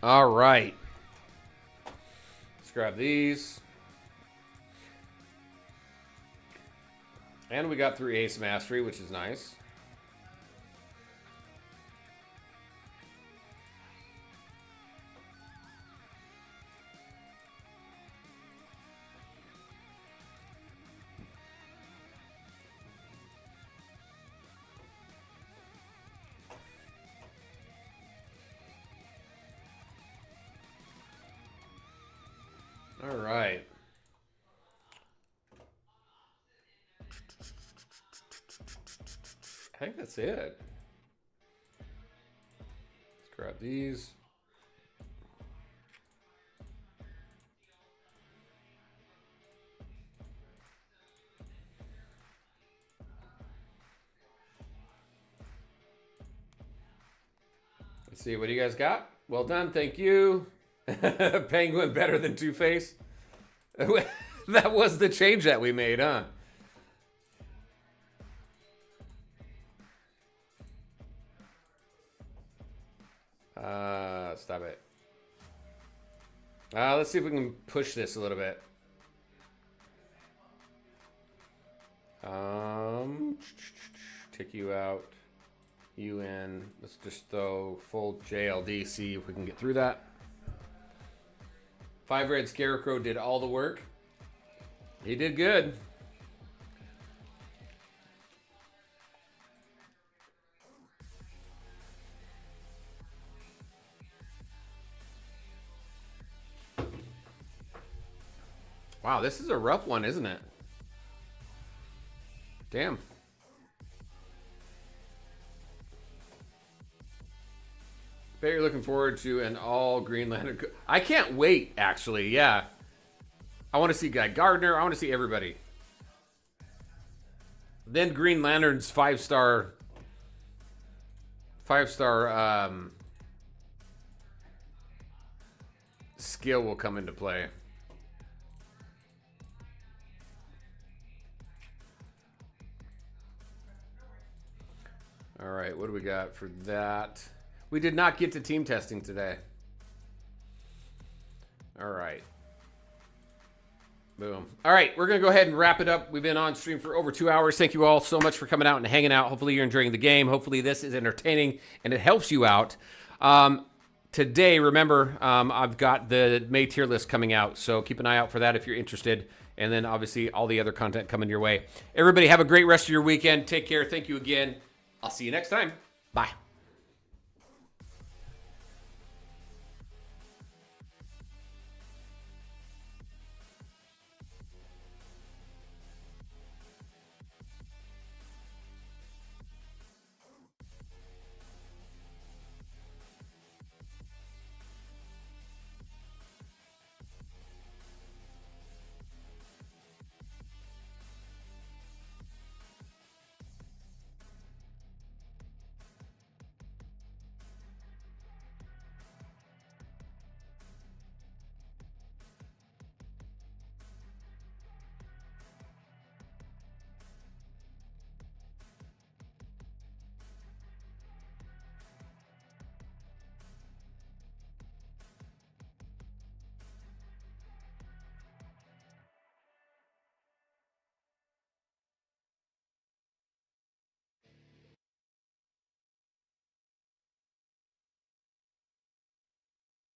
All right. Let's grab these. And we got through Ace Mastery, which is nice. All right. I think that's it. Let's grab these. Let's see, what do you guys got? Well done, thank you. Penguin better than Two-Face. That was the change that we made, huh? Stop it. Let's see if we can push this a little bit. Take you out. You in. Let's just throw full JLD. See if we can get through that. 5 Red Scarecrow did all the work. He did good. Wow, this is a rough one, isn't it? Damn. Bet you're looking forward to an all Green Lantern. I can't wait, actually. Yeah. I want to see Guy Gardner. I want to see everybody. Then Green Lantern's 5-star skill will come into play. All right, what do we got for that? We did not get to team testing today. All right. Boom. All right, we're going to go ahead and wrap it up. We've been on stream for over 2 hours. Thank you all so much for coming out and hanging out. Hopefully you're enjoying the game. Hopefully this is entertaining and it helps you out. Today, remember, I've got the May tier list coming out, so keep an eye out for that if you're interested. And then obviously all the other content coming your way. Everybody have a great rest of your weekend. Take care. Thank you again. I'll see you next time. Bye.